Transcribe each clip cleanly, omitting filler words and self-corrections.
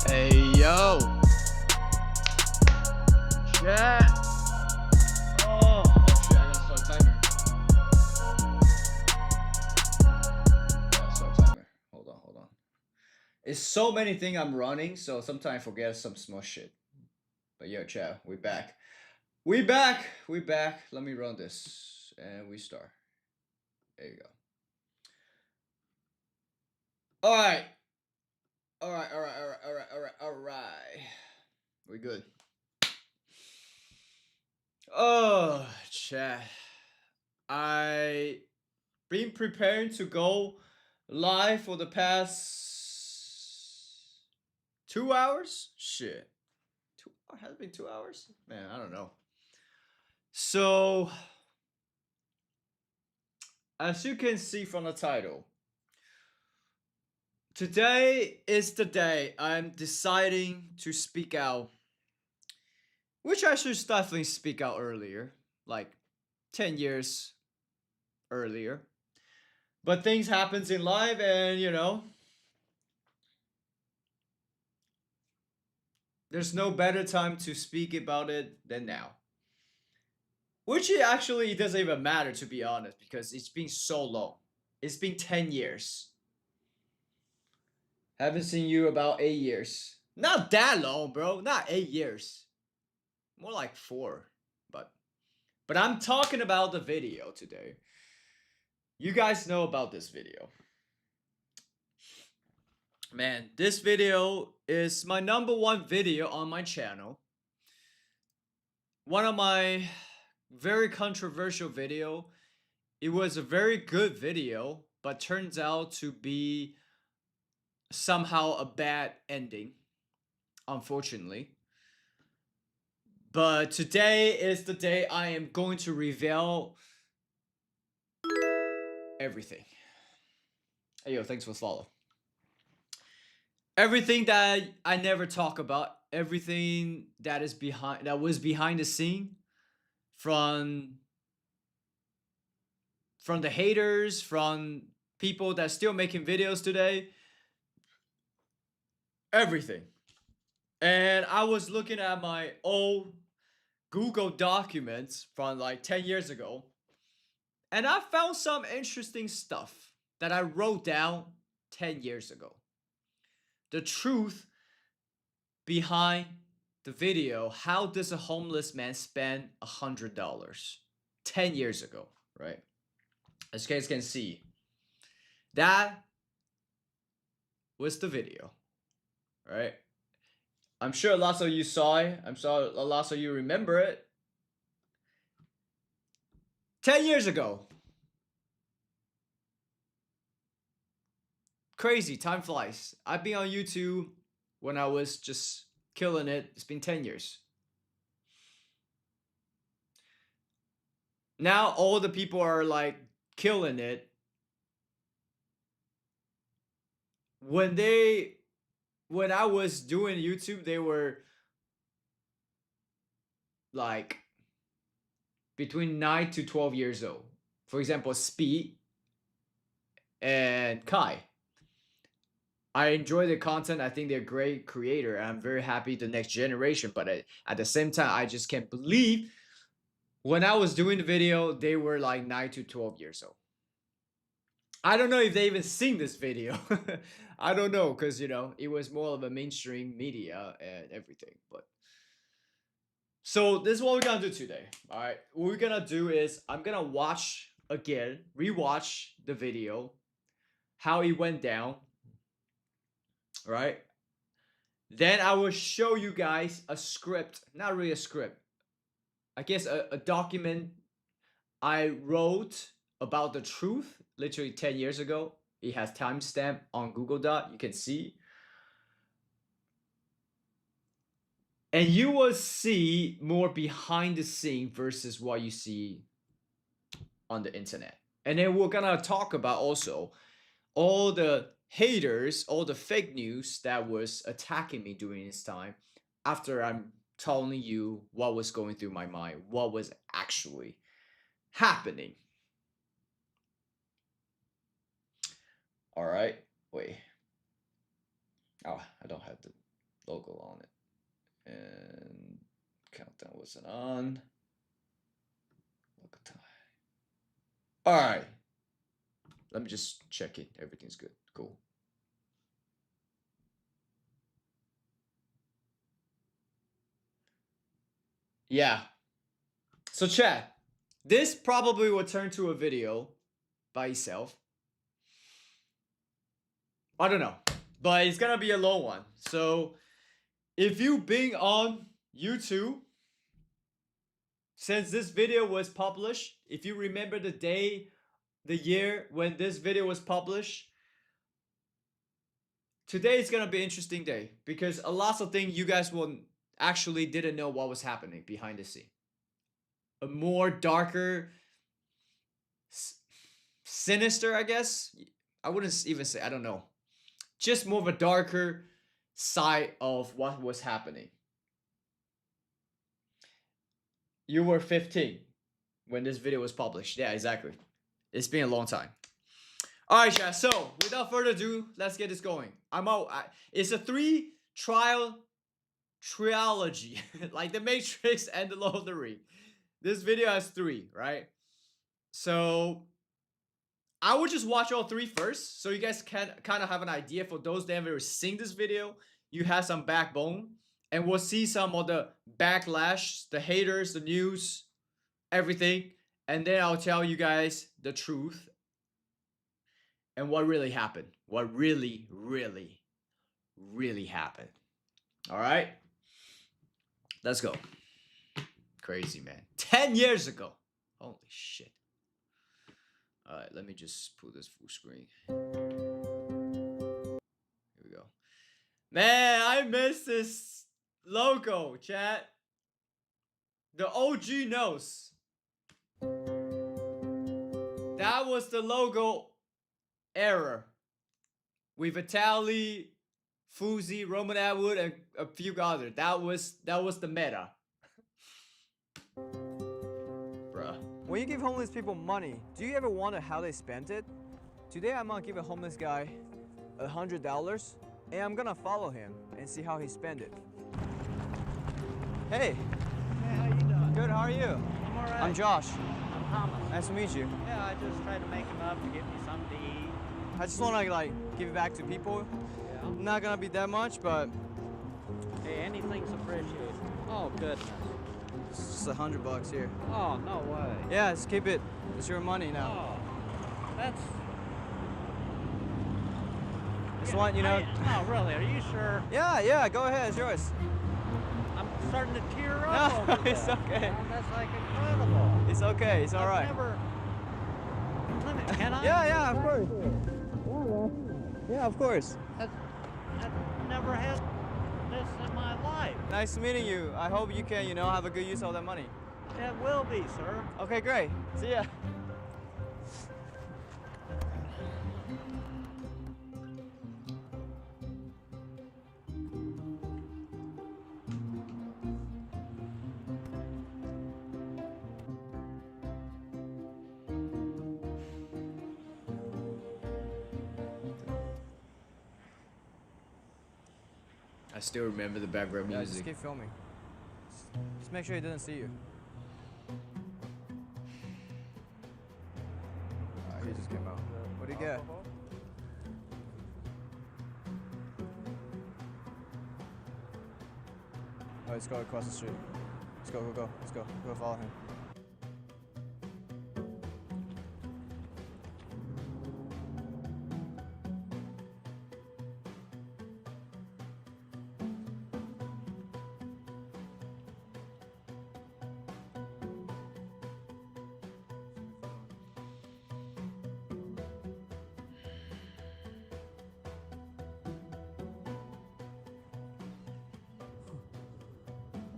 Hey yo, chat. Oh shit! I gotta start a timer. Gotta start a timer. Hold on. It's so many things I'm running, so sometimes I forget some small shit. But yo, chat, we back. We back. We back. Let me run this, and we start. There you go. All right. All right. We good. Oh, chat. I been preparing to go live for the past 2 hours. Shit, has it been 2 hours? Man, I don't know. So, as you can see from the title, today is the day I'm deciding to speak out, which I should definitely speak out earlier, like 10 years earlier. But things happens in life, and there's no better time to speak about it than now. Which it doesn't even matter, to be honest, because it's been so long. It's been 10 years. Haven't seen you about 8 years. Not that long, bro. Not 8 years. More like 4. But I'm talking about the video today. You guys know about this video. Man, this video is my #1 video on my channel. One of my very controversial video. It was a very good video, but turns out to be somehow a bad ending, unfortunately. But today is the day I am going to reveal everything. Hey yo, thanks for the follow. Everything that I never talk about, everything that was behind the scene, from the haters, from people that still making videos today, everything. And I was looking at my old Google documents from like 10 years ago, and I found some interesting stuff that I wrote down 10 years ago. The truth behind the video, how does a homeless man spend $100? 10 years ago, right? As you guys can see, that was the video, right? I'm sure lots of you saw it. I'm sure lots of you remember it. 10 years ago. Crazy, time flies. I've been on YouTube when I was just killing it. It's been 10 years. Now all the people are like killing it. When I was doing YouTube, they were like between 9 to 12 years old. For example, Speed and Kai. I enjoy their content. I think they're a great creator. I'm very happy the next generation. But at the same time, I just can't believe when I was doing the video, they were like 9 to 12 years old. I don't know if they even seen this video. I don't know, because, you know, it was more of a mainstream media and everything. But so this is what we're going to do today. All right. What we're going to do is I'm going to watch again, rewatch the video, how it went down. Right? Then I will show you guys a script, not really a script, I guess a document I wrote about the truth literally 10 years ago. It has timestamp on Google Doc, you can see. And you will see more behind the scene versus what you see on the internet. And then we're gonna talk about also all the haters, all the fake news that was attacking me during this time after I'm telling you what was going through my mind, what was actually happening. All right, wait. Oh, I don't have the logo on it. And countdown wasn't on. Look at time. All right. Let me just check it. Everything's good. Cool. Yeah. So chat, this probably will turn to a video by itself. I don't know, but it's gonna be a long one. So if you've been on YouTube since this video was published, if you remember the day, the year when this video was published, today is gonna be an interesting day because a lot of things you guys will actually didn't know what was happening behind the scene. A more darker, sinister, I guess. I wouldn't even say, I don't know. Just more of a darker side of what was happening. You were 15 when this video was published. Yeah, exactly. It's been a long time. All right, chat. So without further ado, let's get this going. I'm out. It's a 3-trial trilogy, like the Matrix and the Lord of the Rings. This video has 3, right? So I would just watch all 3 first, so you guys can kind of have an idea. For those that have ever seen this video, you have some backbone, and we'll see some of the backlash, the haters, the news, everything, and then I'll tell you guys the truth and what really happened. What really, really, really happened. All right? Let's go. Crazy, man. 10 years ago. Holy shit. All right, let me just put this full screen. Here we go. Man, I miss this logo, chat. The OG knows. That was the logo era. With Vitali, Fuzi, Roman Atwood, and a few others. That was the meta. Bruh. When you give homeless people money, do you ever wonder how they spent it? Today I'm gonna give a homeless guy $100 and I'm gonna follow him and see how he spent it. Hey. Hey, how you doing? Good, how are you? I'm all right. I'm Josh. I'm Thomas. Nice to meet you. Yeah, I just tried to make him up to get me something to eat. I just wanna like give it back to people. Yeah. Not gonna be that much, but Hey, anything's appreciated. Oh, goodness. it's just $100 here. Oh, no way. Yeah, just keep it. It's your money now. Oh, that's... Just want, you know. No, really, are you sure? Yeah, go ahead, it's yours. I'm starting to tear up No, over it's that. okay. Man, that's like incredible. It's okay, it's all right. Can I? Yeah, of course. Yeah, of course. That never has... life. Nice meeting you. I hope you can, have a good use of that money. It will be, sir. Okay, great. See ya. I still remember the background Yeah, just music. keep filming. Just make sure he doesn't see you. He just came out. What do you get? Oh, let's go across the street. Let's go, go. Let's go. Go follow him.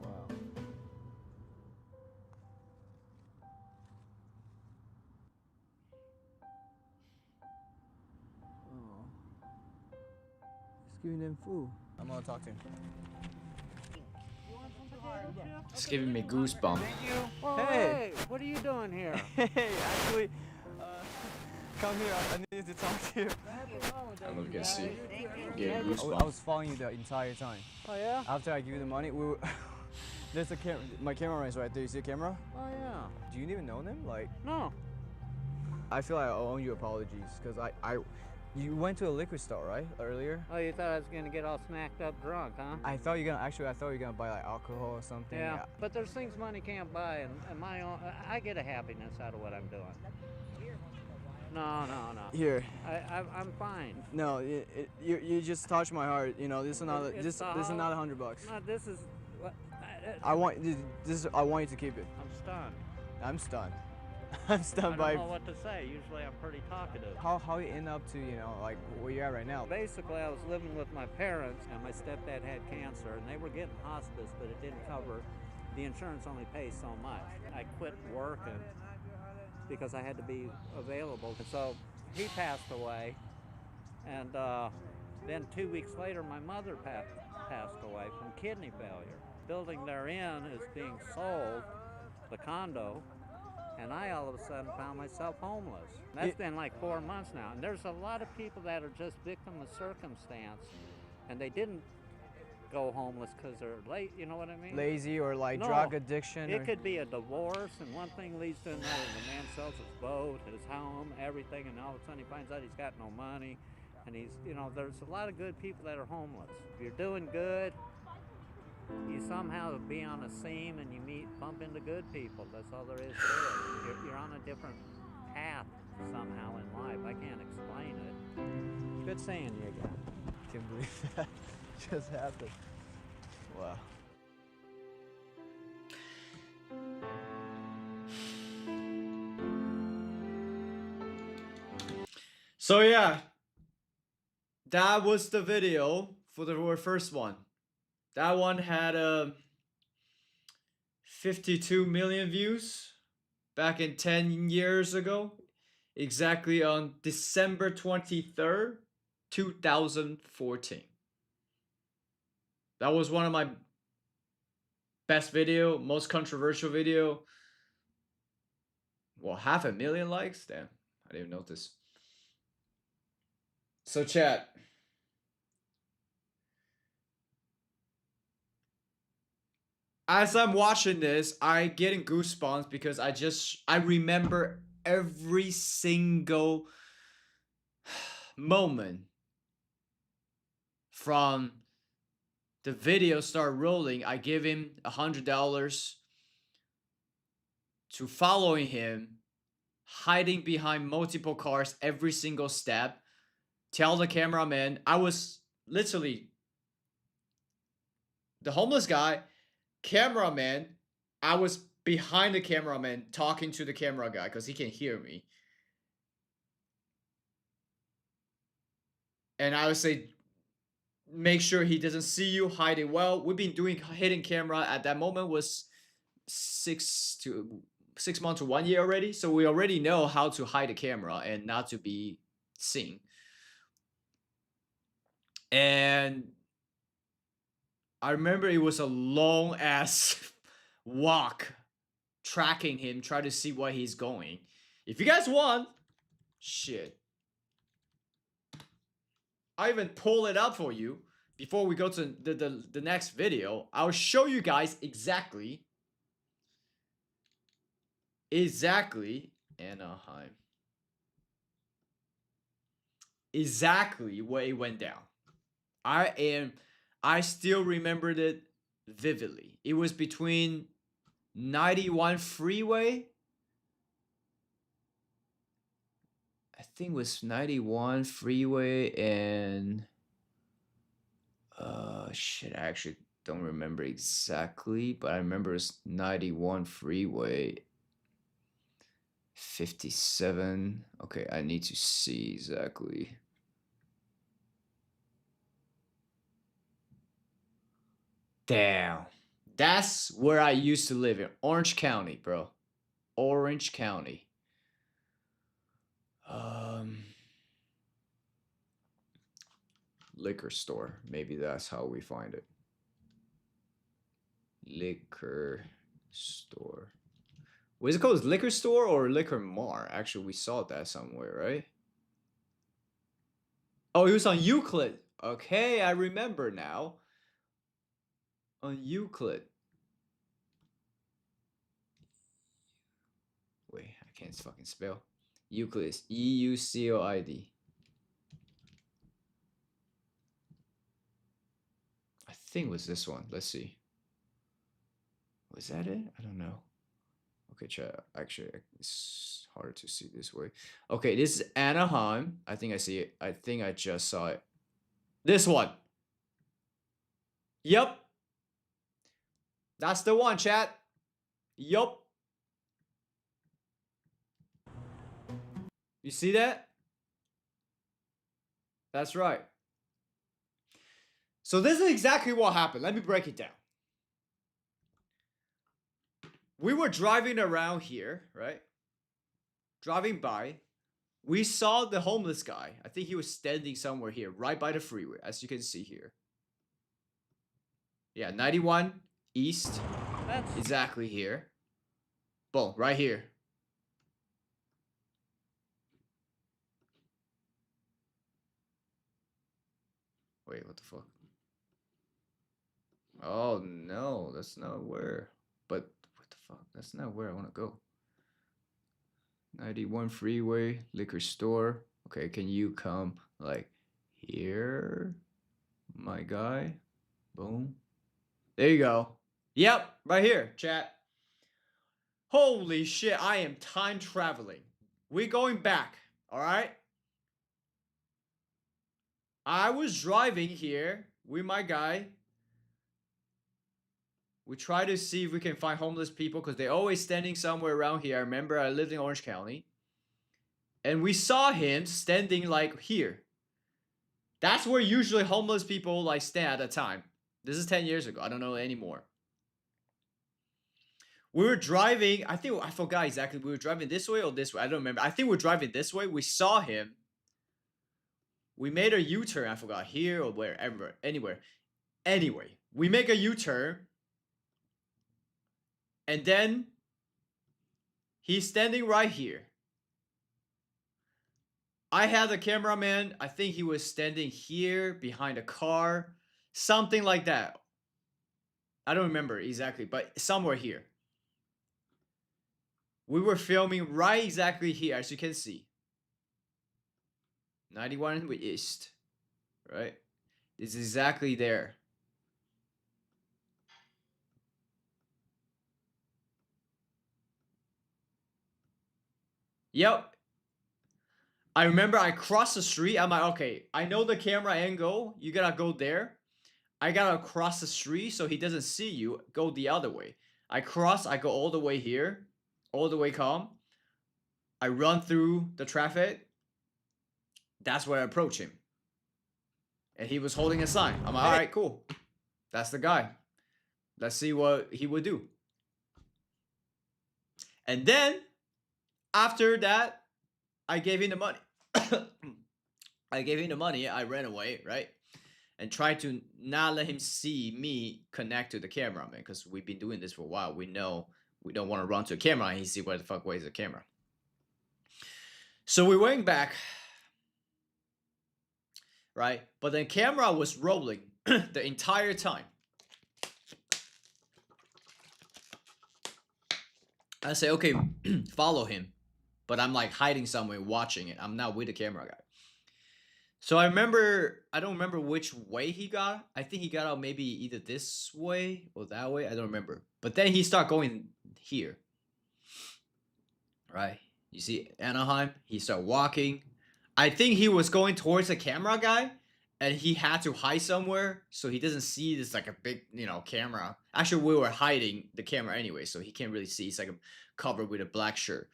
Wow. Oh. Just giving them food. I'm gonna talk to him. It's giving me goosebumps. Well, Hey. hey, what are you doing here? Hey, actually, come here. I need to talk to you. I'm looking to see. Getting I goosebumps. was following you the entire time. Oh, yeah? After I give you the money, we were there's a camera. My camera is right there. You see the camera? Oh, yeah. Do you even know them? Like, No. I feel like I owe you apologies because you went to a liquor store, right, earlier? Oh, you thought I was going to get all smacked up drunk, huh? I thought you're gonna buy like alcohol or something. Yeah, but there's things money can't buy, and my own, I get a happiness out of what I'm doing. No. Here, I'm fine. no, you just touched my heart. This is not this is not $100. No, this is. I want you to keep it. I'm stunned. I'm stunned. I'm I stunned don't by know what to say. Usually I'm pretty talkative. how you end up to like where you're at right now. Basically, I was living with my parents, and my stepdad had cancer, and they were getting hospice, but it didn't cover. The insurance only pays so much. I quit working because I had to be available. And so he passed away, and then 2 weeks later, my mother passed away from kidney failure. Building they're in is being sold, the condo, and I all of a sudden found myself homeless. That's been like 4 months now, and there's a lot of people that are just victim of circumstance, and they didn't go homeless because they're late, you know what I mean? Lazy or like No, drug addiction. It or, could be a divorce, and one thing leads to another. The man sells his boat, his home, everything, and all of a sudden he finds out he's got no money, and there's a lot of good people that are homeless. If you're doing good, you somehow be on a seam and you bump into good people. That's all there is to it. You're on a different path somehow in life. I can't explain it. Good seeing you again. Can't believe that just happened. Wow. So yeah, that was the video for the first one. That one had 52 million views back in 10 years ago, exactly on December 23rd, 2014. That was one of my best video, most controversial video. Well, 500,000 likes? Damn, I didn't even notice. So chat. As I'm watching this, I getting goosebumps because I remember every single moment from the video start rolling. I give him $100 to following him, hiding behind multiple cars every single step. Tell the cameraman, I was literally the homeless guy, cameraman, I was behind the cameraman talking to the camera guy because he can hear me. And I would say, make sure he doesn't see you, hide it well. We've been doing hidden camera at that moment was 6 months to 1 year already, so we already know how to hide a camera and not to be seen. And I remember it was a long ass walk tracking him, try to see where he's going. If you guys want, shit, I even pull it up for you before we go to the next video. I'll show you guys exactly Anaheim, exactly where it went down. I still remembered it vividly. It was between 91 freeway, I think it was 91 freeway, and shit, I actually don't remember exactly, but I remember it's 91 freeway, 57. Okay, I need to see exactly. Damn. That's where I used to live, in Orange County, bro. Orange County. Liquor store. Maybe that's how we find it. Liquor store. What is it called? Liquor store or liquor mart? Actually, we saw that somewhere, right? Oh, it was on Euclid. Okay, I remember now. On Euclid. Wait, I can't fucking spell. Euclid is EUCLID. I think it was this one. Let's see. Was that it? I don't know. Okay, chat. Actually, it's harder to see this way. Okay, this is Anaheim. I think I see it. I think I just saw it. This one. Yup. That's the one, chat. Yup. You see that? That's right. So this is exactly what happened. Let me break it down. We were driving around here, right? Driving by. We saw the homeless guy. I think he was standing somewhere here, right by the freeway, as you can see here. Yeah, 91 East. That's Exactly here. Boom, right here. Wait, what the fuck? Oh no, that's not where. But what the fuck? That's not where I want to go. 91 freeway, liquor store. Okay, can you come like here, my guy? Boom. There you go. Yep, right here, chat. Holy shit, I am time traveling. We're going back, all right? I was driving here with my guy. We try to see if we can find homeless people because they're always standing somewhere around here. I remember I lived in Orange County. And we saw him standing like here. That's where usually homeless people like stand at the time. This is 10 years ago. I don't know anymore. We were driving. I forgot exactly. We were driving this way or this way. I don't remember. I think we're driving this way. We saw him. We made a U-turn. I forgot here or wherever. Anywhere. Anyway, we make a U-turn. And then he's standing right here. I had the cameraman. I think he was standing here behind a car. Something like that. I don't remember exactly, but somewhere here. We were filming right exactly here, as you can see. 91 East. Right? It's exactly there. Yep. I remember I crossed the street. I'm like, okay, I know the camera angle. You gotta go there. I gotta cross the street so he doesn't see you. Go the other way. I cross. I go all the way here. All the way calm. I run through the traffic. That's where I approach him. And he was holding a sign. I'm like, all right, cool. That's the guy. Let's see what he would do. And then, after that, I gave him the money. I gave him the money. I ran away, right? And tried to not let him see me connect to the cameraman, because we've been doing this for a while. We know we don't want to run to a camera and he see where the fuck is the camera. So we went back, right? But the camera was rolling the entire time. I say, okay, follow him. But I'm like hiding somewhere watching it. I'm not with the camera guy. So I don't remember which way he got. I think he got out maybe either this way or that way. I don't remember. But then he started going here. Right? You see Anaheim? He started walking. I think he was going towards the camera guy. And he had to hide somewhere so he doesn't see this like a big, camera. Actually, we were hiding the camera anyway, so he can't really see. It's like covered with a black shirt.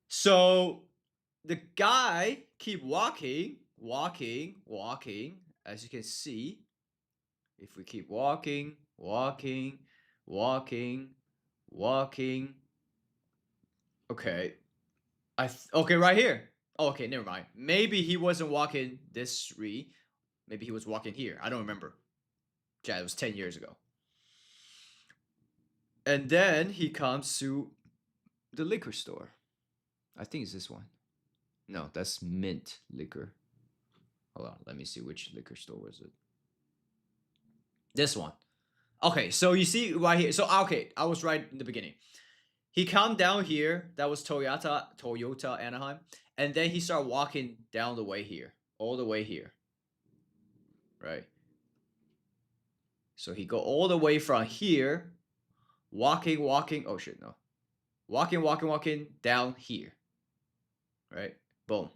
So the guy keep walking. As you can see, if we keep walking. Okay. Okay, right here. Oh, okay, never mind. Maybe he wasn't walking this street. Maybe he was walking here. I don't remember. Yeah, it was 10 years ago. And then he comes to the liquor store. I think it's this one. No, that's Mint Liquor. Hold on, let me see which liquor store was it. This one. Okay, so you see right here. So, okay, I was right in the beginning. He come down here. That was Toyota Anaheim. And then he started walking down the way here. All the way here. Right? So he go all the way from here. Walking. Oh, shit, no. Walking down here. Right? Boom.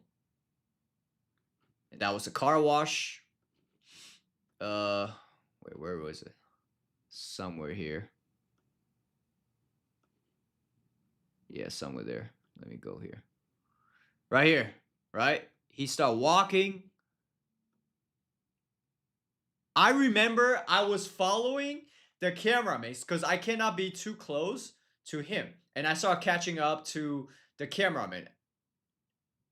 And that was a car wash. Wait, where was it? Somewhere here. Yeah, somewhere there. Let me go here. Right here, right? He started walking. I remember I was following the cameraman because I cannot be too close to him. And I started catching up to the cameraman.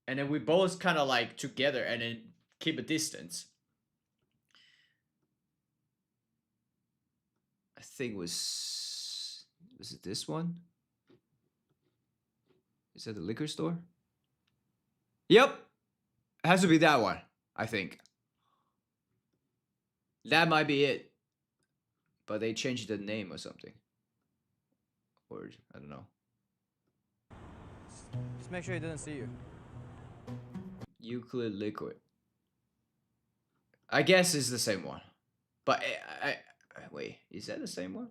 And then we both kind of like together and then keep a distance. I think was it this one? Is that the liquor store? Yep. It has to be that one, I think. That might be it. But they changed the name or something. Or, I don't know. Just make sure he doesn't see you. Euclid Liquid. I guess it's the same one. But, wait, is that the same one?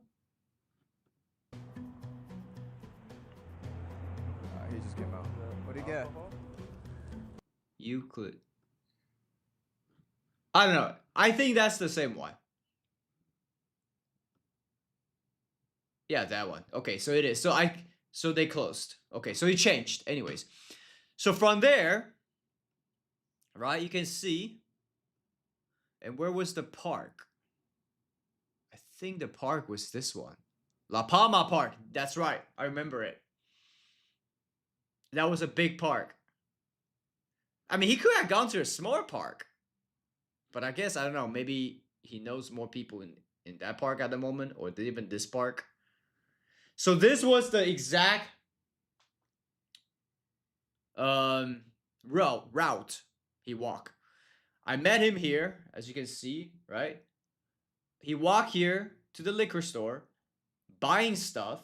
He just came out. What'd he get? Euclid. I don't know. I think that's the same one. Yeah, that one. Okay, so it is. So they closed. Okay, so it changed. Anyways. So from there, right, you can see. And where was the park? I think the park was this one. La Palma Park. That's right. I remember it. That was a big park. I mean, he could have gone to a smaller park. But I guess, I don't know, maybe he knows more people in that park at the moment, or even this park. So this was the exact route he walked. I met him here, as you can see, right? He walked here to the liquor store, buying stuff.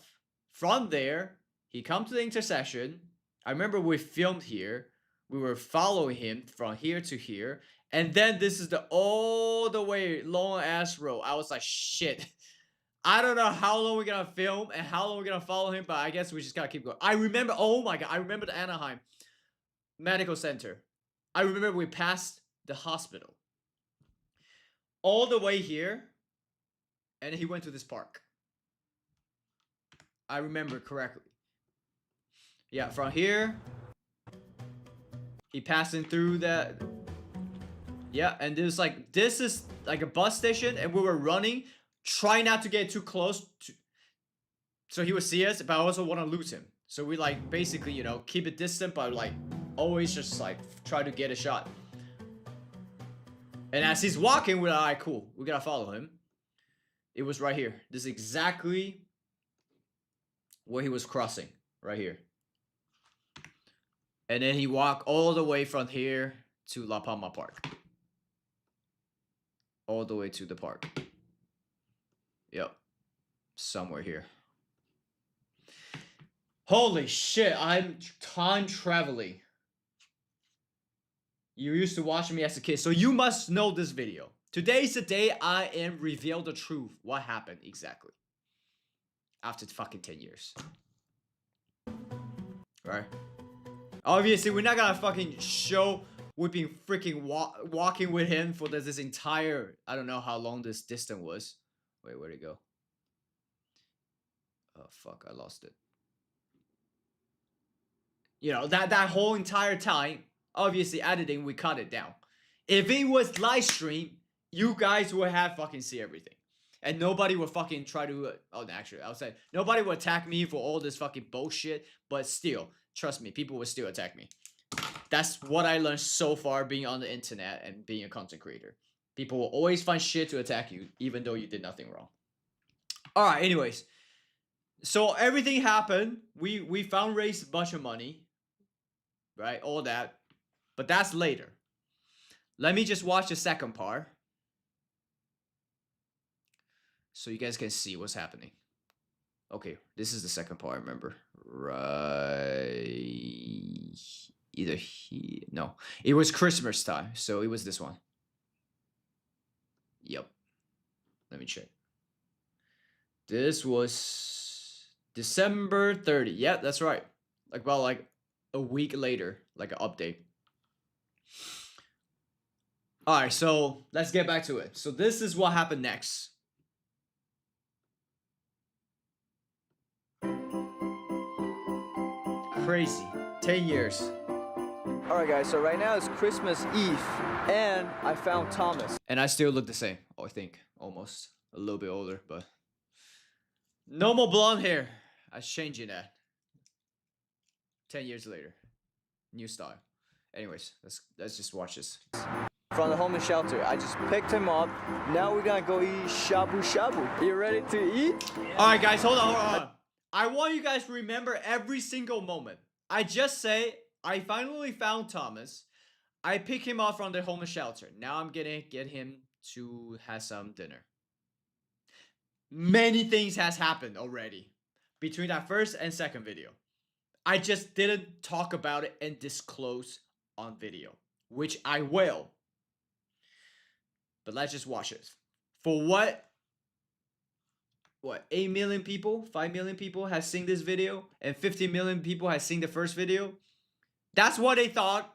From there, he come to the intersection. I remember we filmed here. We were following him from here to here. And then this is the all the way long ass road. I was like, shit. I don't know how long we're gonna film and how long we're gonna follow him, but I guess we just gotta keep going. I remember, oh my god, I remember the Anaheim Medical Center. I remember we passed the hospital. All the way here. And he went to this park. I remember correctly. Yeah, from here. He passed in through that. Yeah, and there's like, this is like a bus station, and we were running, trying not to get too close to, so he would see us, but I also want to lose him. So we like basically, you know, keep it distant, but like always just like try to get a shot. And as he's walking, we're like, alright, cool, we gotta follow him. It was right here. This is exactly where he was crossing, right here. And then he walked all the way from here to La Palma Park. All the way to the park. Yep. Somewhere here. Holy shit, I'm time traveling. You used to watch me as a kid, so you must know this video. Today's the day I am revealed the truth. What happened exactly? After fucking 10 years. Right? Obviously, we're not gonna fucking show we've been freaking walking with him for this entire, I don't know how long this distance was. Wait, where'd it go? Oh fuck, I lost it. You know, that whole entire time, obviously editing, we cut it down. If it was live stream, you guys would have fucking see everything. And nobody would fucking try to, oh, actually, I would say, nobody would attack me for all this fucking bullshit, but still, trust me, people would still attack me. That's what I learned so far being on the internet and being a content creator. People will always find shit to attack you, even though you did nothing wrong. Alright, anyways. So everything happened. We raised a bunch of money. Right? All that. But that's later. Let me just watch the second part. So you guys can see what's happening. Okay, this is the second part, I remember. Right. Either he... No. It was Christmas time, so it was this one. Yep. Let me check. This was December 30. Yeah, that's right. Like, about like a week later. Like an update. Alright, so let's get back to it. So this is what happened next. Crazy. 10 years. Alright guys, so right now it's Christmas Eve, and I found Thomas. And I still look the same, I think. Almost. A little bit older, but... No more blonde hair. I was changing that. 10 years later. New style. Anyways, let's just watch this. From the homeless shelter. I just picked him up. Now we're gonna go eat shabu shabu. You ready to eat? Alright guys, hold on. I want you guys to remember every single moment. I just say, I finally found Thomas. I pick him up from the homeless shelter. Now I'm gonna get him to have some dinner. Many things has happened already between that first and second video. I just didn't talk about it and disclose on video, which I will. But let's just watch it. For what 8 million people, 5 million people has seen this video, and 50 million people has seen the first video. That's what they thought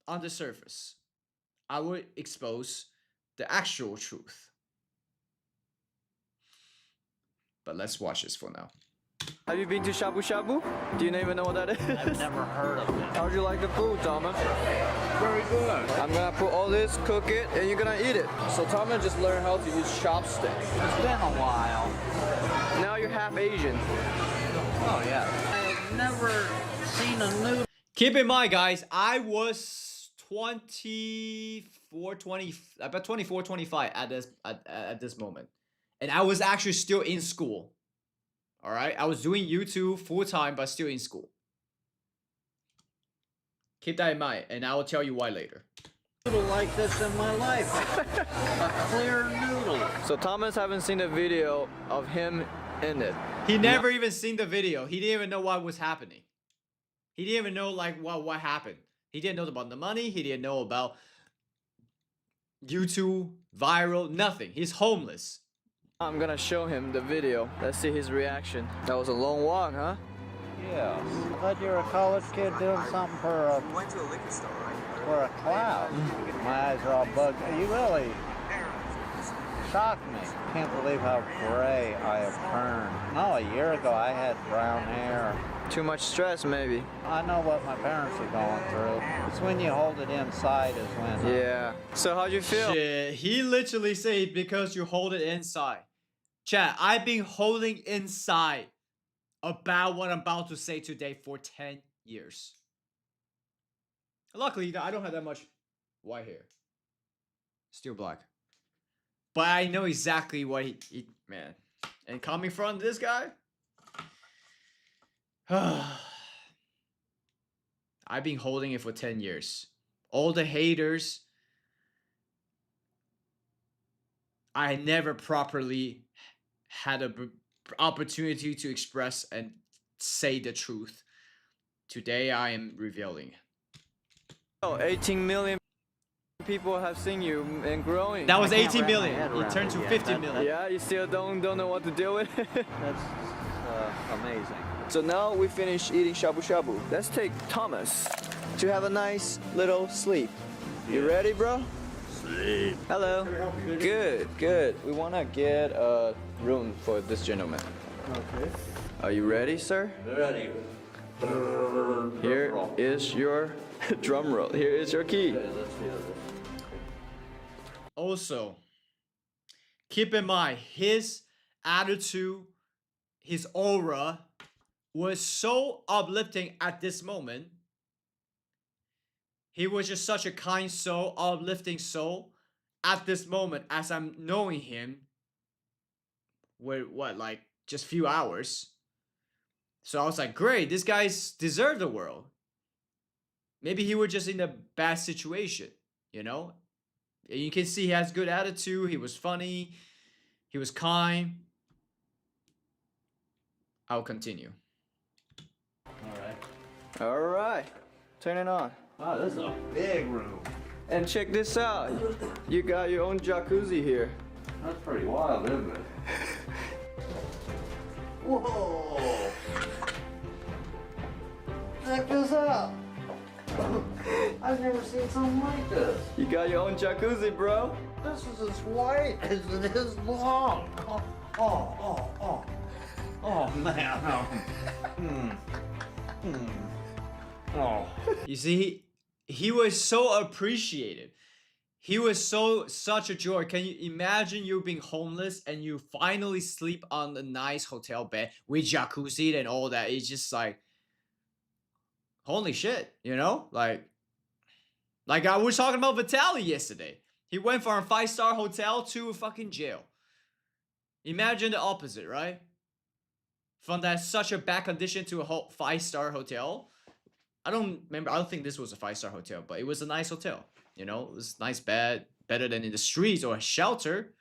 on the surface. I would expose the actual truth. But let's watch this for now. Have you been to shabu shabu? Do you even know what that is? I've never heard of it. How'd you like the food, Thomas? Very good. I'm gonna put all this, cook it, and you're gonna eat it. So Thomas just learned how to use chopstick. It's been a while. Now you're half Asian. Oh yeah. I've never seen a noodle. Keep in mind, guys, I was 24, 25 at this moment. And I was actually still in school. Alright? I was doing YouTube full-time, but still in school. Keep that in mind, and I will tell you why later. Noodle like this in my life. A clear noodle. So Thomas haven't seen a video of him in it. He never even seen the video. He didn't even know what was happening. He didn't even know like what happened. He didn't know about the money. He didn't know about YouTube, viral, nothing. He's homeless. I'm gonna show him the video. Let's see his reaction. That was a long walk, huh? Yes. I thought you were a college kid doing something for a... You went to a liquor store, right? For a cloud. My eyes are all bugged. You really... shocked me. Can't believe how gray I have turned. No, a year ago I had brown hair. Too much stress, maybe. I know what my parents are going through. It's when you hold it inside is when... Yeah. So how'd you feel? Shit, he literally said because you hold it inside. Chat, I've been holding inside about what I'm about to say today for 10 years. Luckily, I don't have that much white hair. Still black. But I know exactly what he man. And coming from this guy, I've been holding it for 10 years. All the haters, I never properly had an opportunity to express and say the truth. Today I am revealing. Oh, 18 million people have seen you and growing. That was I can't 18 wrap my million. head It around turned it to yet. 50 That- million. Yeah, you still don't know what to do with. That's amazing. So now we finish eating shabu shabu. Let's take Thomas to have a nice little sleep. You ready, bro? Sleep. Hello. Good, good. We want to get a room for this gentleman. Okay. Are you ready, sir? Ready. Here is your drum roll. Here is your key. Let's do this. Also, keep in mind, his attitude, his aura was so uplifting at this moment. He was just such a kind soul, uplifting soul at this moment as I'm knowing him with what, like just few hours. So I was like, great, this guy's deserved the world. Maybe he was just in a bad situation, you know? And you can see he has good attitude, he was funny, he was kind. I'll continue. All right. Turn it on. Wow, this is a big room. And check this out. You got your own jacuzzi here. That's pretty wild, isn't it? Whoa! Check this out! I've never seen something like this. You got your own jacuzzi, bro. This is as wide as it is long. Oh, man. Oh. You see, he was so appreciated. He was such a joy. Can you imagine you being homeless and you finally sleep on a nice hotel bed with jacuzzi and all that? It's just like, holy shit, you know? Like I was talking about Vitaly yesterday. He went from a 5-star hotel to a fucking jail. Imagine the opposite, right? From that such a bad condition to a 5-star hotel. I don't think this was a 5-star hotel, but it was a nice hotel. You know, it was nice bed, better than in the streets or a shelter.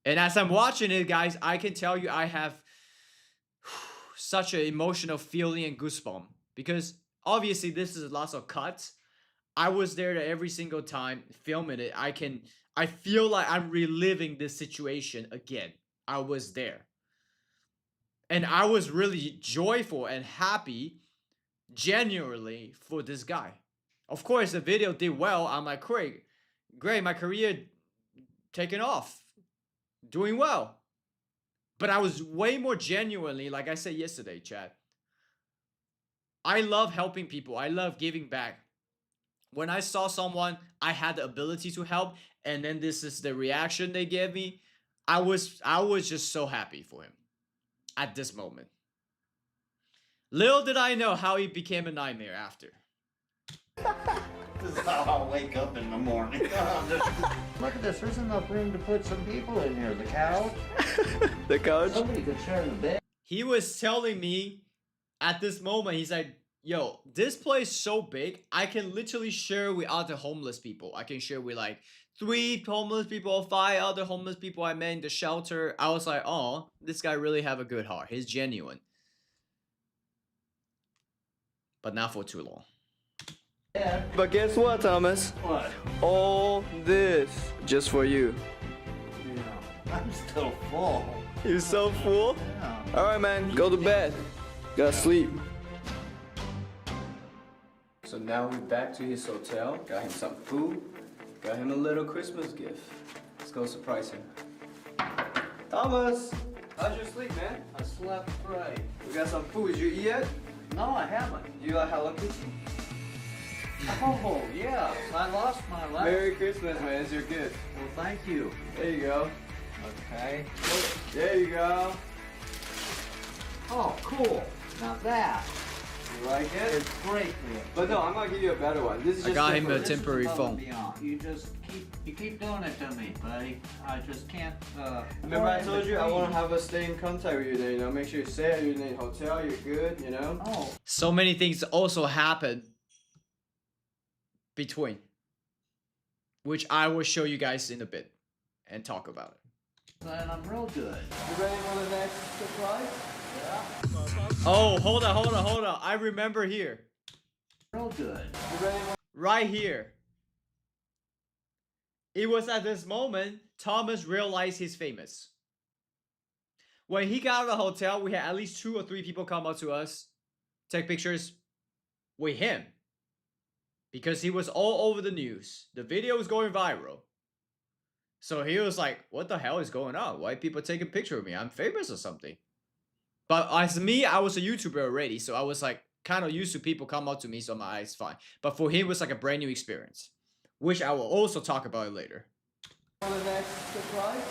And as I'm watching it, guys, I can tell you I have such an emotional feeling and goosebump. Because obviously this is lots of cuts. I was there every single time filming it. I feel like I'm reliving this situation again. I was there. And I was really joyful and happy genuinely for this guy. Of course, the video did well. I'm like, great, my career taking off, doing well. But I was way more genuinely, like I said yesterday, Chad. I love helping people. I love giving back. When I saw someone I had the ability to help, and then this is the reaction they gave me, I was just so happy for him at this moment. Little did I know how he became a nightmare after. This is how I wake up in the morning. Look at this, there's enough room to put some people in here. The couch. The couch? Somebody could share the bed. He was telling me at this moment, he's like, yo, this place is so big, I can literally share with other homeless people. I can share with like 3 homeless people, 5 other homeless people I met in the shelter. I was like, oh, this guy really have a good heart. He's genuine. But not for too long. Yeah. But guess what, Thomas? What? All this just for you. Yeah. I'm still full. You're so full? Yeah. All right, man, go to bed. Gotta sleep. So now we're back to his hotel. Got him some food. Got him a little Christmas gift. It's go surprise him. Thomas, how's your sleep, man? I slept great. We got some food. Did you eat yet? No, I haven't. Do you like Hello Kitty? Oh, yes. I lost my last. Merry Christmas, man. You're good. Well, thank you. There you go. Okay. There you go. Oh, cool. Now that You like it? is great. But no, I'm gonna give you a better one. This is I just got him temporary. a temporary above phone. and beyond. You keep doing it to me, buddy. I just can't. Remember I told you I want to have us stay in contact with you then, you know, make sure you're safe, you're in a hotel, you're good, you know? Oh, So many things also happen between, which I will show you guys in a bit and talk about it. and I'm real good. You ready for the next surprise? Oh, hold on. I remember here. Real good. You ready for Right here. It was at this moment Thomas realized he's famous. When he got out of the hotel, we had at least 2 or 3 people come up to us, take pictures with him. Because he was all over the news. The video was going viral. So he was like, what the hell is going on? Why people taking a picture of me? I'm famous or something. But as me, I was a YouTuber already. So I was like kind of used to people come up to me. So my eyes fine. But for him, it was like a brand new experience. Which I will also talk about it later. the next surprise?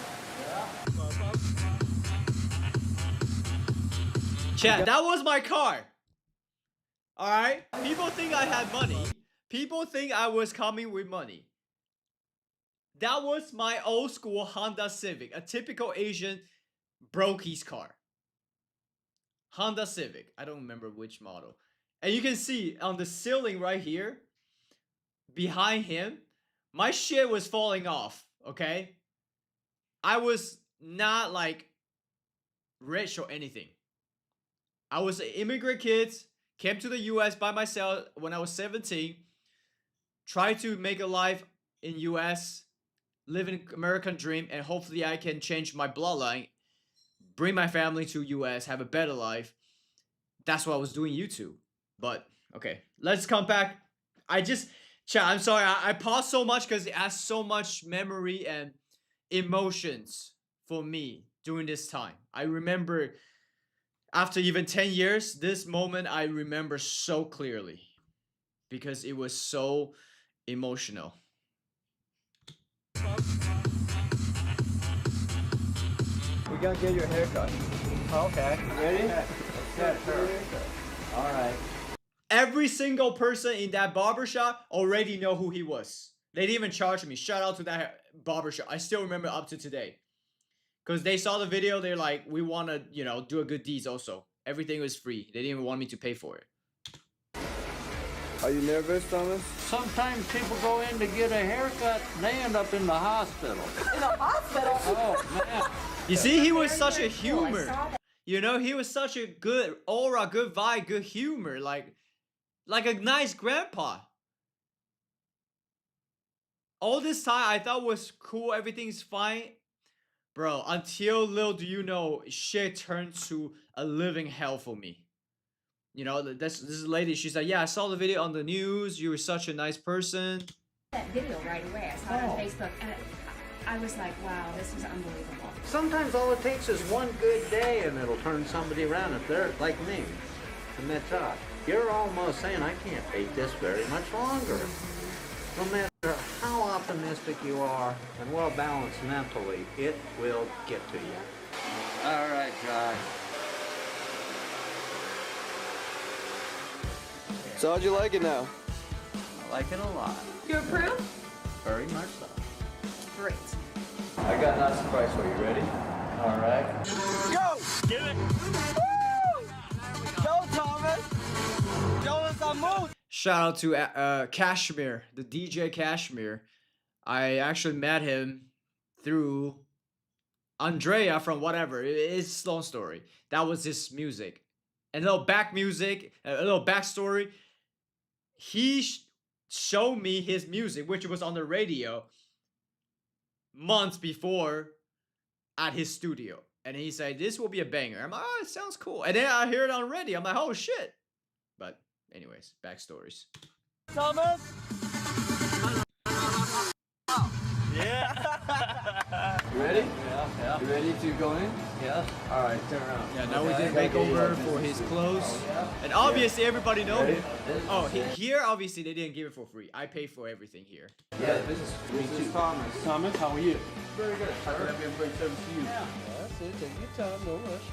Chat, that was my car. Alright? People think I had money. People think I was coming with money. That was my old school Honda Civic. A typical Asian brokie's car. Honda Civic. I don't remember which model. And you can see on the ceiling right here, behind him, my shit was falling off. Okay? I was not like rich or anything. I was an immigrant kid, came to the US by myself when I was 17, tried to make a life in US, live an American dream, and hopefully I can change my bloodline, bring my family to US, have a better life. That's what I was doing YouTube. But, okay, let's come back. Chat, I'm sorry, I paused so much because it has so much memory and emotions for me during this time. I remember... After even 10 years, this moment I remember so clearly because it was so emotional. We gotta get your haircut. Okay. Ready? Yeah, sure. All right. Every single person in that barbershop already know who he was. They didn't even charge me. Shout out to that barbershop. I still remember up to today. Because they saw the video, they're like, we want to, you know, do a good deeds also. Everything was free. They didn't even want me to pay for it. Are you nervous, Thomas? Sometimes people go in to get a haircut and they end up in the hospital. In the hospital? Oh, man. You see, he was such a humor. You know, he was such a good aura, good vibe, good humor. Like a nice grandpa. All this time, I thought was cool. Everything's fine. Bro, until little do you know, shit turned to a living hell for me. You know, this lady, she's like, yeah, I saw the video on the news. You were such a nice person. That video right away. I saw it on Facebook, and I was like, wow, this is unbelievable. Sometimes all it takes is one good day and it'll turn somebody around if they're like me. And that's us. You're almost saying, I can't beat this very much longer. No matter how optimistic you are and well balanced mentally, it will get to you. All right, Josh. So how'd you like it now? I like it a lot. You approve? Very much so. Great. I got a nice surprise for you. Ready? All right. Go! Get it! Woo! Go, Thomas! Show us some moves! Shout out to Kashmir, the DJ Kashmir. I actually met him through Andrea from whatever. It's a long story. That was his music. And a little back music, a little backstory. He showed me his music, which was on the radio months before at his studio. And he said, this will be a banger. I'm like, oh, it sounds cool. And then I hear it on radio. I'm like, oh, shit. But anyways, backstories. Thomas! Yeah! You ready? Yeah. You ready to go in? Yeah. All right, turn around. Yeah, now we did makeover for his clothes. And obviously everybody knows him. Oh, here obviously they didn't give it for free. I pay for everything here. Yeah, this is Thomas. Thomas, how are you? Very good. How can I be of great service to you? Yeah. That's it. Take your time. No rush.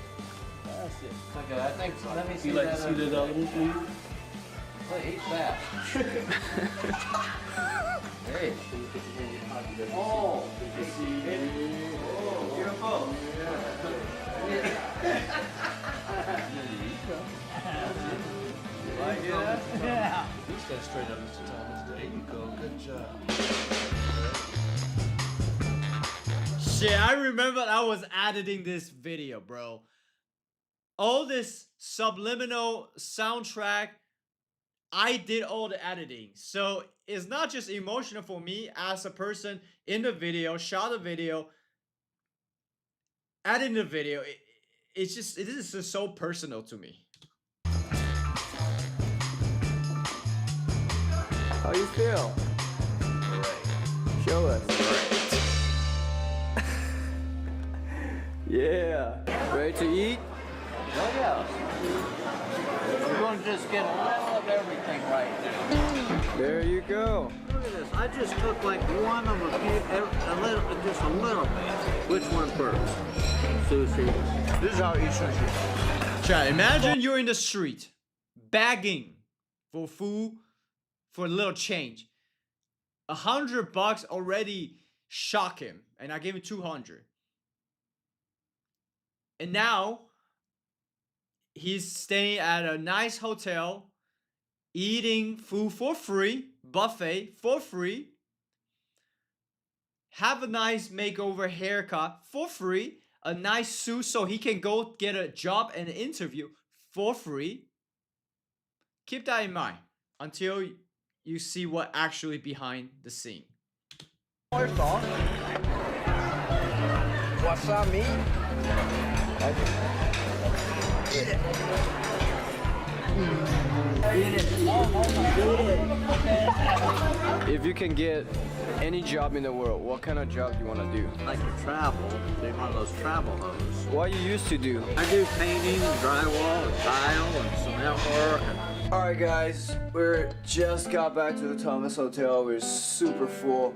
That's it. Okay, I think so. Let me see You like that. to see that little please? Well, eat that. Hey. Oh, beautiful. Like it? Yeah. Stand straight up, Mr. Thomas. There you go. Good job. Shit, I remember I was editing this video, bro. All this subliminal soundtrack, I did all the editing. So it's not just emotional for me as a person in the video, shot the video, editing the video. It is just so personal to me. How you feel? Show us. Yeah. Ready to eat? Oh, yeah. We're going to just get a little of everything right now. There you go. Look at this. I just took like one of a little, just a little bit. Which one first? Sushi. This is how you eat sushi. Chat, imagine you're in the street begging for food for a little change. $100 already shock him, and I gave him 200. And now he's staying at a nice hotel, eating food for free, buffet for free, have a nice makeover haircut for free, a nice suit so he can go get a job and an interview for free. Keep that in mind until you see what actually behind the scene. Wasabi. If you can get any job in the world, what kind of job do you want to do? Like to travel. Be one of those travel hosts. What you used to do? I do painting and drywall and tile and cement work. All right, guys, we're just got back to the Thomas Hotel. We're super full.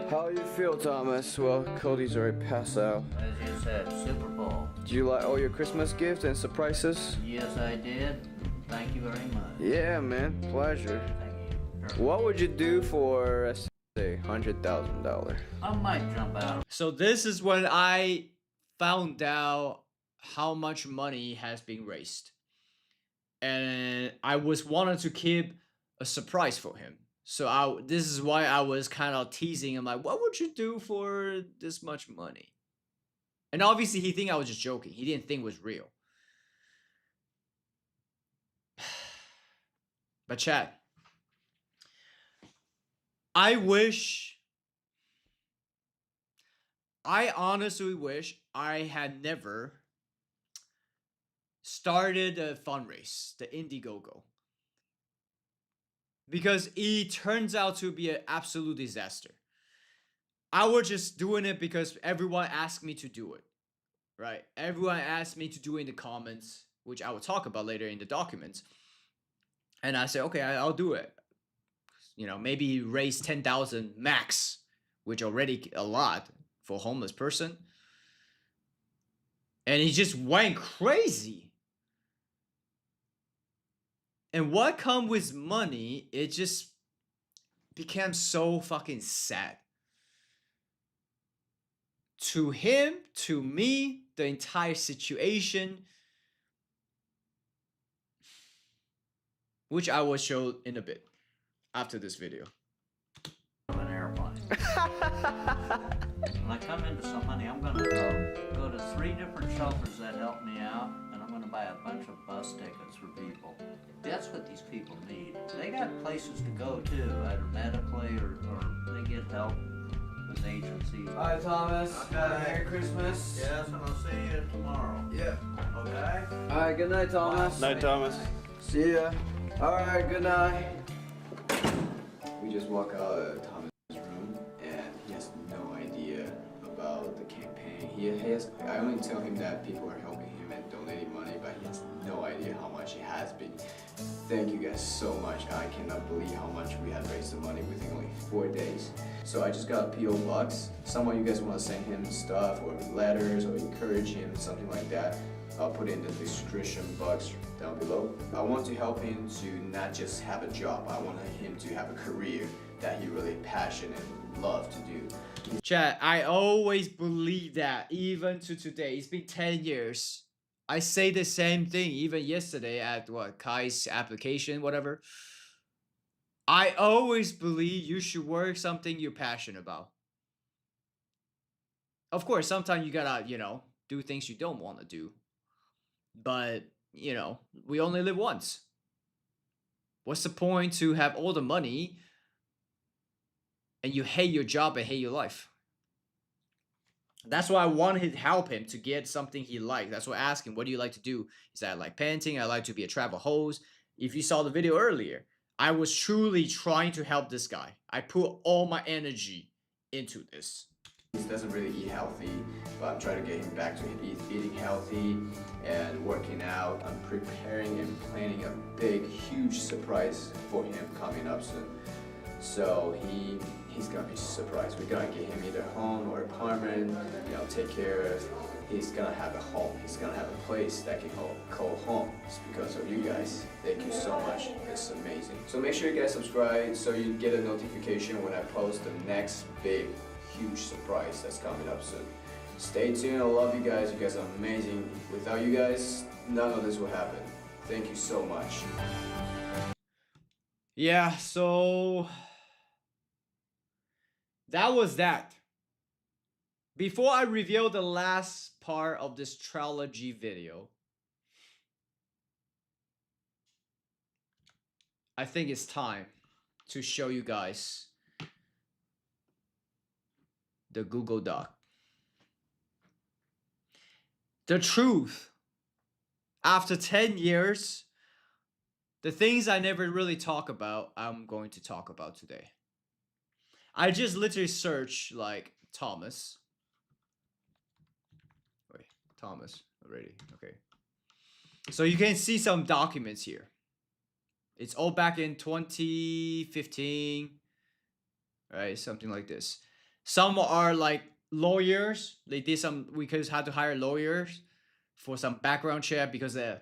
How you feel, Thomas? Well, Cody's already passed out. As you said, Super Bowl. Do you like all your Christmas gifts and surprises? Yes, I did. Thank you very much. Yeah, man, pleasure. Thank you. What would you do for, let's say, $100,000? I might jump out. So this is when I found out how much money has been raised. And I was wanting to keep a surprise for him. So this is why I was kind of teasing him, like, what would you do for this much money? And obviously he think I was just joking. He didn't think it was real. But chat, I honestly wish I had never started a fundraise, the Indiegogo. Because it turns out to be an absolute disaster. I was just doing it because everyone asked me to do it, right? Everyone asked me to do it in the comments, which I will talk about later in the documents. And I said, okay, I'll do it. You know, maybe raise 10,000 max, which already a lot for a homeless person. And he just went crazy. And what come with money, it just became so fucking sad. To him, to me, the entire situation, which I will show in a bit after this video. Of an airplane. When I come into some money, I'm going to go to 3 different shelters that help me out, and I'm going to buy a bunch of bus tickets for people. That's what these people need. They got places to go too, either medically or they get help with agencies. Hi, Thomas. Merry Christmas. Yes, and I'll see you tomorrow. Yeah. Okay? All right, good night, Thomas. Night, Thomas. See ya. All right, good night. We just walk out of Thomas' room, and he has no idea about the I only tell him that people are helping him and donating money, but he has no idea how much it has been. Thank you guys so much. I cannot believe how much we have raised the money within only 4 days. So I just got a P.O. box. Some of you guys want to send him stuff or letters or encourage him, something like that. I'll put it in the description box down below. I want to help him to not just have a job. I want him to have a career that he really passionate and love to do. Chat, I always believe that, even to today. It's been 10 years. I say the same thing, even yesterday at Kai's application, whatever. I always believe you should work something you're passionate about. Of course, sometimes you gotta, do things you don't want to do. But, we only live once. What's the point to have all the money and you hate your job and hate your life? That's why I wanted to help him to get something he liked. That's why I asked him, what do you like to do? He said, I like painting. I like to be a travel host. If you saw the video earlier, I was truly trying to help this guy. I put all my energy into this. He doesn't really eat healthy, but I'm trying to get him back to eating healthy and working out. I'm preparing and planning a big, huge surprise for him coming up soon. So he's gonna be surprised. We're gonna get him either home or apartment, take care of. He's gonna have a home. He's gonna have a place that can call home. It's because of you guys. Thank you so much. It's amazing. So make sure you guys subscribe so you get a notification when I post the next big, huge surprise that's coming up soon. Stay tuned. I love you guys. You guys are amazing. Without you guys, none of this will happen. Thank you so much. Yeah, so that was that. Before I reveal the last part of this trilogy video, I think it's time to show you guys the Google Doc. The truth. After 10 years, the things I never really talk about, I'm going to talk about today. I just literally searched like Thomas. Wait, Thomas already. Okay. So you can see some documents here. It's all back in 2015. Right? Something like this. Some are like lawyers. They did some, because had to hire lawyers for some background check because the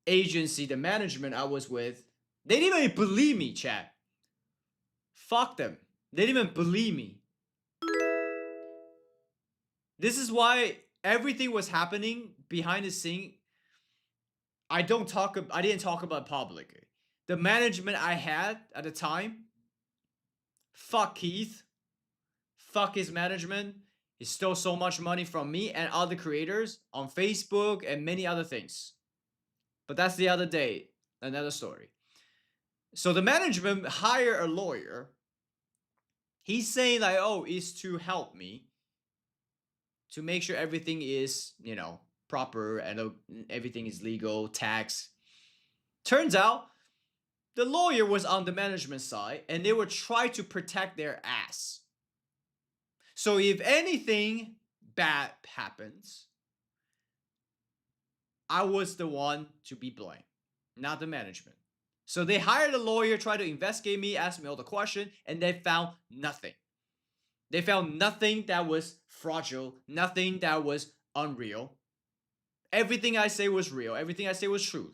agency, the management I was with, they didn't even believe me, chat. Fuck them. They didn't even believe me. This is why everything was happening behind the scene. I didn't talk about publicly. The management I had at the time, fuck Keith. Fuck his management. He stole so much money from me and other creators on Facebook and many other things. But that's the other day, another story. So the management hire a lawyer. He's saying like, oh, it's to help me to make sure everything is, proper and everything is legal, tax. Turns out the lawyer was on the management side and they would try to protect their ass. So if anything bad happens, I was the one to be blamed, not the management. So they hired a lawyer, tried to investigate me, ask me all the questions, and they found nothing. They found nothing that was fraudulent, nothing that was unreal. Everything I say was real. Everything I say was true.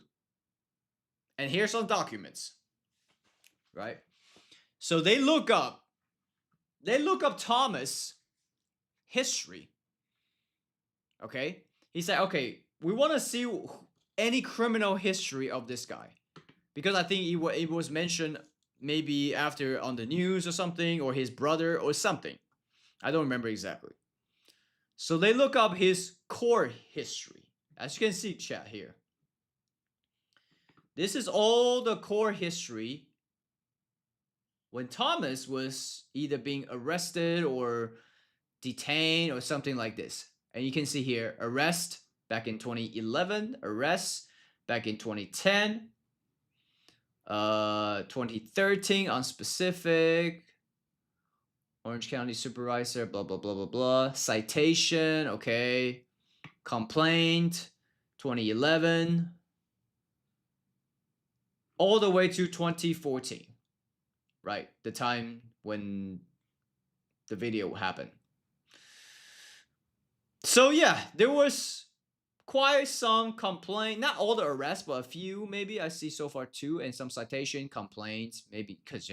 And here's some documents, right? So they look up Thomas' history. Okay? He said, okay, we want to see any criminal history of this guy. Because I think it was mentioned maybe after on the news or something, or his brother or something. I don't remember exactly. So they look up his core history. As you can see, chat here. This is all the core history when Thomas was either being arrested or detained or something like this. And you can see here, arrest back in 2011, arrest back in 2010, 2013 unspecific, Orange County supervisor, blah, blah, blah, blah, blah. Citation, okay. Complaint, 2011. All the way to 2014. Right, the time when the video happened. So yeah, there was quite some complaint. Not all the arrests, but a few maybe. I see so far 2, and some citation complaints. Maybe because,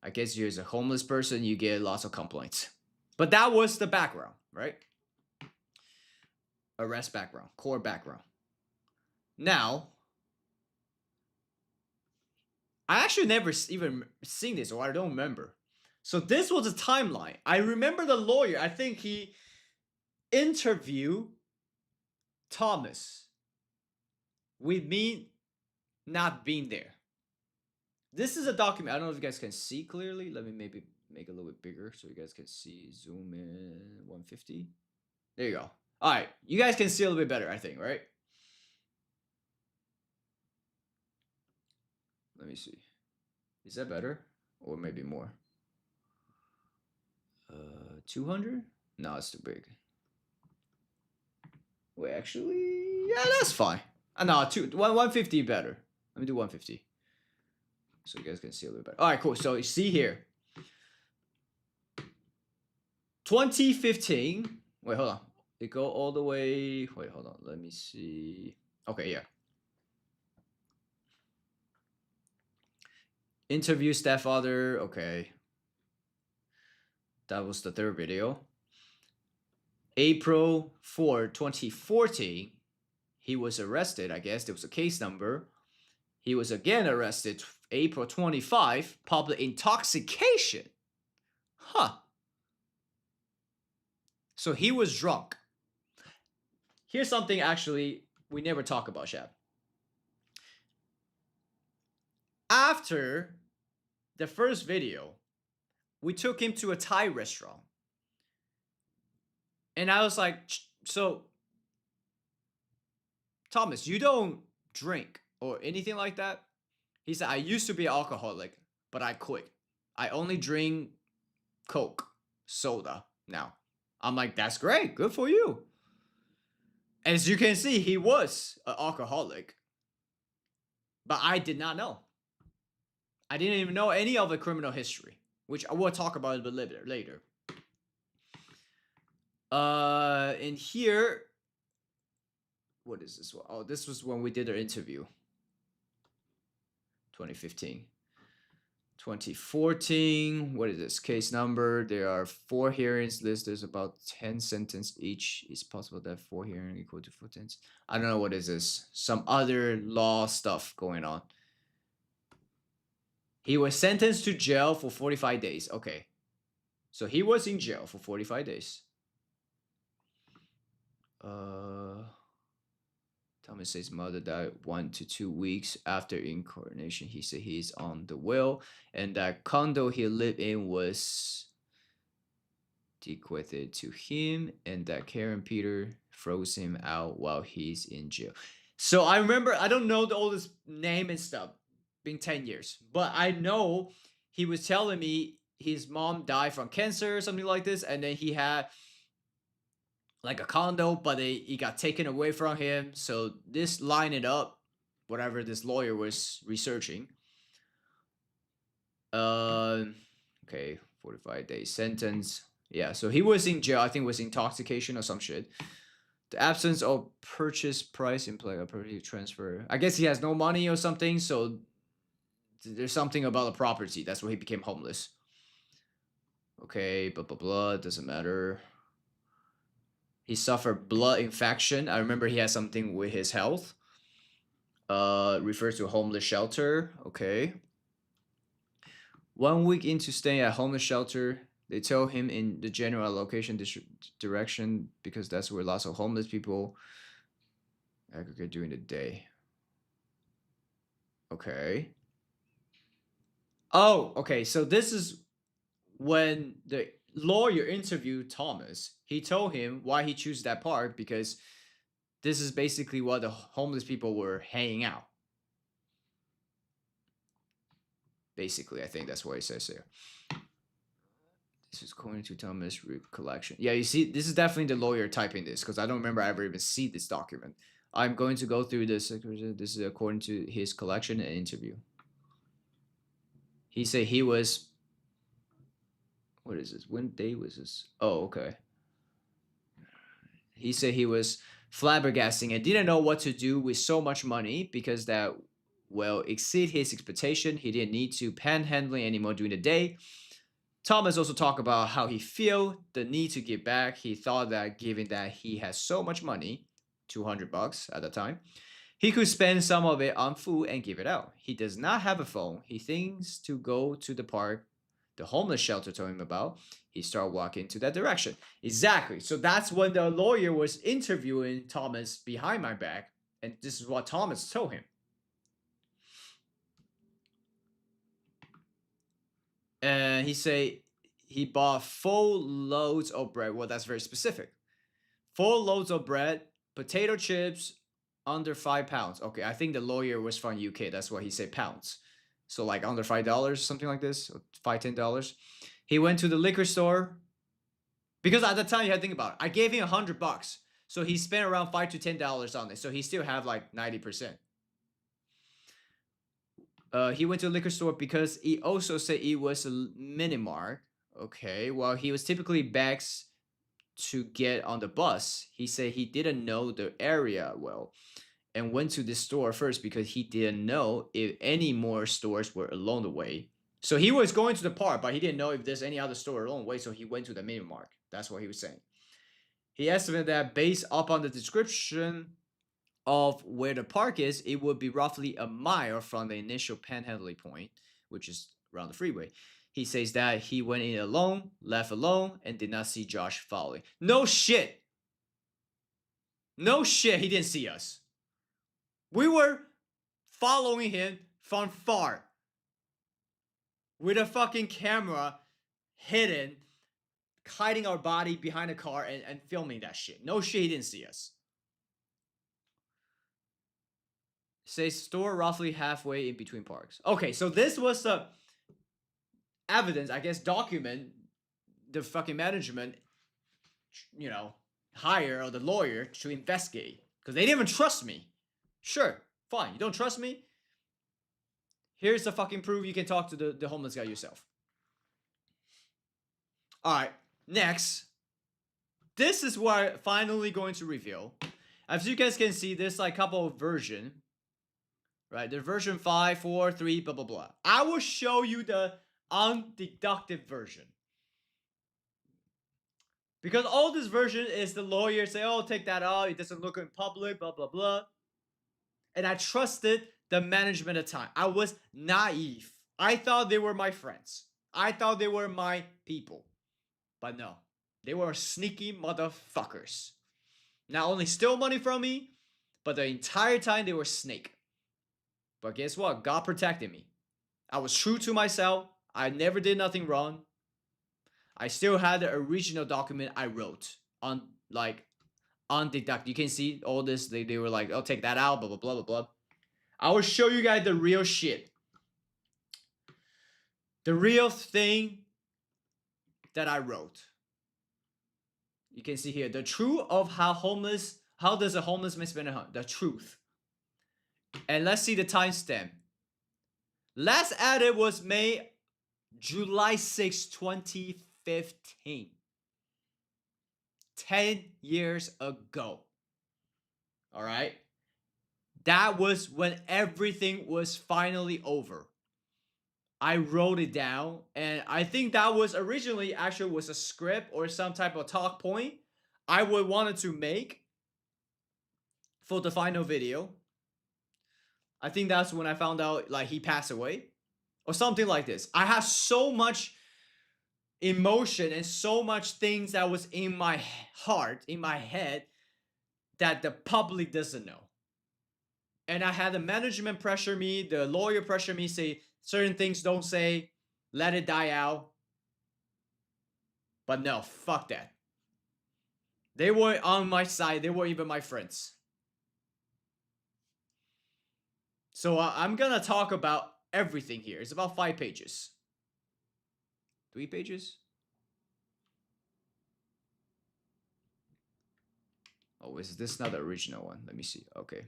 I guess you're as a homeless person, you get lots of complaints. But that was the background, right? Arrest background, core background. Now, I actually never even seen this, or I don't remember. So this was a timeline. I remember the lawyer. I think he interviewed Thomas with me not being there. This is a document. I don't know if you guys can see clearly. Let me maybe make it a little bit bigger so you guys can see. Zoom in 150. There you go. All right. You guys can see a little bit better, I think, right? Let me see. Is that better? Or maybe more? 200? No, it's too big. Wait, actually, yeah, that's fine. No, 150 better. Let me do 150. So you guys can see a little bit better. All right, cool. So you see here. 2015. Wait, hold on. It go all the way. Wait, hold on. Let me see. Okay, yeah. Interview stepfather. Okay. That was the 3rd video. April 4, 2014. He was arrested. I guess there was a case number. He was again arrested April 25. Public intoxication. Huh. So he was drunk. Here's something actually we never talk about, Shab. After the first video, we took him to a Thai restaurant. And I was like, so, Thomas, you don't drink or anything like that? He said, I used to be an alcoholic, but I quit. I only drink Coke, soda now. I'm like, that's great. Good for you. As you can see, he was an alcoholic. But I did not know. I didn't even know any of the criminal history, which I will talk about a bit later. In here, what is this one? Oh, this was when we did our interview. 2015. 2014, what is this? Case number. There are 4 hearings listed. There's about 10 sentences each. It's possible that 4 hearings equal to 4 tenths. I don't know what is this. Some other law stuff going on. He was sentenced to jail for 45 days. Okay. So he was in jail for 45 days. Thomas says mother died 1 to 2 weeks after incarnation. He said he's on the will, and that condo he lived in was bequeathed to him, and that Karen Peter froze him out while he's in jail. So I remember, I don't know all this name and stuff, been 10 years, but I know he was telling me his mom died from cancer or something like this, and then he had like a condo, but it got taken away from him. So this lined it up, whatever this lawyer was researching. Okay, 45-day sentence. Yeah, so he was in jail. I think it was intoxication or some shit. The absence of purchase price implied a property transfer. I guess he has no money or something, so there's something about the property. That's why he became homeless. Okay, blah, blah, blah. Doesn't matter. He suffered blood infection. I remember he had something with his health. Refers to a homeless shelter. Okay. 1 week into staying at homeless shelter, they tell him in the general location direction because that's where lots of homeless people aggregate during the day. Okay. Oh, okay. So this is when the lawyer interviewed Thomas. He told him why he chose that park because this is basically where the homeless people were hanging out. Basically, I think that's what he says here. This is according to Thomas' recollection. Yeah, you see, this is definitely the lawyer typing this because I don't remember I ever even see this document. I'm going to go through this. This is according to his collection and interview. He said he was. What is this? When day was this? Oh, okay. He said he was flabbergasting and didn't know what to do with so much money because that well exceed his expectation. He didn't need to panhandling anymore during the day. Thomas also talked about how he feel the need to give back. He thought that given that he has so much money, $200 at the time, he could spend some of it on food and give it out. He does not have a phone. He thinks to go to the park the homeless shelter told him about. He started walking to that direction. Exactly. So that's when the lawyer was interviewing Thomas behind my back, and this is what Thomas told him. And he say he bought 4 loads of bread. Well, that's very specific. 4 loads of bread, potato chips, under £5. Okay, I think the lawyer was from UK. That's why he said pounds. So like under $5, something like this, $5-10. He went to the liquor store because at the time you had to think about it. I gave him $100, so he spent around $5 to $10 on it. So he still have like 90%. He went to a liquor store because he also said it was a mini mart. Okay, well, he was typically begs to get on the bus. He said he didn't know the area well and went to this store first because he didn't know if any more stores were along the way. So he was going to the park, but he didn't know if there's any other store along the way, so he went to the mini mart. That's what he was saying. He estimated that based upon the description of where the park is, it would be roughly a mile from the initial panhandling point, which is around the freeway. He says that he went in alone, left alone, and did not see Josh following. No shit. No shit, he didn't see us. We were following him from far with a fucking camera hidden, hiding our body behind a car and filming that shit. No shit, he didn't see us. Says store roughly halfway in between parks. Okay, so this was the evidence, I guess, document the fucking management, you know, hire or the lawyer to investigate because they didn't even trust me. Sure, fine. You don't trust me? Here's the fucking proof. You can talk to the homeless guy yourself. All right, next. This is what I'm finally going to reveal. As you guys can see, there's like a couple of versions. Right, there's version 5, 4, 3, blah, blah, blah. I will show you the undeductive version. Because all this version is the lawyer say, oh, take that out. It doesn't look in public, blah, blah, blah. And I trusted the management at the time. I was naive. I thought they were my friends. I thought they were my people. But no, they were sneaky motherfuckers. Not only stole money from me, but the entire time they were snake. But guess what? God protected me. I was true to myself. I never did nothing wrong. I still had the original document I wrote on undeducted. You can see all this. They were like, oh, take that out, blah, blah, blah, blah, blah. I will show you guys the real shit. The real thing that I wrote. You can see here, the truth of how does a homeless man spend a home? The truth. And let's see the timestamp. Last added was May, July 6, 2015. 10 years ago. All right. That was when everything was finally over. I wrote it down, and I think that was originally actually was a script or some type of talk point I would wanted to make for the final video. I think that's when I found out like he passed away or something like this. I have so much emotion and so much things that was in my heart, in my head, that the public doesn't know. And I had the management pressure me, the lawyer pressure me, say certain things don't say, let it die out. But no, fuck that. They were on my side. They were even my friends. So I'm gonna talk about everything here. It's about 5 pages. 3 pages? Oh, is this not the original one? Let me see. Okay.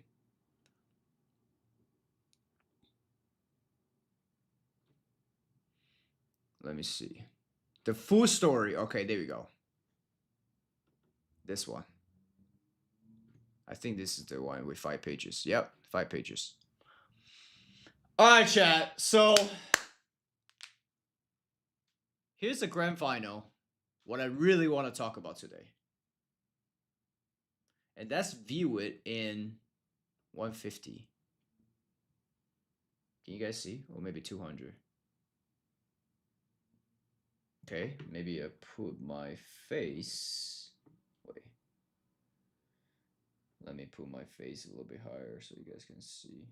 Let me see. The full story. Okay, there we go. This one. I think this is the one with 5 pages. Yep, 5 pages. Alright, chat. So, here's the grand final. What I really want to talk about today. And that's view it in 150. Can you guys see? Or maybe 200. Okay, maybe I put my face. Wait. Let me put my face a little bit higher so you guys can see.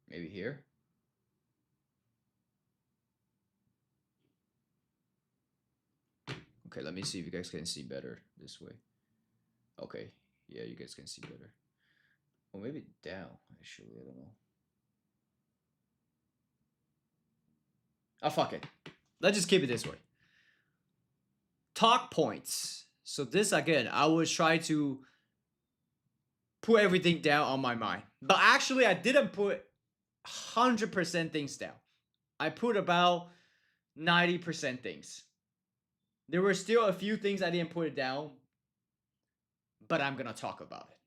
Maybe here. Okay, let me see if you guys can see better this way. Okay, yeah, you guys can see better. Or maybe down, actually, I don't know. Oh, fuck it. Let's just keep it this way. Talk points. So this, again, I will try to put everything down on my mind. But actually, I didn't put 100% things down. I put about 90% things. There were still a few things I didn't put it down, but I'm gonna talk about it.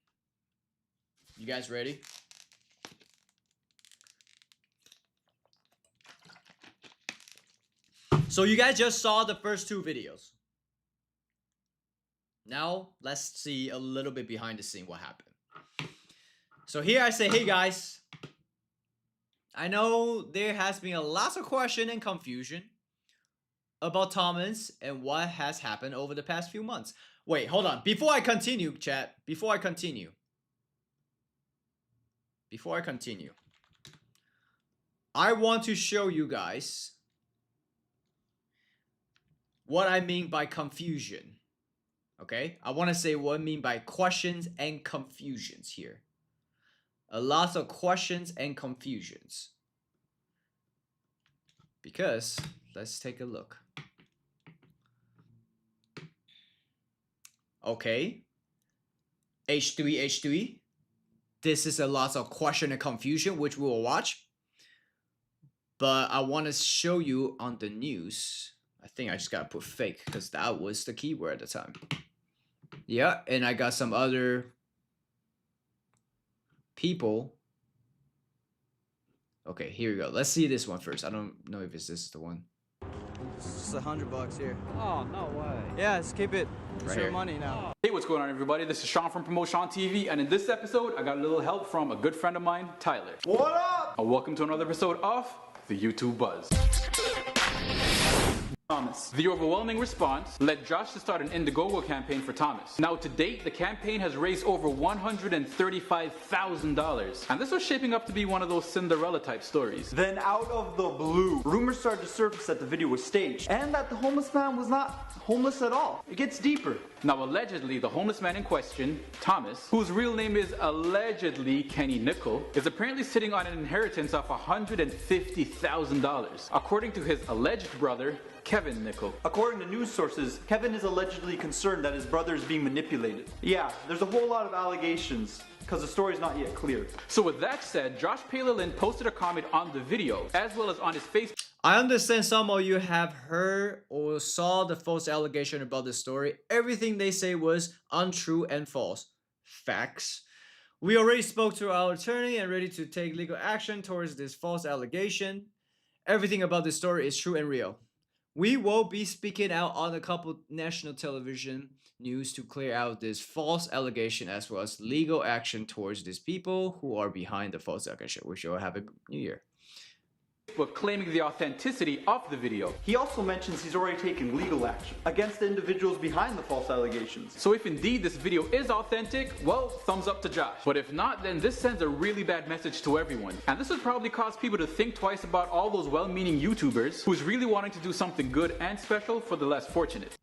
You guys ready? So you guys just saw the first 2 videos. Now, let's see a little bit behind the scene what happened. So here I say, hey guys, I know there has been a lot of question and confusion about Thomas and what has happened over the past few months. Wait, hold on. Before I continue, chat, before I continue, I want to show you guys what I mean by confusion. Okay? I want to say what I mean by questions and confusions here. A lot of questions and confusions. Because, let's take a look. Okay. H3. This is a lot of question and confusion, which we will watch. But I want to show you on the news. I think I just gotta put fake because that was the keyword at the time. Yeah, and I got some other people. Okay, here we go. Let's see this one first. I don't know if this is the one. It's just $100 here. Oh, no way. Yeah, just keep it. It's Right your here. money now. Hey, what's going on, everybody? This is Sean from Promotion TV, and in this episode, I got a little help from a good friend of mine, Tyler. What up? Welcome to another episode of the YouTube Buzz. Thomas. The overwhelming response led Josh to start an Indiegogo campaign for Thomas. Now, to date, the campaign has raised over $135,000. And this was shaping up to be one of those Cinderella type stories. Then out of the blue, rumors started to surface that the video was staged and that the homeless man was not homeless at all. It gets deeper. Now, allegedly, the homeless man in question, Thomas, whose real name is allegedly Kenny Nickel, is apparently sitting on an inheritance of $150,000, according to his alleged brother, Kevin Nickel. According to news sources, Kevin is allegedly concerned that his brother is being manipulated. Yeah, there's a whole lot of allegations, because the story's not yet clear. So with that said, JoshPalerLin posted a comment on the video, as well as on his Facebook. I understand some of you have heard or saw the false allegation about the story. Everything they say was untrue and false. Facts. We already spoke to our attorney and ready to take legal action towards this false allegation. Everything about this story is true and real. We will be speaking out on a couple national television news to clear out this false allegation as well as legal action towards these people who are behind the false allegation. Wish you all have a new year. But claiming the authenticity of the video. He also mentions he's already taken legal action against the individuals behind the false allegations. So if indeed this video is authentic, well, thumbs up to Josh. But if not, then this sends a really bad message to everyone. And this would probably cause people to think twice about all those well-meaning YouTubers who's really wanting to do something good and special for the less fortunate.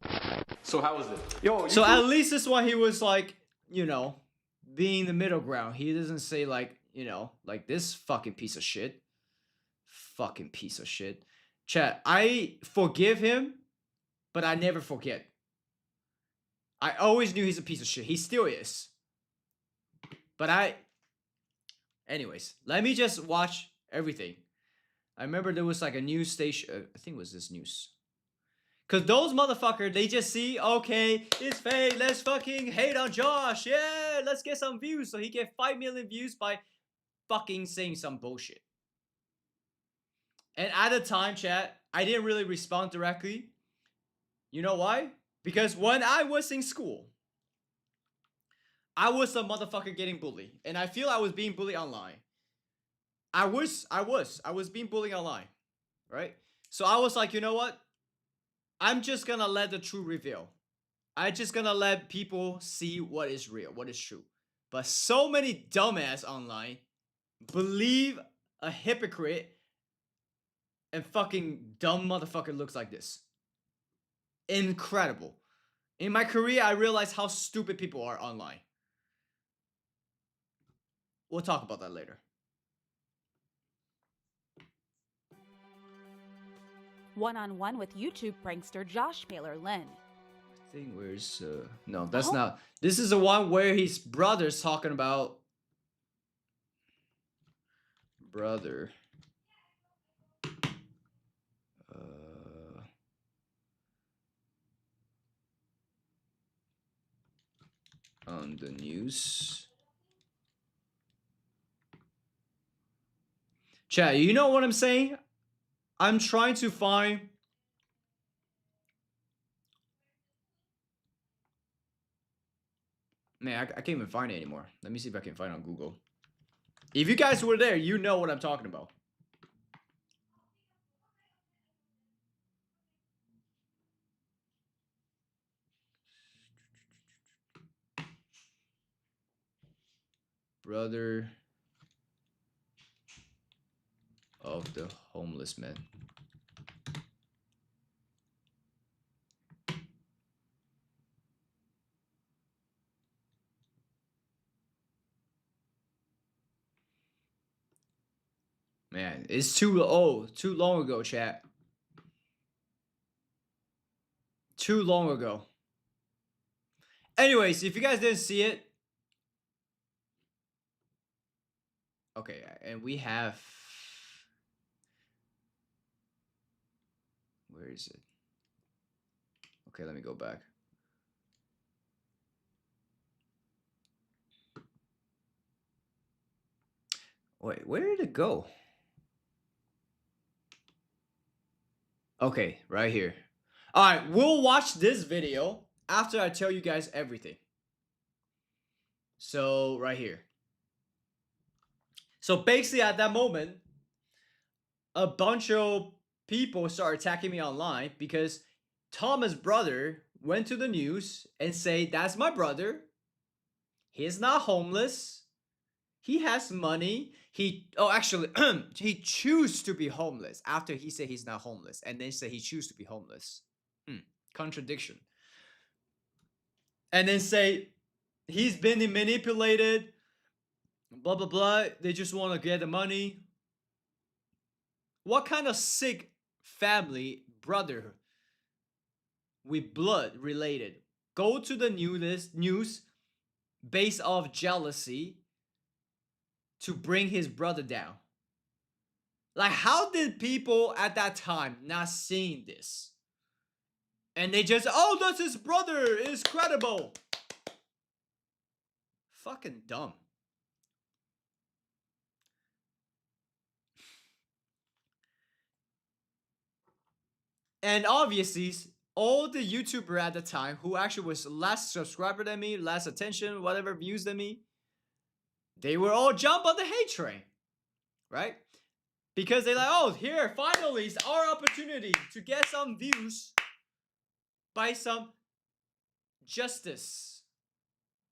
So how is it? Yo, So at least this one he was like, you know, being the middle ground. He doesn't say like, you know, like this fucking piece of shit. Fucking piece of shit. Chat, I forgive him, but I never forget. I always knew he's a piece of shit. He still is. But anyways, let me just watch everything. I remember there was like a news station. I think it was this news. Cause those motherfuckers, they just see, okay, it's fake. Let's fucking hate on Josh. Yeah, let's get some views. So he get 5 million views by fucking saying some bullshit. And at the time, chat, I didn't really respond directly. You know why? Because when I was in school, I was a motherfucker getting bullied. And I feel I was being bullied online. I was being bullied online. Right? So I was like, you know what? I'm just gonna let the truth reveal. I'm just gonna let people see what is real, what is true. But so many dumbass online believe a hypocrite and fucking dumb motherfucker looks like this. Incredible. In my career, I realized how stupid people are online. We'll talk about that later. One-on-one with YouTube prankster JoshPalerLin. Thing where's no, that's not. This is the one where his brother's talking about brother. On the news. Chat, you know what I'm saying? I'm trying to find. Man, I can't even find it anymore. Let me see if I can find it on Google. If you guys were there, you know what I'm talking about. Brother of the homeless man. Man, it's too long ago, chat. Too long ago. Anyways, if you guys didn't see it. Okay, and we have. Where is it? Okay, let me go back. Wait, where did it go? Okay, right here. Alright, we'll watch this video after I tell you guys everything. So, right here. So basically at that moment, a bunch of people start attacking me online because Thomas' brother went to the news and say, that's my brother. He's not homeless. He has money. He choose to be homeless after he said he's not homeless. And then say he choose to be homeless. Contradiction. And then say he's been manipulated. Blah, blah, blah. They just want to get the money. What kind of sick family, brother, with blood related, go to the news based off jealousy to bring his brother down? Like, how did people at that time not seeing this? And they just, oh, that's his brother, it's credible. Fucking dumb. And obviously, all the YouTuber at the time who actually was less subscriber than me, less attention, whatever views than me, they were all jump on the hate train, right? Because they're like, oh, here, finally, it's our opportunity to get some views by some justice.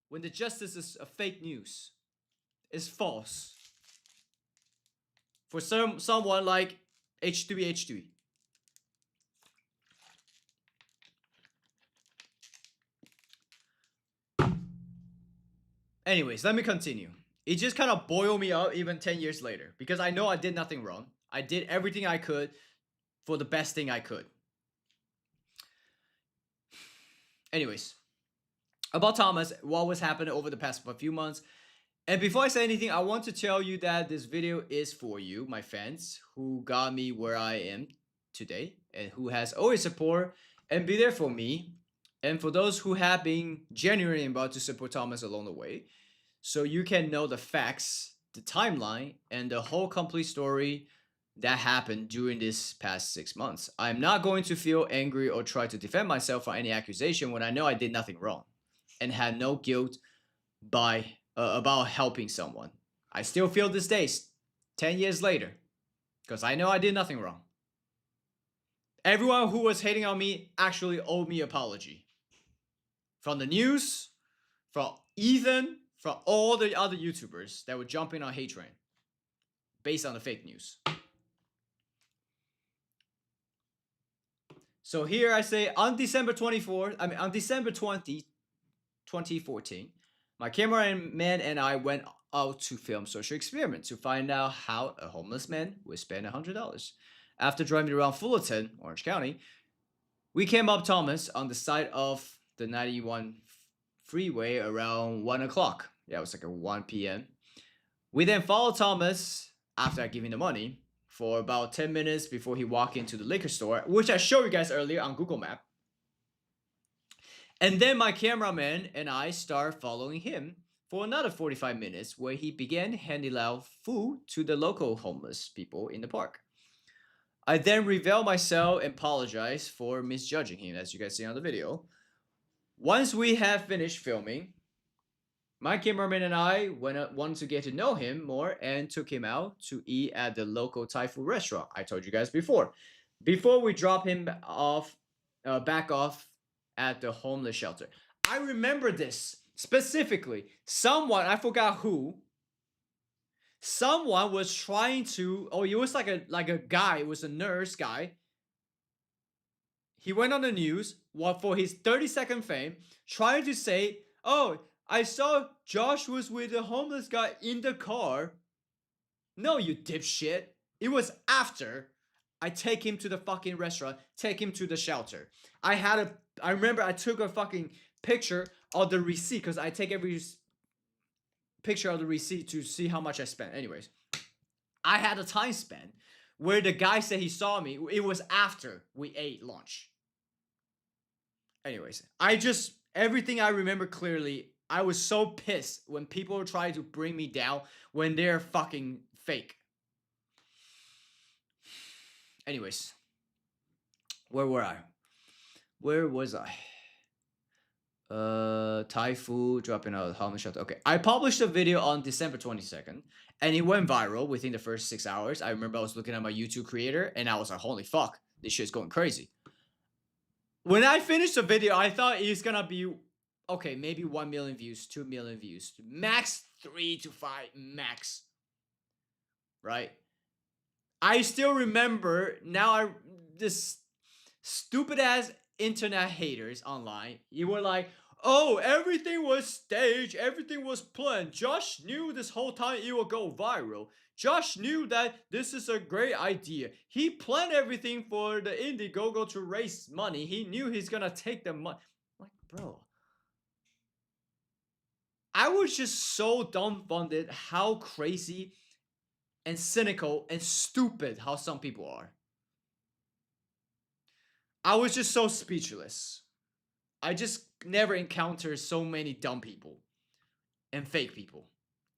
When the justice is a fake news, is false. For someone like H3H3. Anyways, let me continue. It just kind of boiled me up even 10 years later. Because I know I did nothing wrong. I did everything I could for the best thing I could. Anyways, about Thomas, what was happening over the past few months. And before I say anything, I want to tell you that this video is for you, my fans, who got me where I am today and who has always support and be there for me. And for those who have been genuinely about to support Thomas along the way, so you can know the facts, the timeline, and the whole complete story that happened during this past 6 months. I'm not going to feel angry or try to defend myself for any accusation when I know I did nothing wrong and had no guilt about helping someone. I still feel this day, 10 years later, because I know I did nothing wrong. Everyone who was hating on me actually owed me an apology. From the news, from Ethan, from all the other YouTubers that were jumping on hate train based on the fake news. So here I say on December 20, 2014, my cameraman and I went out to film Social Experiment to find out how a homeless man would spend $100. After driving around Fullerton, Orange County, we came up Thomas on the side of the 91 freeway around 1 o'clock. Yeah, it was like a 1 p.m. We then followed Thomas after giving the money for about 10 minutes before he walked into the liquor store, which I showed you guys earlier on Google Map. And then my cameraman and I start following him for another 45 minutes where he began handing out food to the local homeless people in the park. I then revealed myself and apologized for misjudging him, as you guys see on the video. Once we have finished filming, my cameraman and I wanted to get to know him more and took him out to eat at the local Thai food restaurant I told you guys before we drop him off, back off at the homeless shelter. I remember this specifically. Someone, I forgot who, someone was trying to, it was like a guy, it was a nurse guy. He went on the news for his 30-second fame, trying to say, oh, I saw Josh was with a homeless guy in the car. No, you dipshit. It was after I take him to the fucking restaurant, take him to the shelter. I remember I took a fucking picture of the receipt because I take every picture of the receipt to see how much I spent. Anyways, I had a time span where the guy said he saw me. It was after we ate lunch. Anyways, everything I remember clearly, I was so pissed when people try to bring me down when they're fucking fake. Anyways, where were I? Where was I? Thai food, dropping out of the homeless shelter. Okay, I published a video on December 22nd, and it went viral within the first 6 hours. I remember I was looking at my YouTube creator, and I was like, holy fuck, this shit's going crazy. When I finished the video, I thought it's gonna be, okay, maybe 1 million views, 2 million views, max 3 to 5, max. Right? I still remember, this stupid ass internet haters online, you were like, oh, everything was staged, everything was planned. Josh knew this whole time it would go viral. Josh knew that this is a great idea. He planned everything for the Indiegogo to raise money. He knew he's gonna take the money. Like, bro. I was just so dumbfounded how crazy and cynical and stupid how some people are. I was just so speechless. I just never encountered so many dumb people and fake people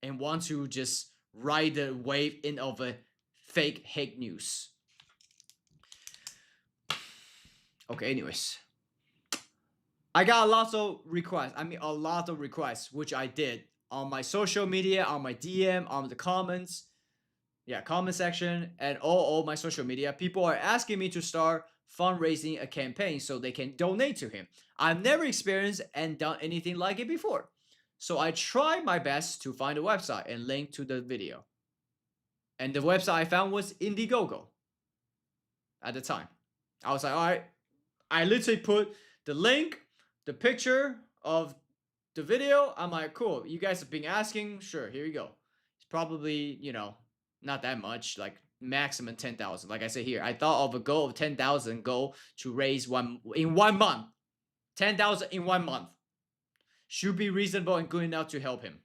and want to just ride the wave in of a fake hate news. Okay, anyways. I got a lot of requests, which I did on my social media, on my DM, on the comments. Yeah, comment section, and all my social media. People are asking me to start fundraising a campaign so they can donate to him. I've never experienced and done anything like it before. So I tried my best to find a website and link to the video. And the website I found was Indiegogo at the time. I was like, all right. I literally put the link, the picture of the video. I'm like, cool. You guys have been asking. Sure, here you go. It's probably, not that much, like maximum 10,000. Like I say here, I thought of a goal of 10,000 goal to raise in 1 month. 10,000 in 1 month should be reasonable and good enough to help him.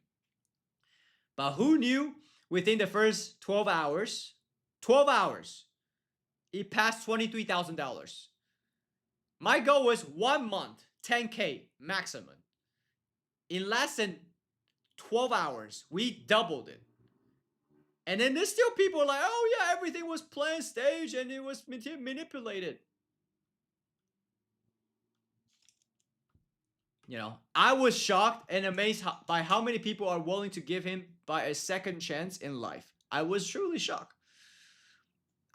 But who knew within the first 12 hours, it passed $23,000. My goal was 1 month, 10K maximum. In less than 12 hours, we doubled it. And then there's still people like, oh yeah, everything was planned, staged, and it was manipulated. You know, I was shocked and amazed by how many people are willing to give him by a second chance in life. I was truly shocked.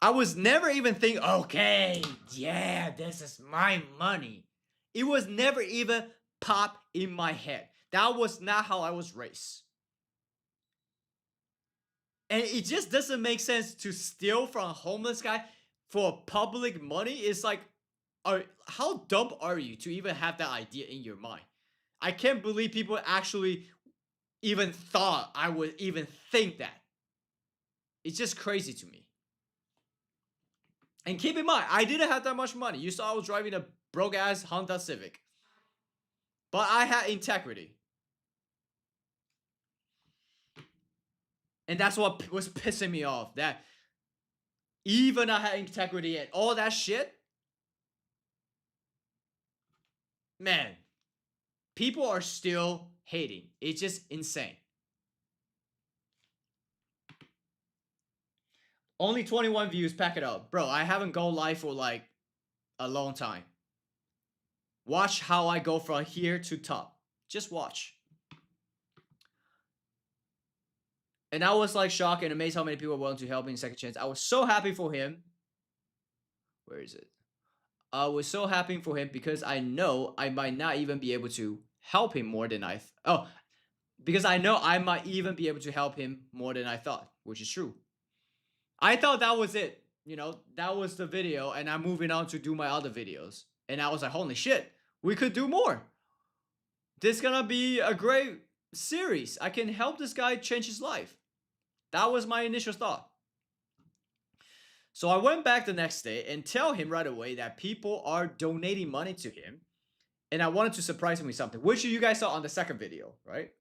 I was never even thinking, okay, yeah, this is my money. It was never even pop in my head. That was not how I was raised. And it just doesn't make sense to steal from a homeless guy for public money. It's like, how dumb are you to even have that idea in your mind? I can't believe people actually even thought I would even think that. It's just crazy to me. And keep in mind, I didn't have that much money. You saw I was driving a broke-ass Honda Civic. But I had integrity. And that's what was pissing me off. That even I had integrity and all that shit. Man, people are still hating. It's just insane. Only 21 views, pack it up. Bro, I haven't gone live for like a long time. Watch how I go from here to top. Just watch. And I was like shocked and amazed how many people were willing to help me in second chance. I was so happy for him. Where is it? I was so happy for him because I know I might not even be able to help him more than because I know I might even be able to help him more than I thought, which is true. I thought that was it. You know, that was the video and I'm moving on to do my other videos. And I was like, holy shit, we could do more. This is gonna be a great series. I can help this guy change his life. That was my initial thought. So I went back the next day and tell him right away that people are donating money to him. And I wanted to surprise him with something, which you guys saw on the second video, right?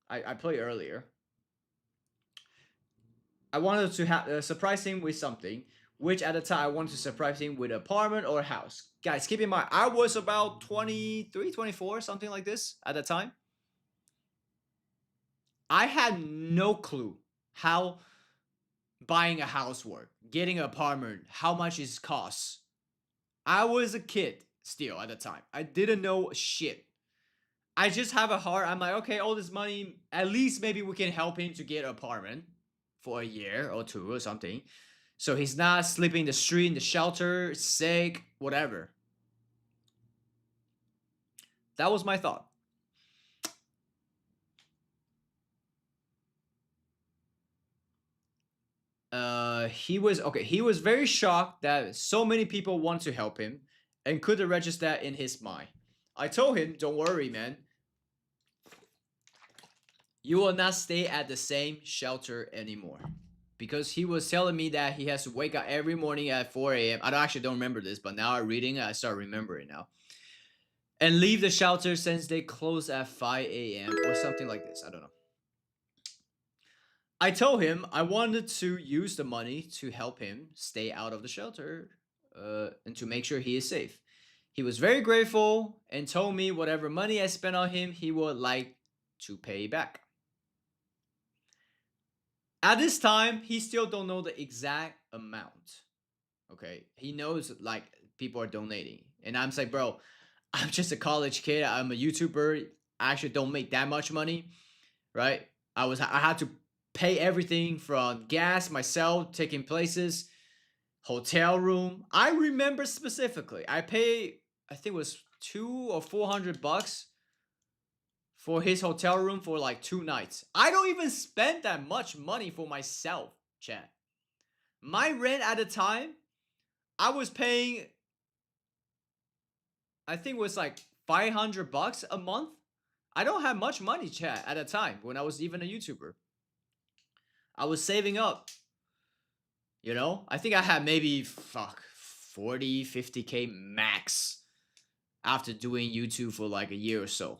I played earlier. I wanted to surprise him with something, which at the time I wanted to surprise him with an apartment or a house. Guys, keep in mind, I was about 23, 24, something like this at the time. I had no clue how buying a house worked, getting an apartment, how much it costs. I was a kid still at the time. I didn't know shit. I just have a heart. I'm like, okay, all this money, at least maybe we can help him to get an apartment for a year or two or something. So he's not sleeping in the street, in the shelter, sick, whatever. That was my thought. He was very shocked that so many people want to help him and couldn't register that in his mind. I told him, don't worry, man. You will not stay at the same shelter anymore. Because he was telling me that he has to wake up every morning at 4 a.m. I actually don't remember this, but now I'm reading it, I start remembering now. And leave the shelter since they close at 5 a.m. or something like this. I don't know. I told him I wanted to use the money to help him stay out of the shelter and to make sure he is safe. He was very grateful and told me whatever money I spent on him, he would like to pay back. At this time, he still don't know the exact amount. Okay, he knows like people are donating. And I'm like, bro, I'm just a college kid. I'm a YouTuber. I actually don't make that much money, right? I had to pay everything from gas, myself, taking places, hotel room. I remember specifically, I paid, I think it was $200 or $400 for his hotel room for like 2 nights. I don't even spend that much money for myself, chat. My rent at the time, I was paying, I think it was like $500 a month. I don't have much money, chat, at the time when I was even a YouTuber. I was saving up. You know, I think I had maybe 40, 50K max after doing YouTube for like a year or so.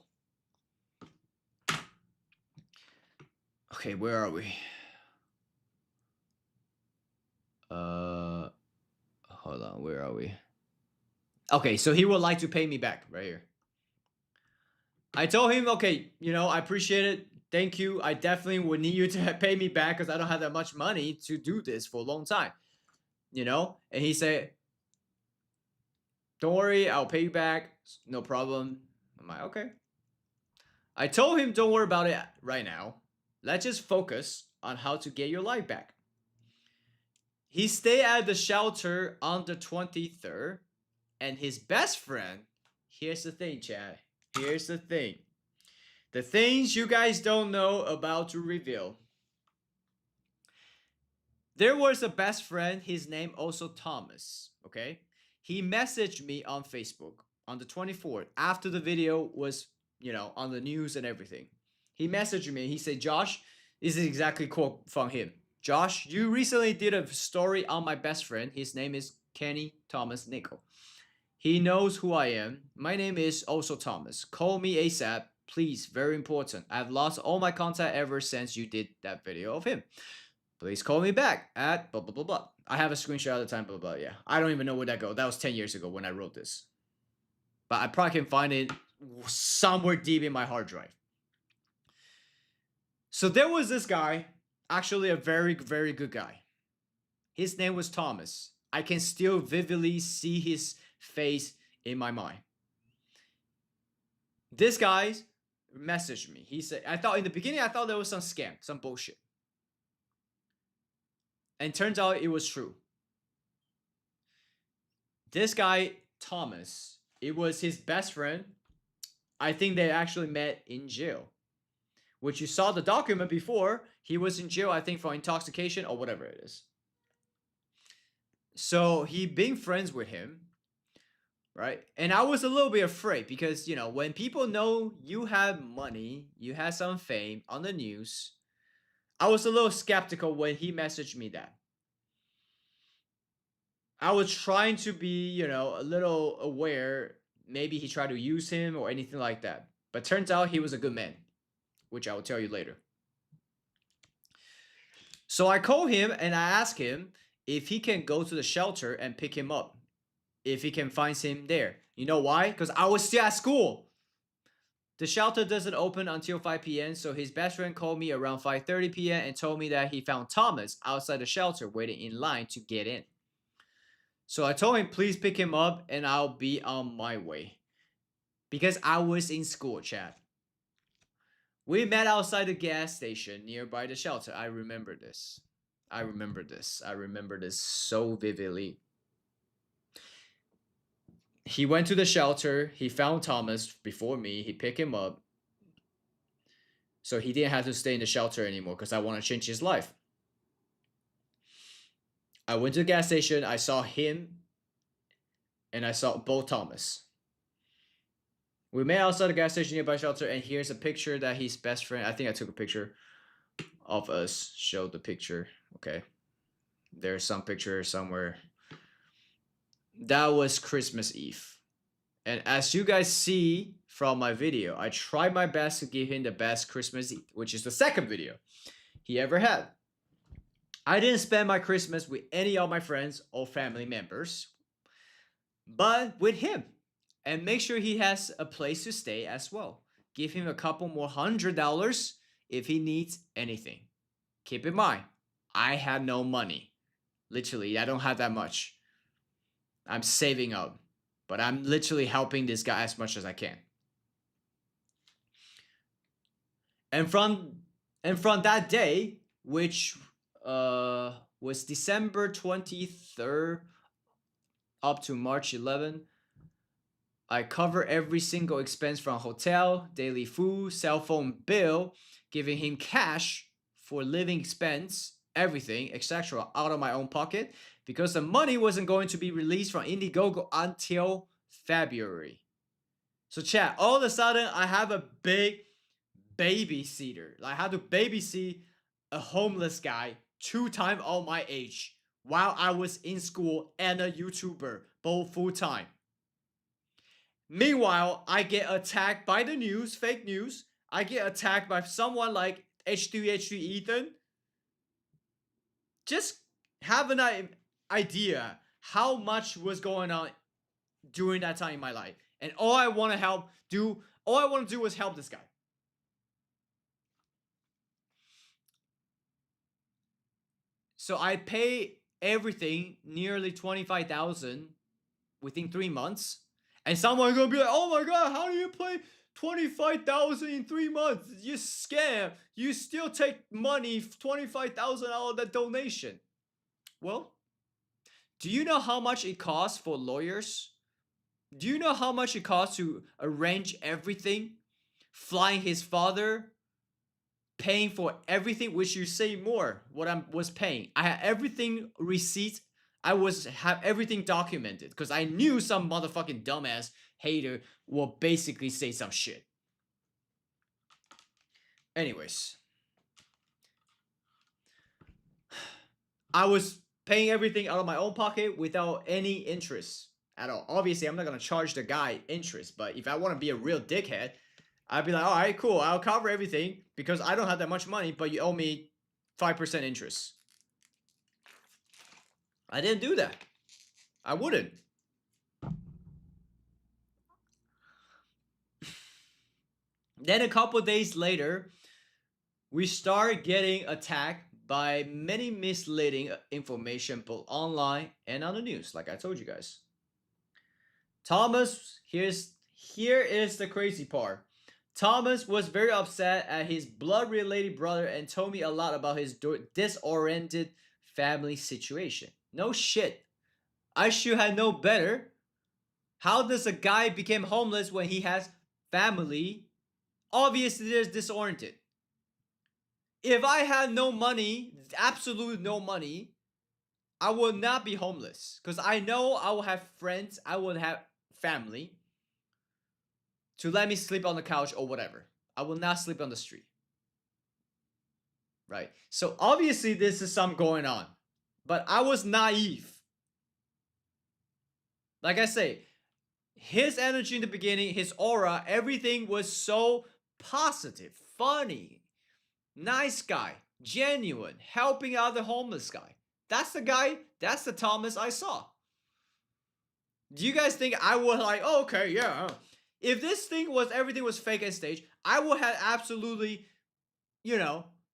Okay, where are we? Hold on, where are we? Okay, so he would like to pay me back right here. I told him, okay, you know, I appreciate it. Thank you. I definitely would need you to pay me back because I don't have that much money to do this for a long time. You know? And he said, don't worry, I'll pay you back. No problem. I'm like, okay. I told him, don't worry about it right now. Let's just focus on how to get your life back. He stayed at the shelter on the 23rd. And his best friend, here's the thing, Chad. Here's the thing. The things you guys don't know about to reveal. There was a best friend, his name also Thomas, okay? He messaged me on Facebook on the 24th after the video was, you know, on the news and everything. He messaged me, he said, Josh, this is exactly quote from him. Josh, you recently did a story on my best friend. His name is Kenny Thomas Nickel. He knows who I am. My name is also Thomas. Call me ASAP, please. Very important. I've lost all my contact ever since you did that video of him. Please call me back at blah, blah, blah, blah. I have a screenshot at the time, blah, blah, blah. Yeah. I don't even know where that goes. That was 10 years ago when I wrote this. But I probably can find it somewhere deep in my hard drive. So there was this guy, actually a very, very good guy. His name was Thomas. I can still vividly see his face in my mind. This guy messaged me. He said, I thought in the beginning, I thought there was some scam, some bullshit. And turns out it was true. This guy, Thomas, it was his best friend. I think they actually met in jail. Which you saw the document before. He was in jail, I think, for intoxication or whatever it is. So he being friends with him, right? And I was a little bit afraid because, you know, when people know you have money, you have some fame on the news, I was a little skeptical when he messaged me that. I was trying to be, you know, a little aware. Maybe he tried to use him or anything like that. But turns out he was a good man, which I will tell you later. So I called him and I asked him if he can go to the shelter and pick him up. If he can find him there. You know why? Because I was still at school. The shelter doesn't open until 5 p.m. So his best friend called me around 5:30 p.m. and told me that he found Thomas outside the shelter waiting in line to get in. So I told him, please pick him up and I'll be on my way. Because I was in school, Chad. We met outside the gas station nearby the shelter. I remember this. I remember this so vividly. He went to the shelter. He found Thomas before me. He picked him up. So he didn't have to stay in the shelter anymore because I want to change his life. I went to the gas station. I saw him. And I saw both Thomas. We met outside the gas station nearby shelter. And here's a picture that his best friend. I think I took a picture of us. Showed the picture. Okay. There's some picture somewhere. That was Christmas Eve. And as you guys see from my video, I tried my best to give him the best Christmas Eve, which is the second video he ever had. I didn't spend my Christmas with any of my friends or family members, but with him. And make sure he has a place to stay as well. Give him a couple more $100 if he needs anything. Keep in mind, I had no money. Literally, I don't have that much. I'm saving up, but I'm literally helping this guy as much as I can. And from that day, which was December 23rd up to March 11th, I cover every single expense from hotel, daily food, cell phone bill, giving him cash for living expense, everything, etc. out of my own pocket. Because the money wasn't going to be released from Indiegogo until February. So chat, all of a sudden, I have a big babysitter. I had to babysit a homeless guy 2 times all my age while I was in school and a YouTuber, both full time. Meanwhile, I get attacked by the news, fake news. I get attacked by someone like H3H3 Ethan. Just have an idea how much was going on during that time in my life. And all I want to do was help this guy. So I pay everything nearly 25,000 within 3 months. And someone gonna be like, oh my god, how do you pay 25,000 in 3 months? You scam. You still take money, 25,000 out of the donation. Well, do you know how much it costs for lawyers? Do you know how much it costs to arrange everything? Flying his father, paying for everything, which you say more what I was paying. I had everything receipts. I have everything documented because I knew some motherfucking dumbass hater will basically say some shit. Anyways, I was paying everything out of my own pocket without any interest at all. Obviously, I'm not gonna charge the guy interest, but if I want to be a real dickhead, I'd be like, all right, cool, I'll cover everything because I don't have that much money, but you owe me 5% interest. I didn't do that. I wouldn't. Then a couple days later, we start getting attacked by many misleading information both online and on the news, like I told you guys. Thomas, here is the crazy part. Thomas was very upset at his blood-related brother and told me a lot about his disoriented family situation. No shit. I should have known better. How does a guy become homeless when he has family? Obviously, there's disoriented. If I had no money, absolutely no money, I would not be homeless. Because I know I will have friends, I will have family to let me sleep on the couch or whatever. I will not sleep on the street. Right? So obviously this is something going on. But I was naive. Like I say, his energy in the beginning, his aura, everything was so positive, funny, nice guy, genuine, helping out the homeless guy. That's the guy, that's the Thomas I saw. Do you guys think I would like, oh, okay, yeah. If this thing was, everything was fake and staged, I would have absolutely,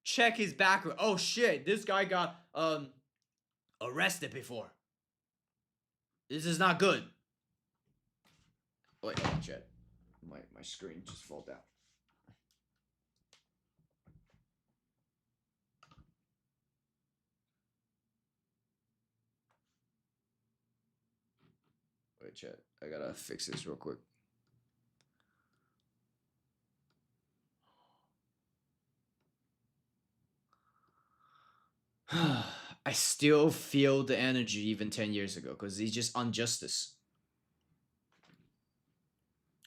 check his background. Oh shit, this guy got arrested before. This is not good. Wait, chat. My screen just fall down. Wait, chat. I gotta fix this real quick. I still feel the energy even 10 years ago because it's just injustice.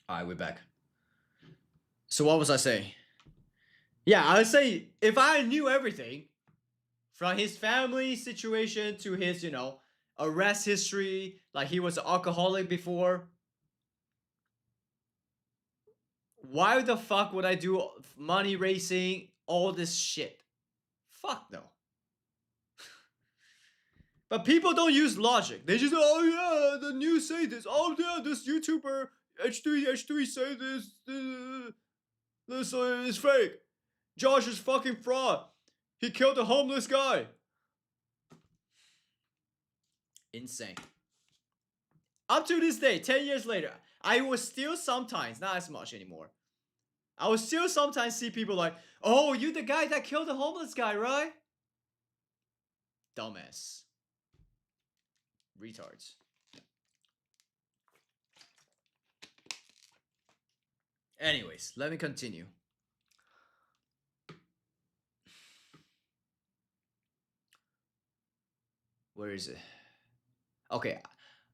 Alright, we're back. So what was I saying? Yeah, I would say if I knew everything from his family situation to his, arrest history, like he was an alcoholic before, why the fuck would I do money racing, all this shit? Fuck no. But people don't use logic. They just, oh yeah, the news say this. Oh yeah, this YouTuber H3 say this. This is fake. Josh is fucking fraud. He killed a homeless guy. Insane. Up to this day, 10 years later, I will still sometimes, not as much anymore, I will still sometimes see people like, oh, you the guy that killed the homeless guy, right? Dumbass. Retards. Anyways, let me continue. Where is it? Okay.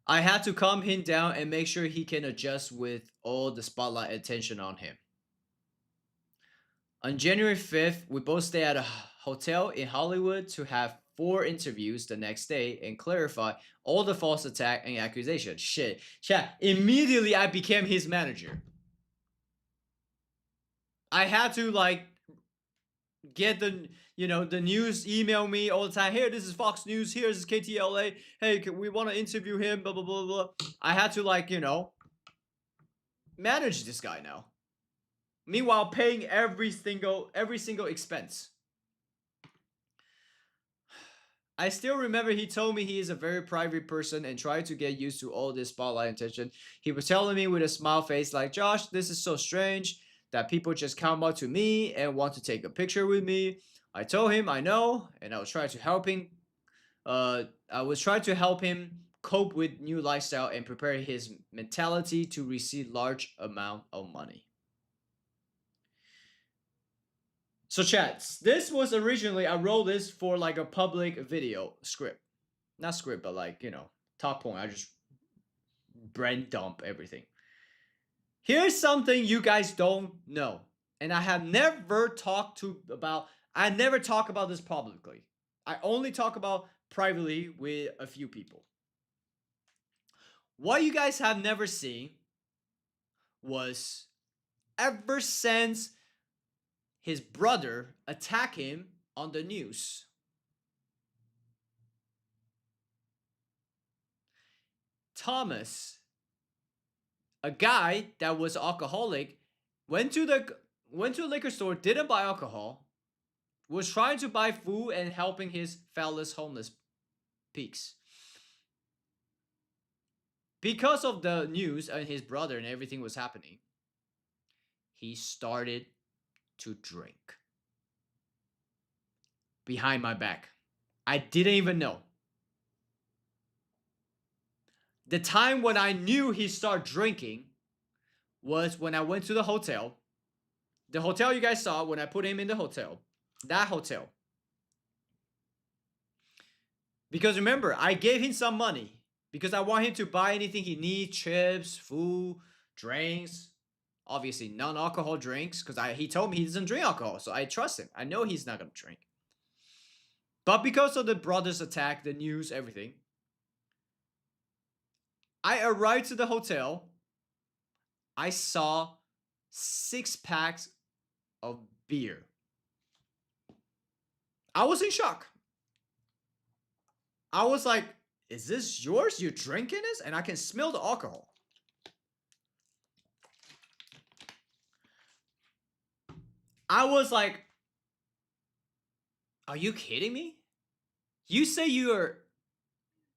I had to calm him down and make sure he can adjust with all the spotlight attention on him. On January 5th, we both stayed at a hotel in Hollywood to have 4 interviews the next day and clarify all the false attack and accusation. Shit. Chat. Immediately I became his manager. I had to like get the the news email me all the time. Here, this is Fox News. Here's KTLA. Hey, we want to interview him. Blah blah blah blah. I had to like manage this guy now. Meanwhile, paying every single expense. I still remember he told me he is a very private person and tried to get used to all this spotlight attention. He was telling me with a smile face like, Josh, this is so strange that people just come up to me and want to take a picture with me. I told him I know, and I was trying to help him. Cope with new lifestyle and prepare his mentality to receive large amount of money. So chats, this was originally, I wrote this for like a public video script. Not script, but like, top point. I just brain dump everything. Here's something you guys don't know. And I have never talked about this publicly. I only talk about privately with a few people. What you guys have never seen was ever since his brother attacked him on the news. Thomas, a guy that was alcoholic, went to a liquor store, didn't buy alcohol, was trying to buy food and helping his fellow homeless peaks. Because of the news and his brother and everything was happening, he started to drink. Behind my back. I didn't even know. The time when I knew he started drinking was when I went to the hotel. The hotel you guys saw when I put him in the hotel. That hotel. Because remember, I gave him some money. Because I want him to buy anything he needs. Chips, food, drinks. Obviously, non-alcohol drinks. Because he told me he doesn't drink alcohol. So I trust him. I know he's not going to drink. But because of the brothers' attack, the news, everything. I arrived to the hotel. I saw 6 packs of beer. I was in shock. I was like, is this yours? You're drinking this? And I can smell the alcohol. I was like, are you kidding me? You say you're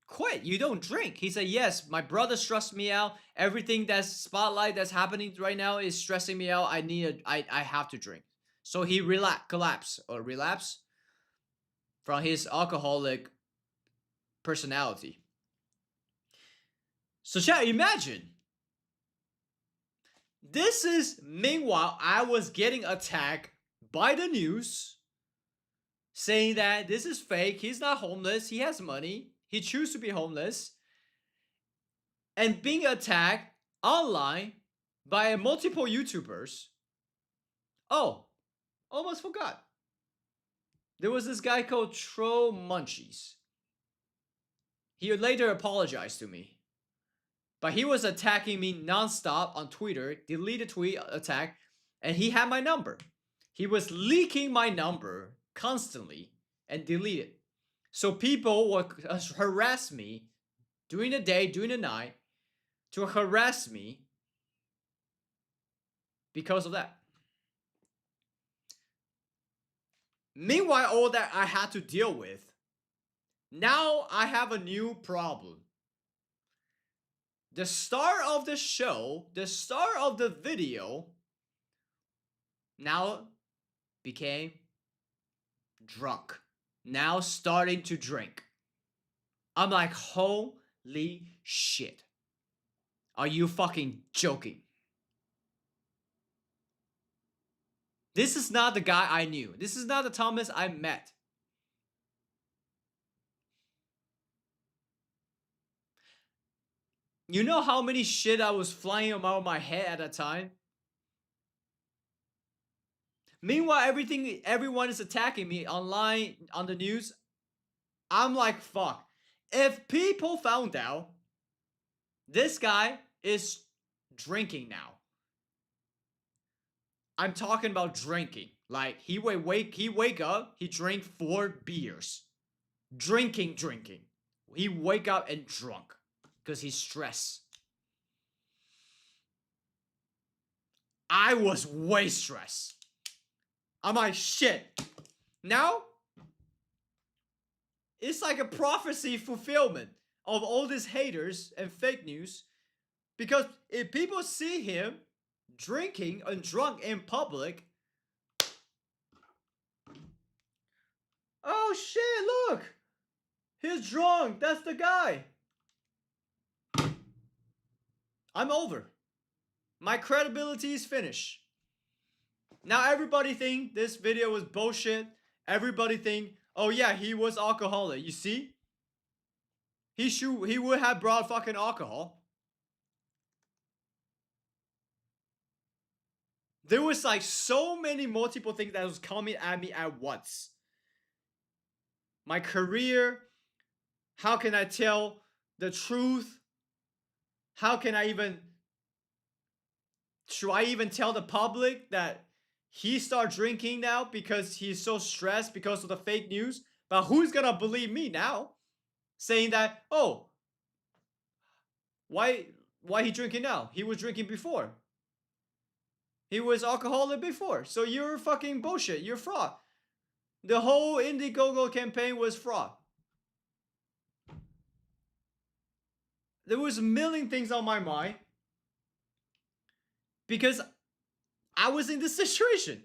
quit. You don't drink. He said, yes, my brother stressed me out. Everything that's spotlight that's happening right now is stressing me out. I have to drink. So he relapsed from his alcoholic personality. So chat, imagine. This is, meanwhile, I was getting attacked by the news saying that this is fake. He's not homeless. He has money. He chooses to be homeless. And being attacked online by multiple YouTubers. Oh, almost forgot. There was this guy called Troll Munchies. He later apologized to me. But he was attacking me nonstop on Twitter, deleted tweet attack, and he had my number. He was leaking my number constantly and deleted. So people would harass me during the day, during the night, to harass me because of that. Meanwhile, all that I had to deal with, now I have a new problem. The star of the show, the star of the video, now became drunk. Now starting to drink. I'm like, holy shit. Are you fucking joking? This is not the guy I knew. This is not the Thomas I met. You know how many shit I was flying about my head at that time? Meanwhile, everyone is attacking me online, on the news. I'm like, fuck. If people found out this guy is drinking now, I'm talking about drinking. Like he wake up, he drink 4 beers. Drinking. He wake up and drunk because he's stressed. I was way stressed. I'm like, shit. Now, it's like a prophecy fulfillment of all these haters and fake news. Because if people see him drinking and drunk in public, oh shit, look. He's drunk. That's the guy. I'm over. My credibility is finished. Now everybody think this video was bullshit. Everybody think, oh yeah, he was alcoholic. You see? He would have brought fucking alcohol. There was like so many multiple things that was coming at me at once. My career, how can I tell the truth? How can I even, should I even tell the public that he started drinking now because he's so stressed because of the fake news? But who's gonna believe me now? Saying that, oh, why he drinking now? He was drinking before. He was alcoholic before. So you're fucking bullshit. You're fraud. The whole Indiegogo campaign was fraud. There was a million things on my mind because I was in this situation.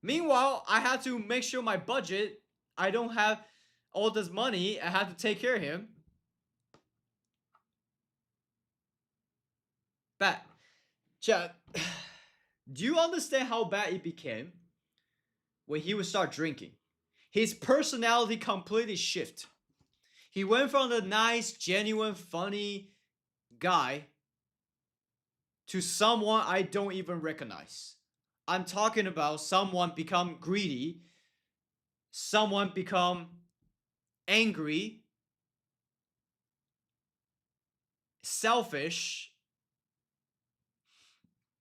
Meanwhile, I had to make sure my budget, I don't have all this money. I had to take care of him. But, Chad, do you understand how bad it became when he would start drinking? His personality completely shifted. He went from the nice, genuine, funny guy to someone I don't even recognize. I'm talking about someone become greedy, someone become angry, selfish.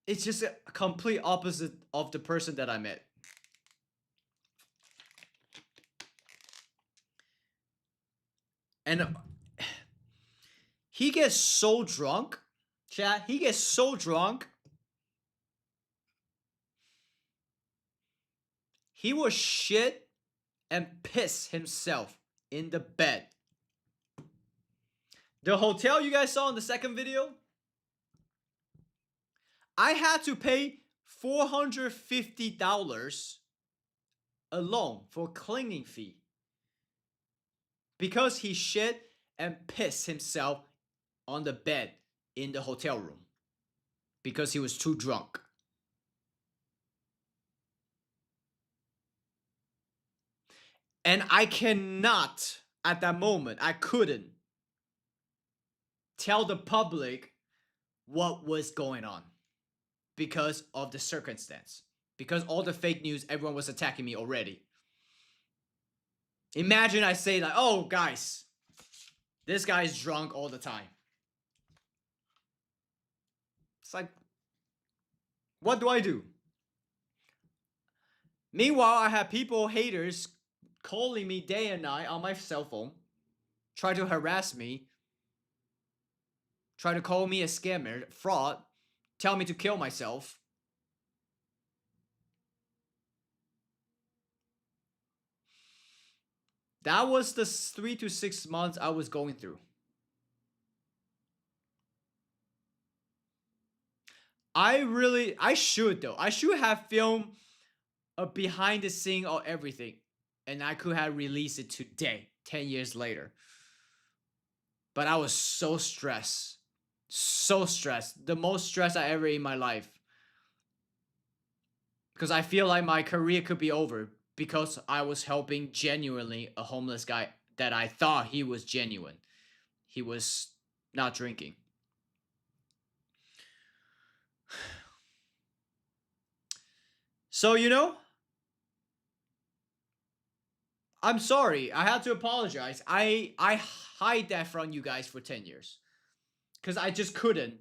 It's just a complete opposite of the person that I met. And he gets so drunk, chat. He gets so drunk. He will shit and piss himself in the bed. The hotel you guys saw in the second video, I had to pay $450 alone for cleaning fee because he shit and pissed himself on the bed in the hotel room because he was too drunk. And I cannot, at that moment, I couldn't tell the public what was going on because of the circumstance. Because all the fake news, everyone was attacking me already. Imagine I say like, oh guys, this guy is drunk all the time. It's like, what do I do? Meanwhile, I have people, haters, calling me day and night on my cell phone, try to harass me, try to call me a scammer, fraud, tell me to kill myself. That was the 3 to 6 months I was going through. I should have filmed a behind the scene of everything. And I could have released it today, 10 years later. But I was so stressed. So stressed. The most stress I ever in my life. Because I feel like my career could be over. Because I was helping genuinely a homeless guy that I thought he was genuine. He was not drinking. So, you know, I'm sorry. I had to apologize. I hide that from you guys for 10 years. Because I just couldn't.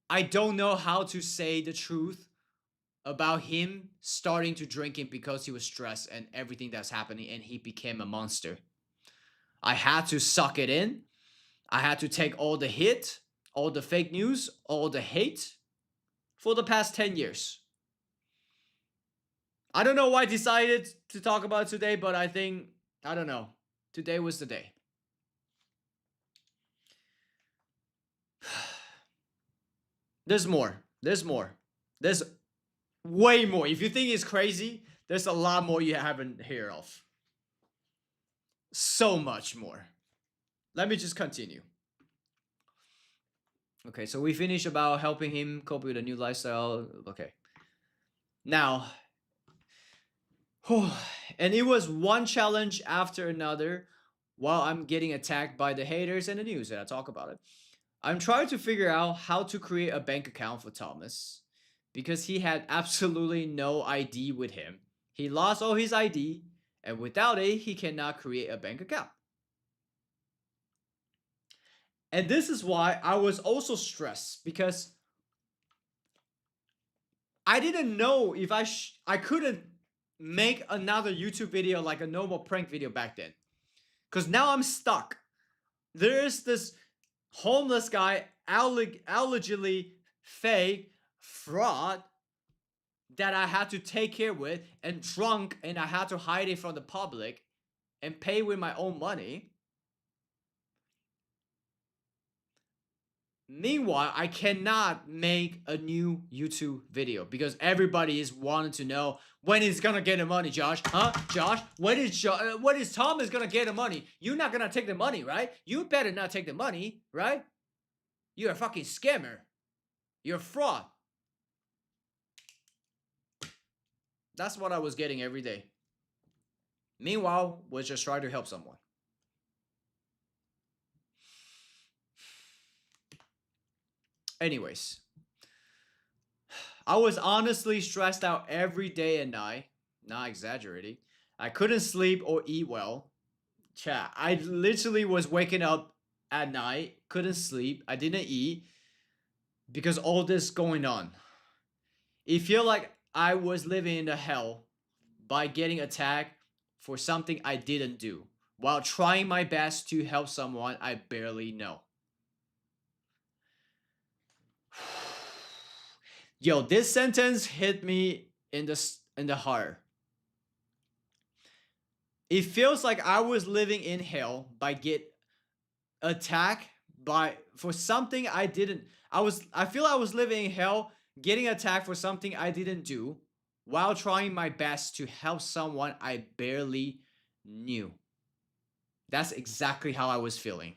I don't know how to say the truth about him starting to drinking because he was stressed and everything that's happening and he became a monster. I had to suck it in. I had to take all the hit, all the fake news, all the hate for the past 10 years. I don't know why I decided to talk about it today, but I don't know. Today was the day. There's more. There's more. There's way more. If you think it's crazy, there's a lot more you haven't heard of. So much more. Let me just continue. Okay, so we finished about helping him cope with a new lifestyle. Okay. Now, and it was one challenge after another while I'm getting attacked by the haters and the news that I talk about it. I'm trying to figure out how to create a bank account for Thomas because he had absolutely no ID with him. He lost all his ID, and without it, he cannot create a bank account. And this is why I was also stressed because I didn't know if I couldn't make another YouTube video like a normal prank video back then. Because now I'm stuck. There is this homeless guy, allegedly fake fraud that I had to take care with and drunk and I had to hide it from the public and pay with my own money. Meanwhile, I cannot make a new YouTube video because everybody is wanting to know when he's gonna get the money, Josh. Huh? Josh, when is Thomas gonna get the money? You're not gonna take the money, right? You better not take the money, right? You're a fucking scammer. You're a fraud. That's what I was getting every day. Meanwhile, was just trying to help someone. Anyways, I was honestly stressed out every day and night. Not exaggerating. I couldn't sleep or eat well. Chat, I literally was waking up at night, couldn't sleep, I didn't eat because all this going on. It felt like I was living in the hell by getting attacked for something I didn't do while trying my best to help someone I barely know. Yo, this sentence hit me in the heart. It feels like I was living in hell by get attacked for something I didn't. I feel I was living in hell getting attacked for something I didn't do while trying my best to help someone I barely knew. That's exactly how I was feeling.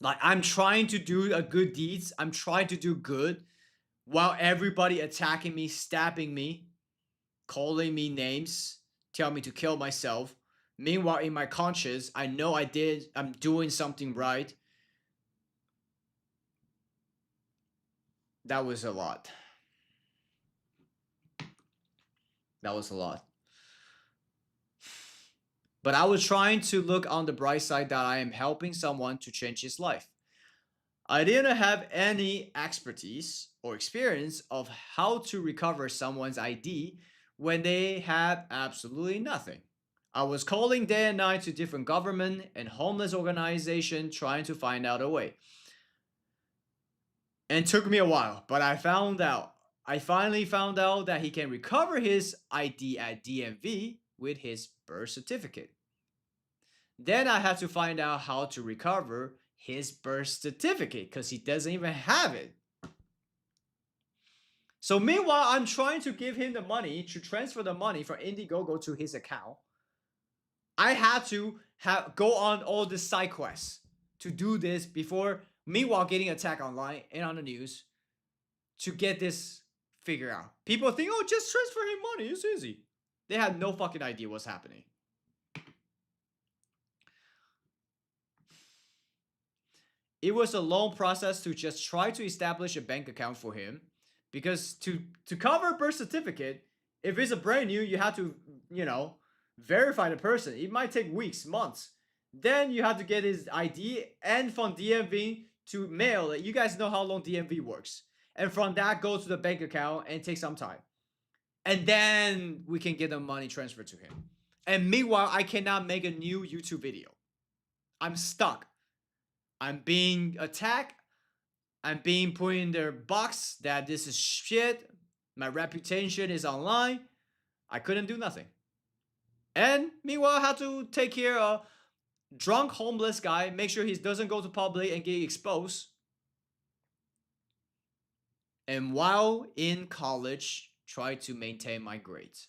Like I'm trying to do a good deeds. I'm trying to do good while everybody attacking me, stabbing me, calling me names, telling me to kill myself. Meanwhile, in my conscience, I know I'm doing something right. That was a lot. That was a lot. But I was trying to look on the bright side that I am helping someone to change his life. I didn't have any expertise or experience of how to recover someone's ID when they had absolutely nothing. I was calling day and night to different government and homeless organizations trying to find out a way. And it took me a while, but I finally found out that he can recover his ID at DMV with his birth certificate. Then I had to find out how to recover his birth certificate because he doesn't even have it. So meanwhile, I'm trying to give him the money to transfer the money from Indiegogo to his account. I had to go on all the side quests to do this before, meanwhile getting attacked online and on the news to get this figured out. People think, oh, just transfer him money, it's easy. They had no fucking idea what's happening. It was a long process to just try to establish a bank account for him because to cover birth certificate, If it's a brand new, you have to, verify the person. It might take weeks, months. Then you have to get his ID and from DMV to mail it. You guys know how long DMV works. And from that, go to the bank account and take some time. And then we can get the money transferred to him. And meanwhile, I cannot make a new YouTube video. I'm stuck. I'm being attacked. I'm being put in their box that this is shit. My reputation is online. I couldn't do nothing. And meanwhile, I had to take care of a drunk homeless guy, make sure he doesn't go to public and get exposed. And while in college, try to maintain my grades.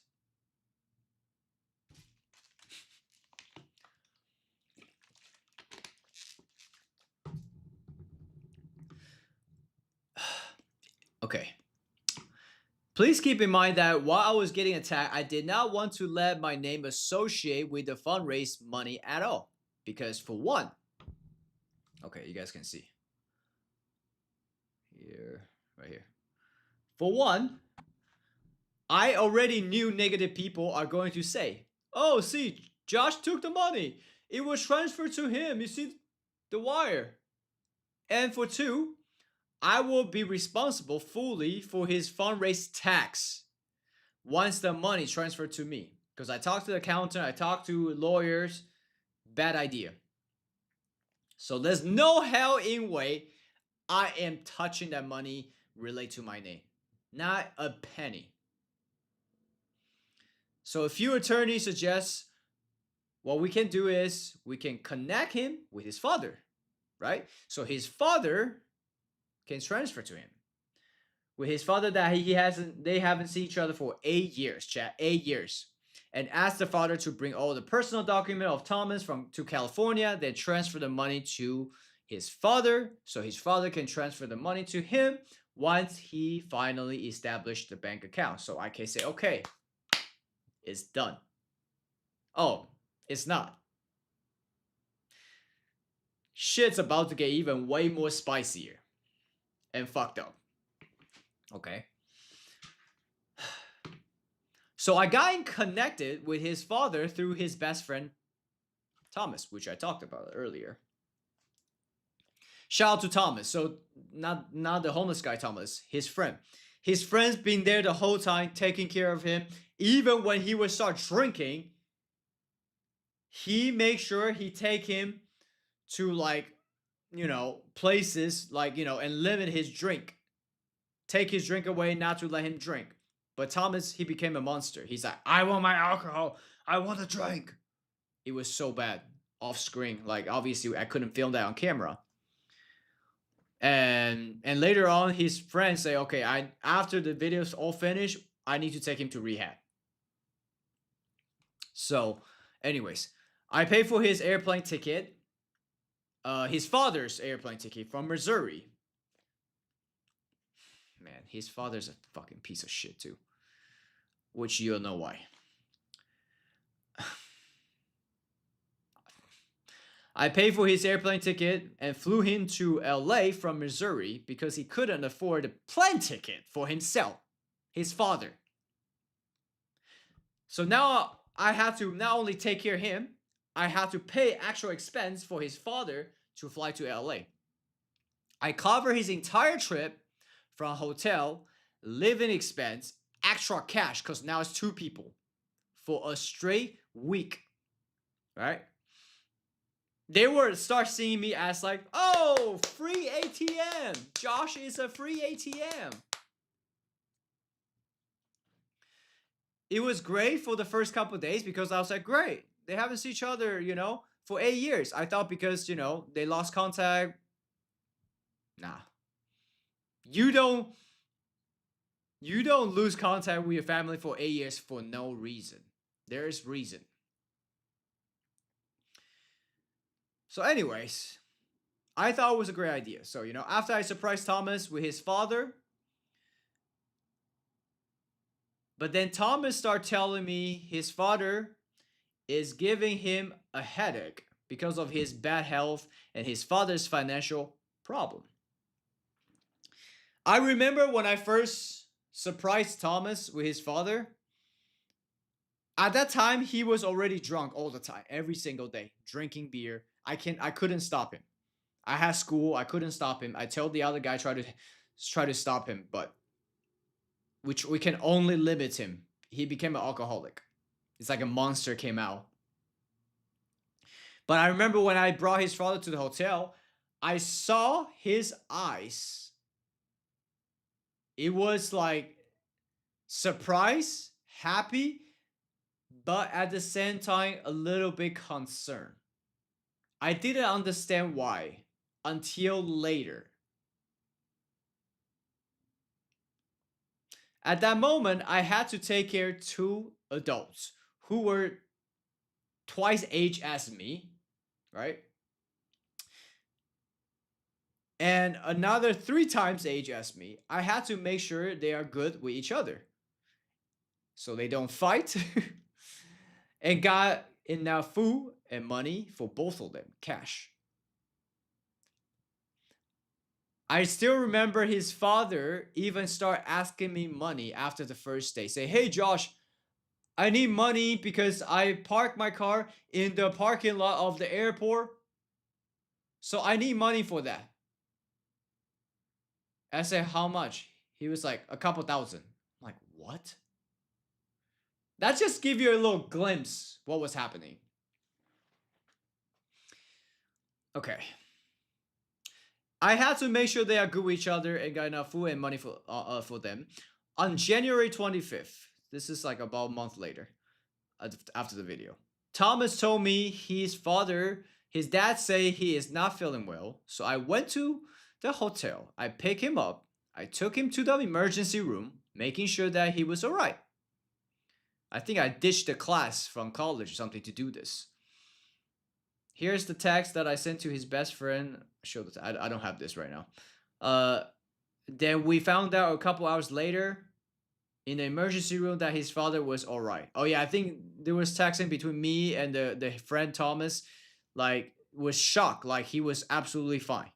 Okay. Please keep in mind that while I was getting attacked, I did not want to let my name associate with the fundraise money at all. Because for one, okay, you guys can see. Here, right here. For one, I already knew negative people are going to say, oh, see, Josh took the money. It was transferred to him. You see the wire. And for two, I will be responsible fully for his fundraise tax once the money is transferred to me. Because I talked to the accountant, I talked to lawyers. Bad idea. So there's no hell in way I am touching that money relate to my name. Not a penny. So a few attorneys suggest what we can do is we can connect him with his father, right? So his father can transfer to him. With his father that they haven't seen each other for 8 years, chat, 8 years. And ask the father to bring all the personal document of Thomas to California, then transfer the money to his father, so his father can transfer the money to him once he finally established the bank account. So I can say, okay, it's done. Oh, it's not. Shit's about to get even way more spicier and fucked up. Okay. So I got connected with his father through his best friend, Thomas, which I talked about earlier. Shout out to Thomas. So not the homeless guy, Thomas, his friend. His friend's been there the whole time, taking care of him. Even when he would start drinking, he makes sure he take him to places and limit his drink. Take his drink away, not to let him drink. But Thomas, he became a monster. He's like, I want my alcohol. I want a drink. It was so bad. Off screen. Obviously, I couldn't film that on camera. And later on, his friends say, okay, after the video's all finished, I need to take him to rehab. So, anyways, I paid for his airplane ticket. His father's airplane ticket from Missouri. Man, his father's a fucking piece of shit too. Which you'll know why. I paid for his airplane ticket and flew him to LA from Missouri because he couldn't afford a plane ticket for himself, his father. So now I have to not only take care of him, I have to pay actual expense for his father to fly to LA. I cover his entire trip from hotel, living expense, extra cash, because now it's 2 people for a straight week, right? They would start seeing me as like, oh, free ATM. Josh is a free ATM. It was great for the first couple of days because I was like, great. They haven't seen each other, for 8 years. I thought because, they lost contact. Nah. You don't lose contact with your family for 8 years for no reason. There is reason. So anyways, I thought it was a great idea. So, after I surprised Thomas with his father, but then Thomas started telling me his father is giving him a headache because of his bad health and his father's financial problem. I remember when I first surprised Thomas with his father, At that time, he was already drunk all the time, every single day, drinking beer. I couldn't stop him. I had school, I couldn't stop him. I told the other guy try to stop him, but which we can only limit him. He became an alcoholic. It's like a monster came out. But I remember when I brought his father to the hotel, I saw his eyes. It was like surprise, happy, but at the same time, a little bit concerned. I didn't understand why until later. At that moment, I had to take care of 2 adults who were twice age as me, right? And another 3 times age as me. I had to make sure they are good with each other, so they don't fight, and got enough food and money for both of them, cash. I still remember his father even start asking me money after the first day. Say, hey Josh, I need money because I parked my car in the parking lot of the airport. So I need money for that. I said, how much? He was like, a couple thousand. I'm like, what? That just give you a little glimpse what was happening. Okay. I had to make sure they are good with each other and got enough food and money for them. On January 25th, this is like about a month later, after the video, Thomas told me his dad say he is not feeling well. So I went to the hotel. I picked him up. I took him to the emergency room, making sure that he was all right. I think I ditched the class from college or something to do this. Here's the text that I sent to his best friend. I don't have this right now. Then we found out a couple hours later in the emergency room that his father was all right. Oh yeah, I think there was texting between me and the friend Thomas. Like, was shocked, like he was absolutely fine.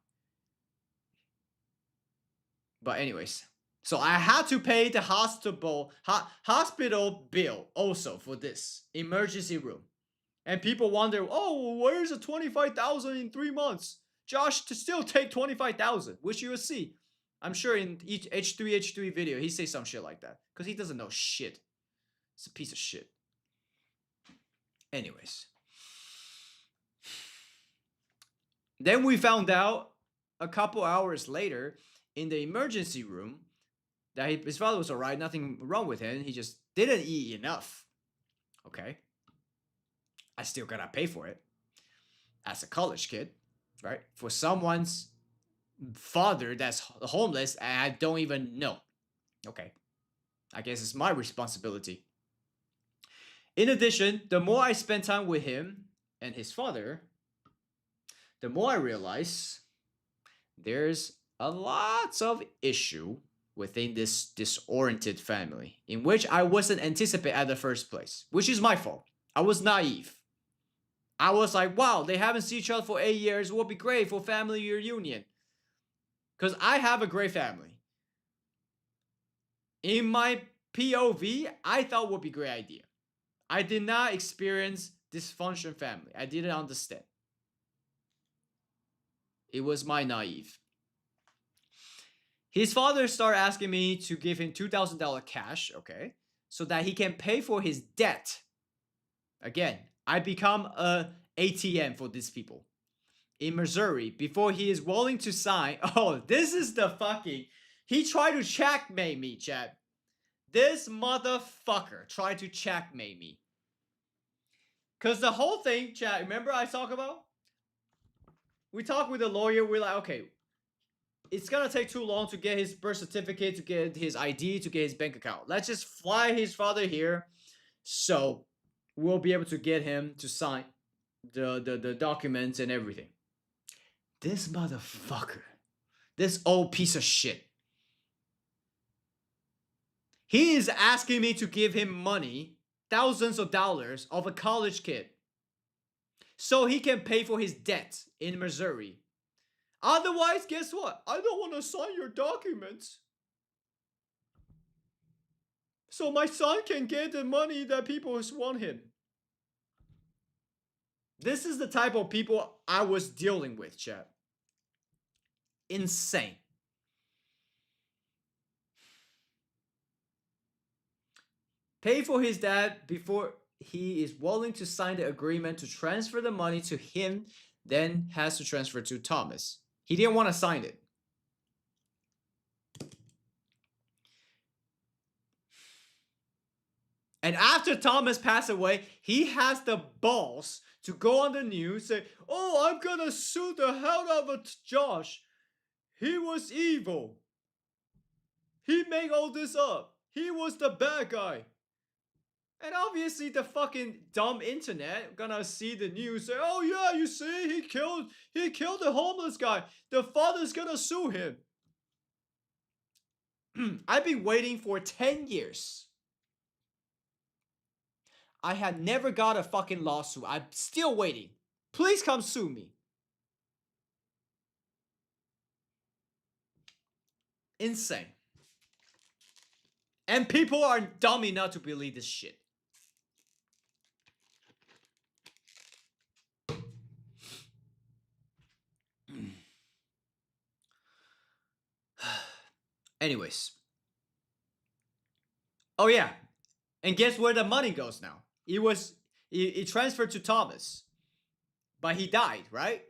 But anyways, so I had to pay the hospital bill also for this emergency room. And people wonder, oh, where's the 25,000 in 3 months? Josh, to still take 25,000, which you will see. I'm sure in each H3 video, he says some shit like that. Because he doesn't know shit. It's a piece of shit. Anyways. Then we found out a couple hours later in the emergency room that his father was alright, nothing wrong with him. He just didn't eat enough. Okay. I still gotta pay for it as a college kid, right? For someone's father that's homeless and I don't even know. Okay. I guess it's my responsibility. In addition, the more I spend time with him and his father, the more I realize there's a lot of issue within this disoriented family in which I wasn't anticipating at the first place, which is my fault. I was naive. I was like, wow, they haven't seen each other for 8 years. It would be great for family reunion. Because I have a great family. In my POV, I thought it would be a great idea. I did not experience dysfunction family. I didn't understand. It was my naive. His father started asking me to give him $2,000 cash, okay, so that he can pay for his debt. Again, I become a ATM for these people. In Missouri, before he is willing to sign, oh, this is the fucking, he tried to checkmate me, chat. This motherfucker tried to checkmate me. Because the whole thing, chat, remember I talk about? We talk with the lawyer, we're like, okay, it's gonna take too long to get his birth certificate, to get his ID, to get his bank account. Let's just fly his father here, so we'll be able to get him to sign the documents and everything. This motherfucker, this old piece of shit, he is asking me to give him money, thousands of dollars of a college kid, so he can pay for his debt in Missouri. Otherwise, guess what? I don't want to sign your documents. so my son can get the money that people want him. This is the type of people I was dealing with, chat. Insane. Pay for his dad before he is willing to sign the agreement to transfer the money to him, then has to transfer to Thomas. He didn't want to sign it. And after Thomas passed away, he has the balls to go on the news, say, oh, I'm gonna sue the hell out of Josh. He was evil. He made all this up. He was the bad guy. And obviously the fucking dumb internet gonna see the news, say, oh yeah, you see, he killed the homeless guy. The father's gonna sue him. I've been waiting for 10 years. I had never got a fucking lawsuit. I'm still waiting. Please come sue me. Insane. And people are dumb enough to believe this shit. Anyways. Oh yeah. And guess where the money goes now? It transferred to Thomas. But he died, right?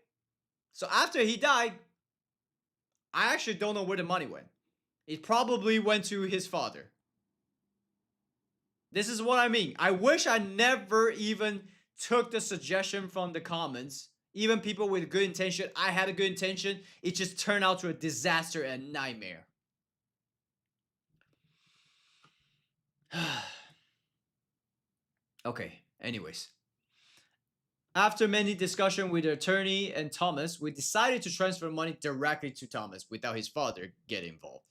So after he died, I actually don't know where the money went. It probably went to his father. This is what I mean. I wish I never even took the suggestion from the comments. Even people with good intention. I had a good intention. It just turned out to a disaster and nightmare. Okay, anyways. After many discussions with the attorney and Thomas, we decided to transfer money directly to Thomas without his father getting involved.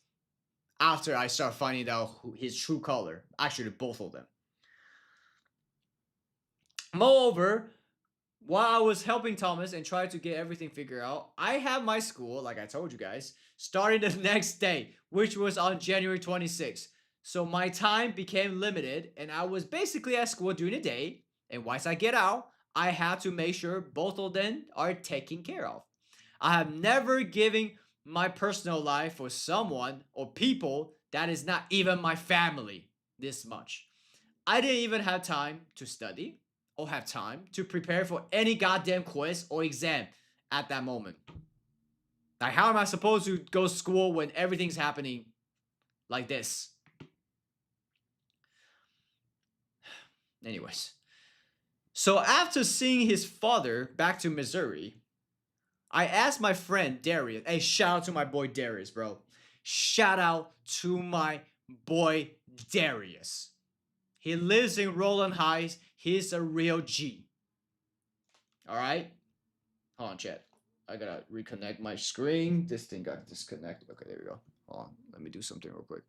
After I start finding out his true color. Actually, both of them. Moreover, while I was helping Thomas and trying to get everything figured out, I had my school, like I told you guys, starting the next day, which was on January 26th. So my time became limited, and I was basically at school during the day. And once I get out, I have to make sure both of them are taken care of. I have never given my personal life for someone or people that is not even my family this much. I didn't even have time to study or have time to prepare for any goddamn quiz or exam at that moment. Like, how am I supposed to go to school when everything's happening like this? Anyways. So after seeing his father back to Missouri, I asked my friend Darius. Hey, shout out to my boy Darius, bro. Shout out to my boy Darius. He lives in Roland Heights. He's a real G. Alright? Hold on, chat. I gotta reconnect my screen. This thing got disconnected. Okay, there we go. Hold on. Let me do something real quick.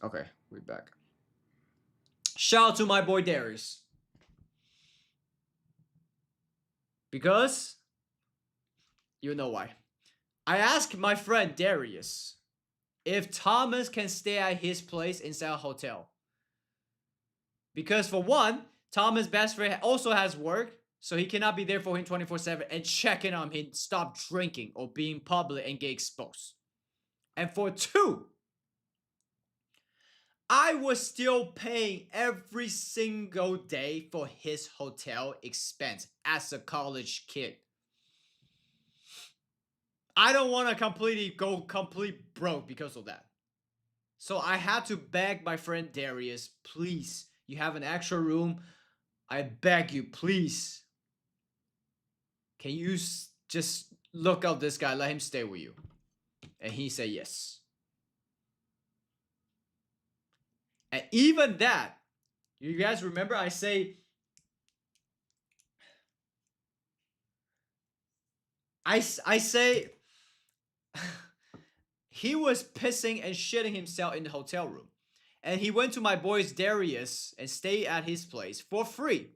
Okay, we're back. Shout out to my boy Darius. Because, you know why. I asked my friend Darius if Thomas can stay at his place inside a hotel. Because for one, Thomas' best friend also has work, so he cannot be there for him 24/7 and checking on him, stop drinking or being public and get exposed. And for two, I was still paying every single day for his hotel expense as a college kid. I don't want to go complete broke because of that. So I had to beg my friend Darius, please, you have an extra room. I beg you, please. Can you just look up this guy, let him stay with you? And he said yes. And even that, you guys remember I say, I say, he was pissing and shitting himself in the hotel room. And he went to my boy's Darius and stayed at his place for free.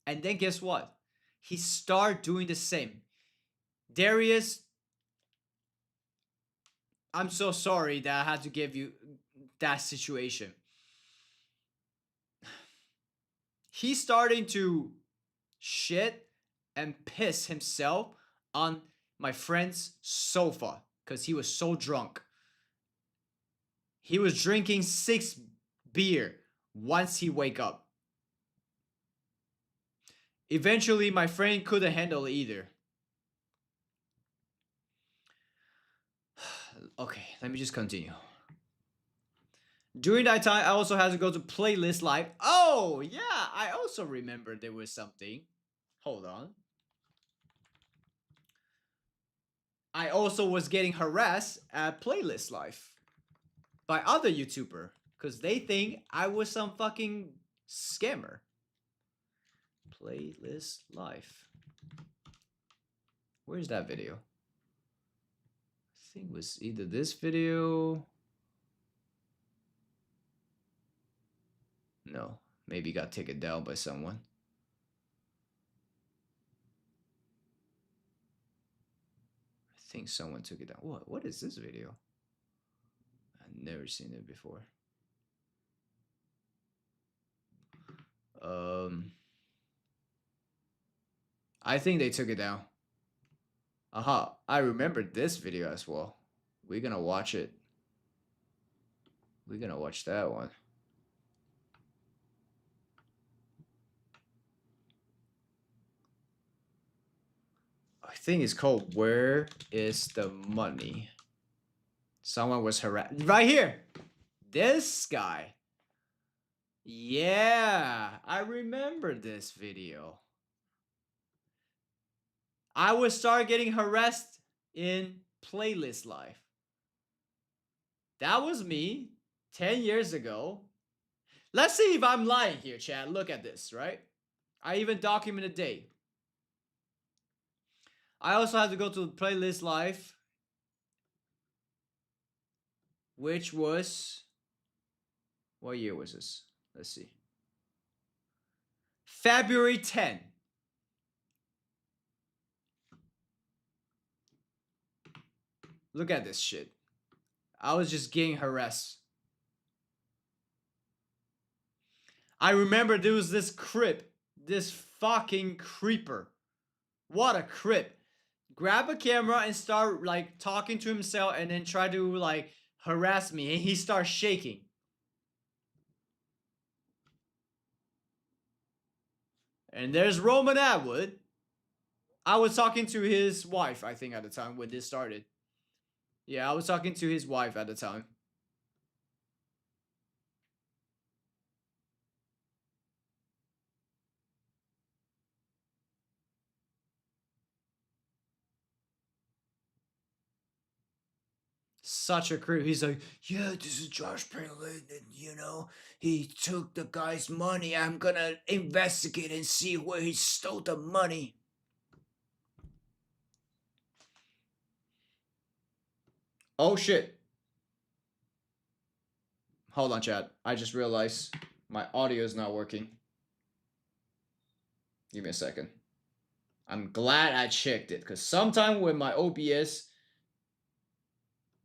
And then guess what? He started doing the same. Darius, I'm so sorry that I had to give you that situation. He's starting to shit and piss himself on my friend's sofa because he was so drunk. He was drinking 6 beer once he wake up. Eventually, my friend couldn't handle it either. Okay, let me just continue. During that time, I also had to go to Playlist Live. Oh, yeah, I also remember there was something. Hold on. I also was getting harassed at Playlist Live by other YouTuber because they think I was some fucking scammer. Playlist Live. Where's that video? I think it was either this video. No, maybe got taken down by someone. I think someone took it down. What is this video? I've never seen it before. I think they took it down. Aha, I remember this video as well. We're gonna watch it. We're gonna watch that one. I think it's called Where is the Money? Someone was harassed. Right here! This guy. Yeah, I remember this video. I would start getting harassed in Playlist Live. That was me 10 years ago. Let's see if I'm lying here, Chad. Look at this, right? I even documented the date. I also had to go to Playlist Live, which was, what year was this? Let's see. February 10. Look at this shit. I was just getting harassed. I remember there was this creep. This fucking creeper. What a creep. Grab a camera and start like talking to himself and then try to like harass me. And he starts shaking. And there's Roman Atwood. I was talking to his wife, I think, at the time when this started. Yeah, I was talking to his wife at the time. Such a creep. He's like, yeah, this is JoshPalerLin, and you know, he took the guy's money. I'm gonna investigate and see where he stole the money. Oh shit. Hold on, chat. I just realized my audio is not working. Give me a second. I'm glad I checked it, because sometimes when my OBS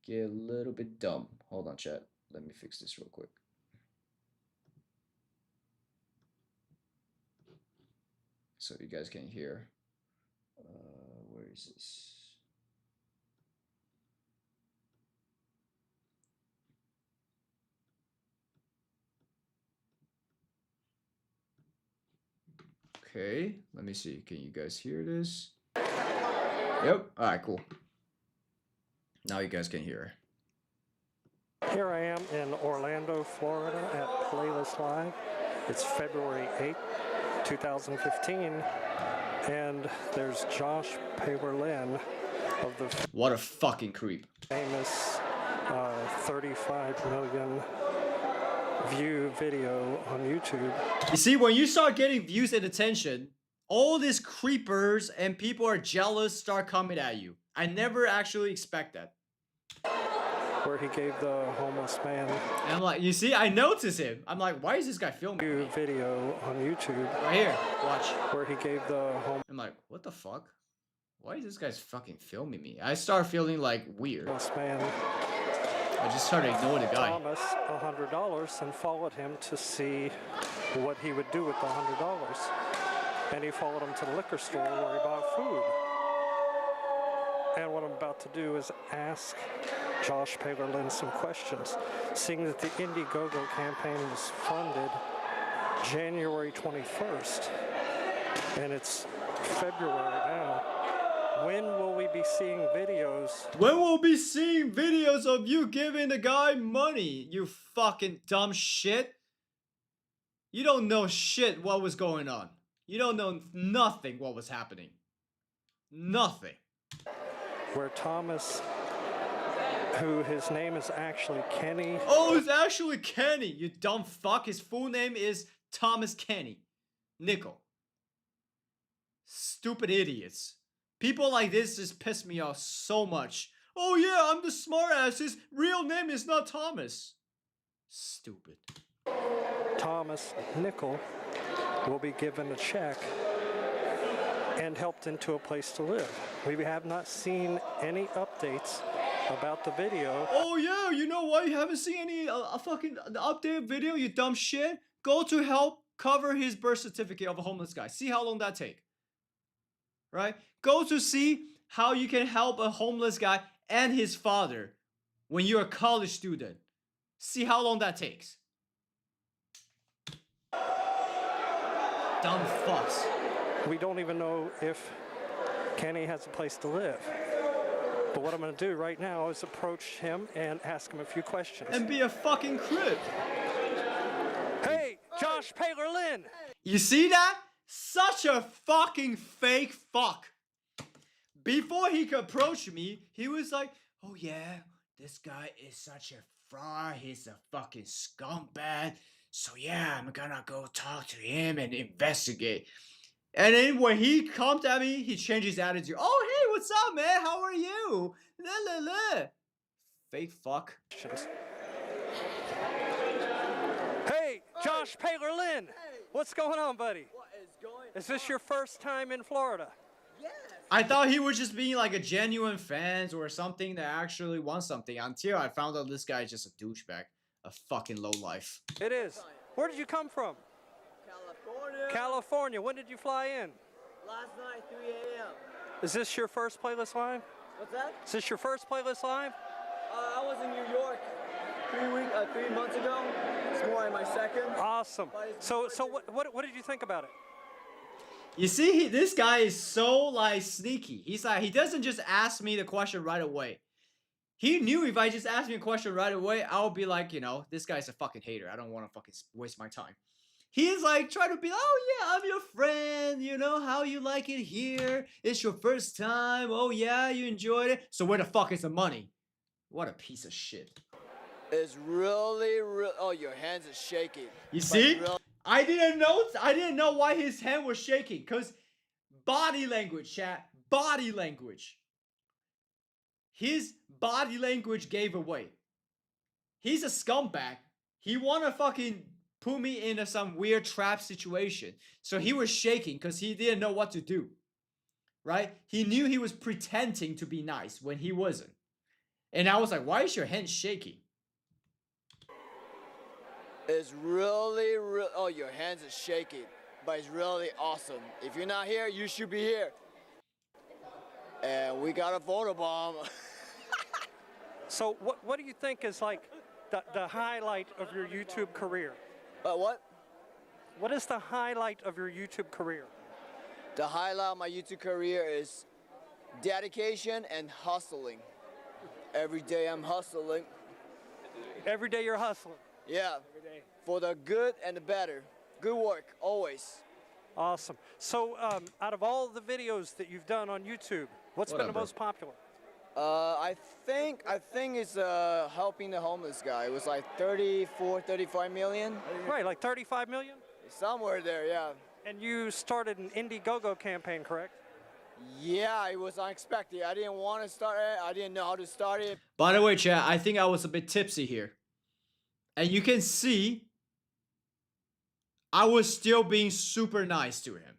get a little bit dumb. Hold on, chat. Let me fix this real quick. So you guys can hear. Where is this? Okay, let me see. Can you guys hear this? Yep. All right, cool. Now you guys can hear. Here I am in Orlando, Florida at Playlist Live. It's February 8th, 2015, and there's JoshPalerLin of the What a fucking creep. famous 35 million view video on YouTube. You see, when you start getting views and attention, all these creepers and people are jealous start coming at you. I never actually expect that. where he gave the homeless man And I'm like, you see, I noticed him. I'm like, why is this guy filming a me? video on YouTube Right here, watch. where he gave the I'm like, what the fuck? Why is this guy fucking filming me? I start feeling like weird. homeless man I just started ignoring the guy. Thomas $100 and followed him to see what he would do with the $100. And he followed him to the liquor store where he bought food. And what I'm about to do is ask JoshPalerLin some questions. Seeing that the Indiegogo campaign was funded January 21st, and it's February now, when will we be seeing videos? When will we be seeing videos of you giving the guy money, you fucking dumb shit? You don't know shit what was going on. You don't know nothing what was happening. Nothing. Where Thomas, who his name is actually Kenny. Oh, it's actually Kenny, you dumb fuck. His full name is Thomas Kenny Nickel. Stupid idiots. People like this just piss me off so much. Oh yeah, I'm the smartass. His real name is not Thomas. Stupid. Thomas Nickel will be given a check and helped into a place to live. We have not seen any updates about the video. Oh yeah, you know what? You haven't seen any fucking updated video, you dumb shit? Go to help cover his birth certificate of a homeless guy. See how long that take. Right? Go to see how you can help a homeless guy and his father when you're a college student. See how long that takes. Dumb fucks. We don't even know if Kenny has a place to live. But what I'm going to do right now is approach him and ask him a few questions. And be a fucking crip. Hey, JoshPalerLin! You see that? Such a fucking fake fuck. Before he could approach me, he was like, oh yeah, this guy is such a fraud. He's a fucking scumbag. So yeah, I'm gonna go talk to him and investigate. And then when he comes at me, he changes his attitude. Oh, hey, what's up, man? How are you? La la la. Fake fuck. Hey, JoshPalerLin! What's going on, buddy? What is going Is this your first time in Florida? Yes. I thought he was just being like a genuine fan or something that actually wants something until I found out this guy is just a douchebag. A fucking lowlife. It is. Where did you come from? California. California. When did you fly in? Last night, 3 a.m. Is this your first Playlist Live? What's that? Is this your first Playlist Live? I was in New York 3 months ago. It's more like my second. Awesome. So what did you think about it? You see, this guy is so like sneaky. He's like, he doesn't just ask me the question right away. He knew if I just asked me a question right away, I would be like, you know, this guy's a fucking hater. I don't want to fucking waste my time. He's like trying to be, oh yeah, I'm your friend. You know how you like it here. It's your first time. Oh yeah, you enjoyed it. So where the fuck is the money? What a piece of shit. It's really, oh, your hands are shaking. You see? I didn't know why his hand was shaking. Because body language, chat. Body language. His body language gave away. He's a scumbag. He wanna fucking put me in some weird trap situation. So he was shaking because he didn't know what to do. Right? He knew he was pretending to be nice when he wasn't. And I was like, why is your hand shaking? It's really, oh, your hands are shaking. But it's really awesome. If you're not here, you should be here. And we got a photo bomb. So what do you think is like the highlight of your YouTube career? What? What is the highlight of your YouTube career? The highlight of my YouTube career is dedication and hustling. Every day I'm hustling. Every day you're hustling? Yeah. Every day. For the good and the better. Good work, always. Awesome. So out of all the videos that you've done on YouTube, what's been the most popular? I think it's helping the homeless guy. It was like 35 million. Right, like 35 million? Somewhere there, yeah. And you started an Indiegogo campaign, correct? Yeah, it was unexpected. I didn't want to start it. I didn't know how to start it. By the way, chat, I think I was a bit tipsy here. And you can see I was still being super nice to him.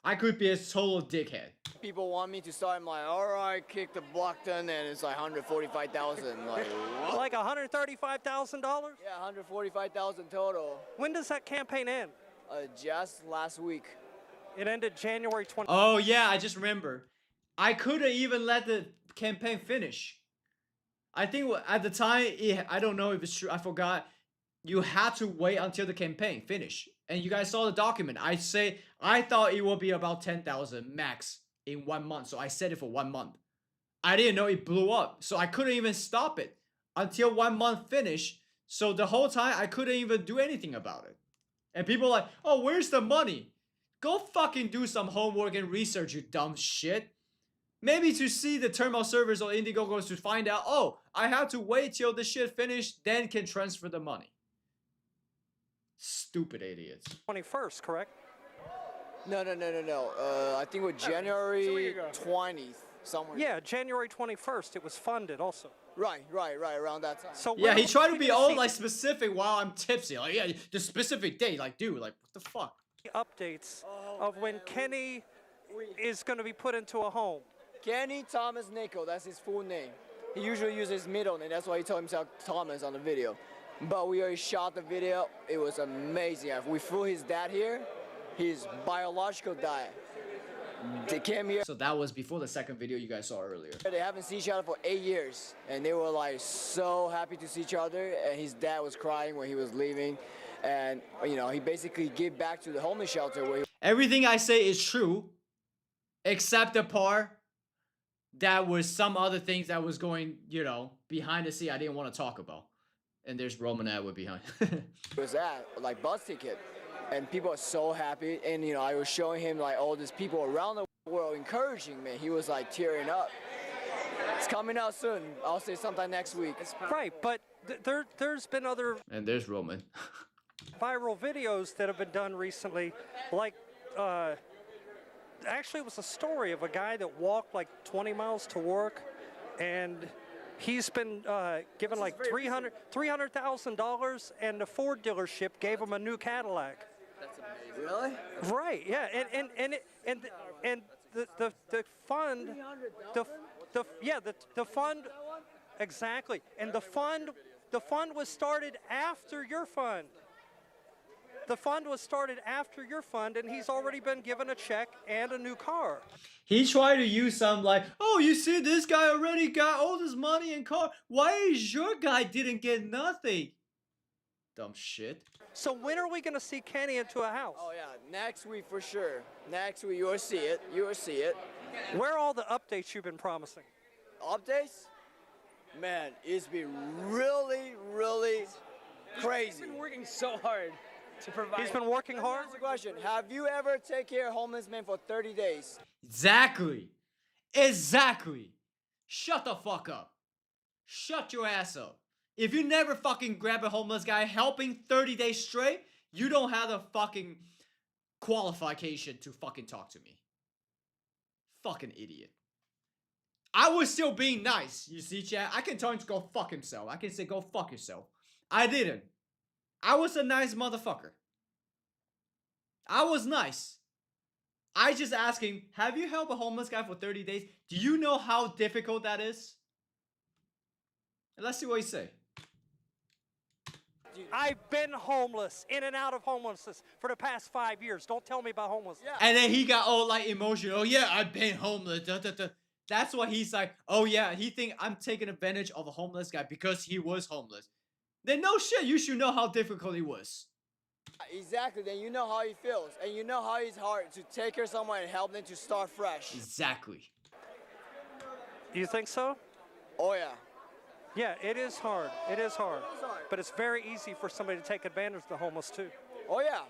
I could be a total dickhead. People want me to start. I'm like, all right, kick the Blockton, and it's like 145,000. Like, what? Like $135,000? Yeah, 145,000 total. When does that campaign end? Just last week. It ended January 20. Oh yeah, I just remember. I couldn't even let the campaign finish. I think at the time, I don't know if it's true. I forgot. You had to wait until the campaign finish. And you guys saw the document. I thought it would be about 10,000 max in 1 month. So I set it for 1 month. I didn't know it blew up. So I couldn't even stop it until 1 month finished. So the whole time I couldn't even do anything about it. And people are like, oh, where's the money? Go fucking do some homework and research, you dumb shit. Maybe to see the terminal servers or Indiegogo to find out, oh, I have to wait till the shit finished, then can transfer the money. Stupid idiots. 21st, correct? No. I think it was January 20th, somewhere. Yeah, January 21st. It was funded also. Right, around that time. So Yeah, he tried to we be gonna all see like specific while I'm tipsy. Like, yeah, the specific date. Like, dude, like, what the fuck? updates of when Kenny is going to be put into a home. Kenny Thomas Nichol, that's his full name. He usually uses his middle name, that's why he told himself Thomas on the video. But we already shot the video, it was amazing. We flew his dad here, his biological dad. They came here. So that was before the second video you guys saw earlier. They haven't seen each other for 8 years, and they were like so happy to see each other, and his dad was crying when he was leaving. And, you know, he basically gave back to the homeless shelter where he Everything I say is true, except the part that was some other things that was going, you know, behind the scene I didn't want to talk about. And there's Roman Atwood behind. was at, like bus ticket. And people are so happy. And, you know, I was showing him like all these people around the world encouraging me. He was like tearing up. It's coming out soon. I'll say sometime next week. Right, but there's been other And there's Roman. viral videos that have been done recently, like actually it was a story of a guy that walked like 20 miles to work, and he's been given like $300,000, and the Ford dealership gave him a new Cadillac. That's amazing. Really? Right, yeah, and the fund, the fund, exactly, and the fund was started after your fund. The fund was started after your fund, and he's already been given a check and a new car. He tried to use some like, oh, you see this guy already got all this money and car. Why is your guy didn't get nothing? Dumb shit. So when are we going to see Kenny into a house? Oh, yeah. Next week for sure. Next week, you will see it. You will see it. Where are all the updates you've been promising? Updates? Man, it's been really, really crazy. He's been working so hard to provide. He's been working hard? Here's the question. Have you ever taken care of homeless men for 30 days? Exactly. Exactly. Shut the fuck up. Shut your ass up. If you never fucking grab a homeless guy helping 30 days straight, you don't have the fucking qualification to fucking talk to me. Fucking idiot. I was still being nice, you see, chat? I can tell him to go fuck himself. I can say go fuck yourself. I didn't. I was a nice motherfucker. I was nice. I just asked him, have you helped a homeless guy for 30 days? Do you know how difficult that is? And let's see what he say. I've been homeless, in and out of homelessness for the past 5 years. Don't tell me about homelessness. Yeah. And then he got all like emotional. Oh yeah, I've been homeless. Da, da, da. That's what he's like. Oh yeah, he think I'm taking advantage of a homeless guy because he was homeless. Then no shit, you should know how difficult it was. Exactly, then you know how he feels. And you know how it's hard to take care of someone and help them to start fresh. Exactly. You think so? Oh yeah. Yeah, it is hard. It is hard. But it's very easy for somebody to take advantage of the homeless too. Oh yeah.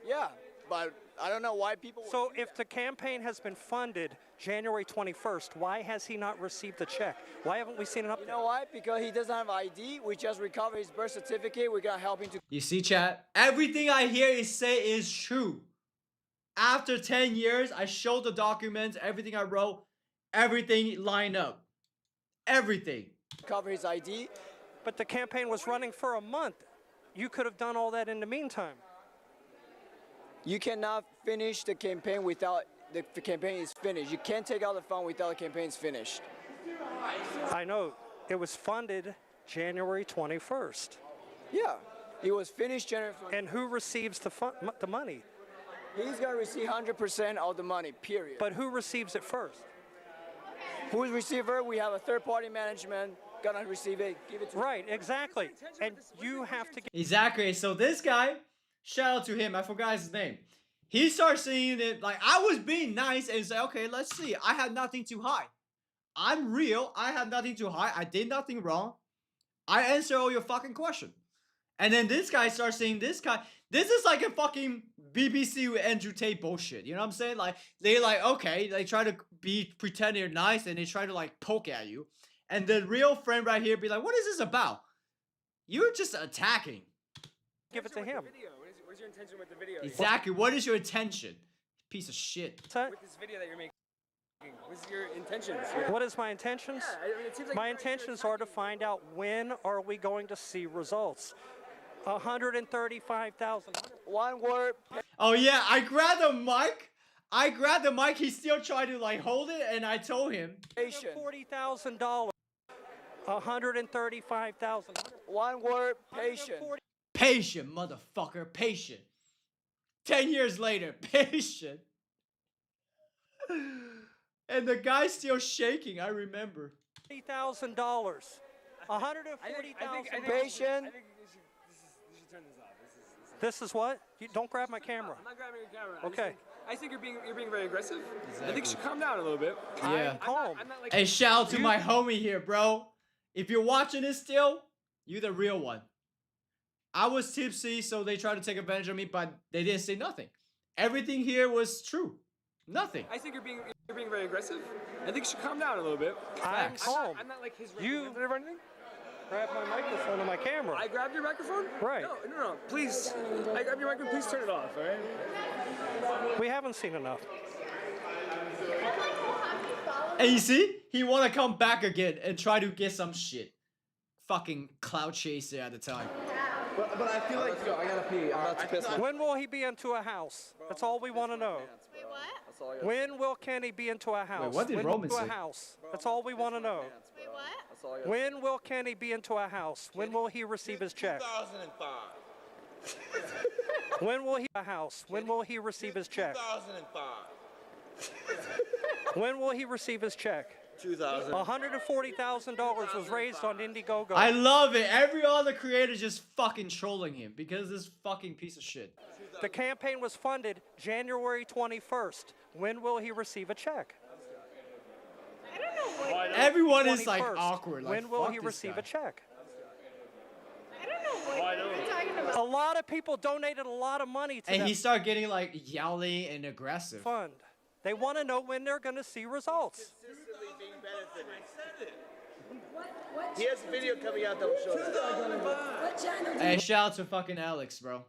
Yeah. But I don't know why people... So if the campaign has been funded January 21st, why has he not received the check? Why haven't we seen an update? You know why? Because he doesn't have ID. We just recovered his birth certificate. We're going to help him to... You see, chat? Everything I hear is say is true. After 10 years, I showed the documents, everything I wrote, everything lined up. Everything. Cover his ID. But the campaign was running for a month. You could have done all that in the meantime. You cannot finish the campaign without the campaign is finished. You can't take out the fund without the campaign is finished. I know. It was funded January 21st. Yeah, it was finished January 21st. And who receives the money? He's gonna receive 100% of the money, period. But who receives it first? Who's receiver? We have a third-party management gonna receive it, give it to Right, exactly. And you have to get... Exactly. So this guy, shout out to him. I forgot his name. He starts seeing it like I was being nice and say, okay, let's see. I have nothing to hide. I'm real. I have nothing to hide. I did nothing wrong. I answer all your fucking questions. And then this guy starts saying this guy. This is like a fucking BBC with Andrew Tate bullshit. You know what I'm saying? Like, they like, okay, they try to pretend they're nice and they try to like poke at you. And the real friend right here be like, what is this about? You're just attacking. Give it to him. What's your intention with the video? Exactly. What is your intention? Piece of shit. With this video that you're making, what's your intentions? What is my intentions? Yeah, I mean, it seems like my intentions are to find out when are we going to see results. 135,000. one word. Oh yeah, I grabbed the mic. He still tried to like hold it, and I told him. $40,000. 135,000. One word. Patient. Patient, motherfucker. Patient. 10 years later, patient. And the guy's still shaking. I remember. $40,000. 140,000. Patient. This is what? You don't grab my camera. I'm not grabbing your camera. Okay. I think you're being very aggressive. Exactly. I think you should calm down a little bit. Yeah. I'm not like. Hey, shout out to my homie here, bro. If you're watching this still, you the real one. I was tipsy, so they tried to take advantage of me, but they didn't say nothing. Everything here was true. Nothing. I think you're being very aggressive. I think you should calm down a little bit. I'm calm. I'm not like his You representative or anything. grab my microphone and my camera. I grabbed your microphone? Right. No. Please. I grabbed your microphone. Please turn it off, all right? We haven't seen enough. And you see? He want to come back again and try to get some shit. Fucking cloud chaser at the time. But I feel like I gotta pee. I'm about to piss. When will he be into a house? That's all we want to know. Wait, what? When will Kenny be into a house? Wait, what did when Roman into say? a house? That's all we want to know. Wait, what? When will Kenny be into a house? When will he receive his check? 2005. When will he a house? When will he receive his check? 2005. When will he receive his check? 2000. $140,000 was raised on Indiegogo. I love it. Every other creator just fucking trolling him because this fucking piece of shit. The campaign was funded January 21st. When will he receive a check? I don't know what. Everyone is like 21st. awkward. Like, When will fuck he this receive guy. a check? I don't know what you're talking about. A lot of people donated a lot of money to And that he started getting like yelling and aggressive. fund. They want to know when they're going to see results. He has a video coming out that will show that. Hey, shout out to fucking Alex, bro.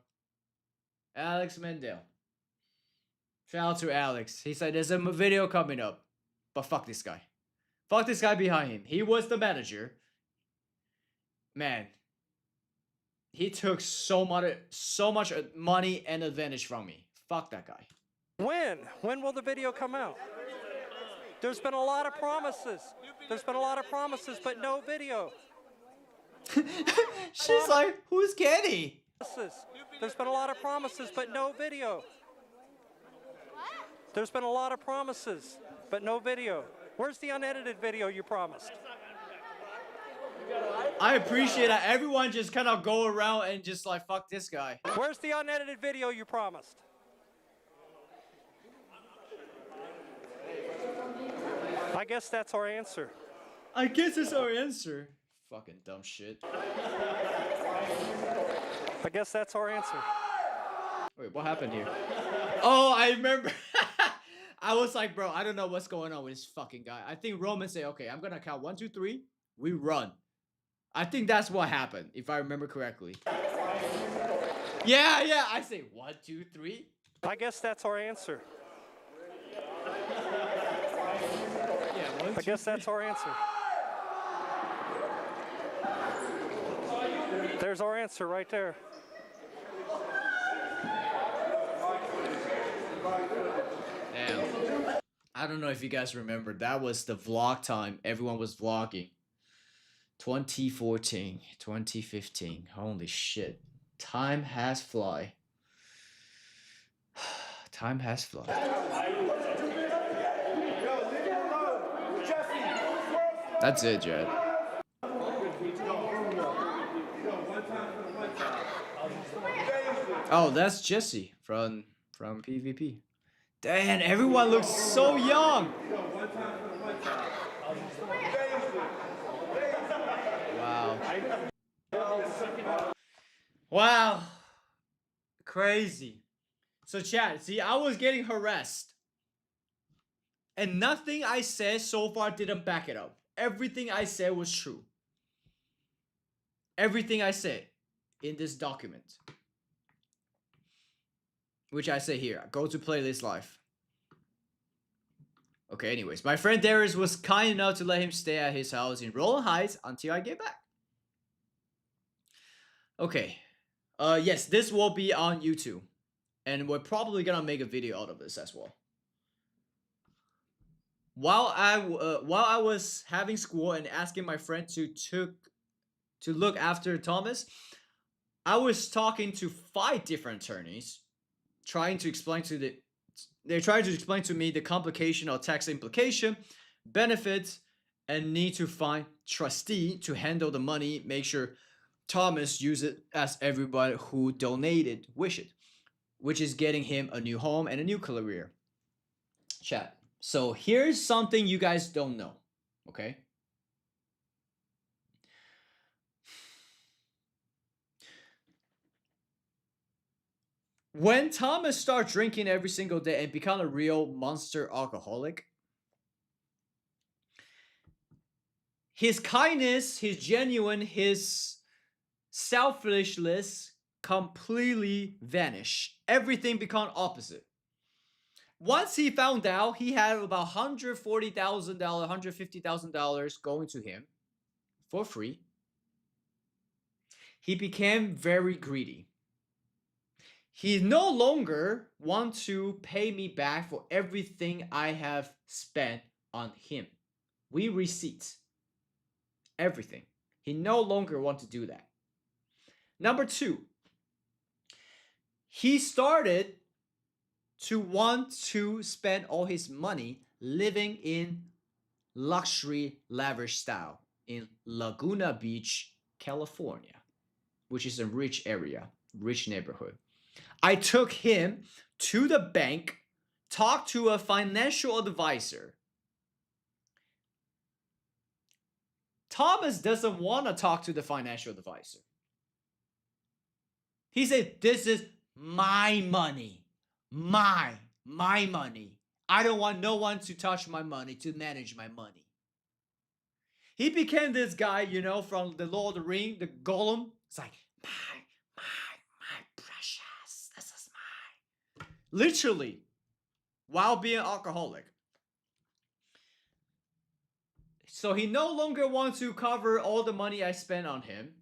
Alex Mendel. Shout out to Alex. He said there's a video coming up. But fuck this guy. Fuck this guy behind him. He was the manager. Man. He took so much money and advantage from me. Fuck that guy. When? When will the video come out? There's been a lot of promises. There's been a lot of promises, but no video. She's like, who's Kenny? There's been a lot of promises, but no video. There's been a lot of promises, but no video. Where's the unedited video you promised? I appreciate that everyone just kind of go around and just like, fuck this guy. Where's the unedited video you promised? I guess that's our answer. I guess it's our answer. Fucking dumb shit. I guess that's our answer. Wait, what happened here? Oh, I remember. I was like, bro, I don't know what's going on with this fucking guy. I think Roman said, okay, I'm gonna count 1, 2, 3. We run. I think that's what happened, if I remember correctly. Yeah, I say 1, 2, 3. I guess that's our answer. I guess that's our answer. There's our answer right there. Damn. I don't know if you guys remember, that was the vlog time. Everyone was vlogging. 2014, 2015. Holy shit. Time has fly. Time has fly. That's it, Jed. Oh, that's Jesse from PvP. Damn, everyone looks so young. Wow. Wow. Crazy. So chat, see, I was getting harassed. And nothing I said so far didn't back it up. Everything I said was true. Everything I said in this document. Which I say here. Go to playlist live. Okay, anyways. My friend Darius was kind enough to let him stay at his house in Roland Heights until I get back. Okay. Yes, this will be on YouTube. And we're probably gonna make a video out of this as well. While I was having school and asking my friend to look after Thomas, I was talking to 5 different attorneys, trying to explain to me the complication of tax implication, benefits, and need to find trustee to handle the money, make sure Thomas use it as everybody who donated wish it, which is getting him a new home and a new career. Chat. So here's something you guys don't know, okay? When Thomas started drinking every single day and become a real monster alcoholic, his kindness, his genuine, his selfishness completely vanish. Everything become opposite. Once he found out he had about $140,000, $150,000 going to him for free, he became very greedy. He no longer wants to pay me back for everything I have spent on him. We receipts. Everything. He no longer wants to do that. Number 2, he started to want to spend all his money living in luxury lavish style in Laguna Beach, California, which is a rich area, rich neighborhood. I took him to the bank, talked to a financial advisor. Thomas doesn't want to talk to the financial advisor. He said, this is my money. My money. I don't want no one to touch my money, to manage my money. He became this guy, you know, from the Lord of the Rings, the Golem. It's like, my precious. This is mine. Literally, while being alcoholic. So he no longer wants to cover all the money I spent on him.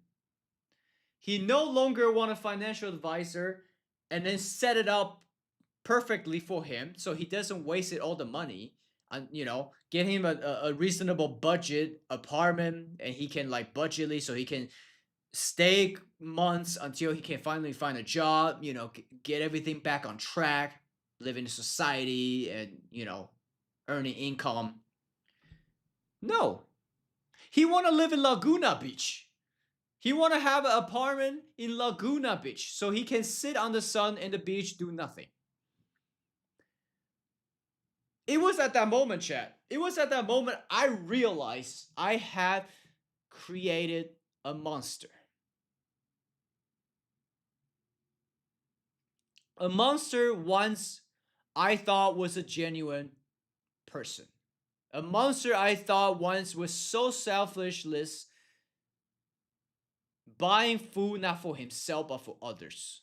He no longer wants a financial advisor and then set it up perfectly for him so he doesn't waste all the money. And, you know, get him a reasonable budget apartment and he can like budgetly so he can stay months until he can finally find a job, you know, get everything back on track, live in society and, you know, earning income. No. He want to live in Laguna Beach. He want to have an apartment in Laguna Beach so he can sit on the sun and the beach, do nothing. It was at that moment, chat. It was at that moment I realized I had created a monster. A monster once I thought was a genuine person. A monster I thought once was so selfless, buying food not for himself but for others.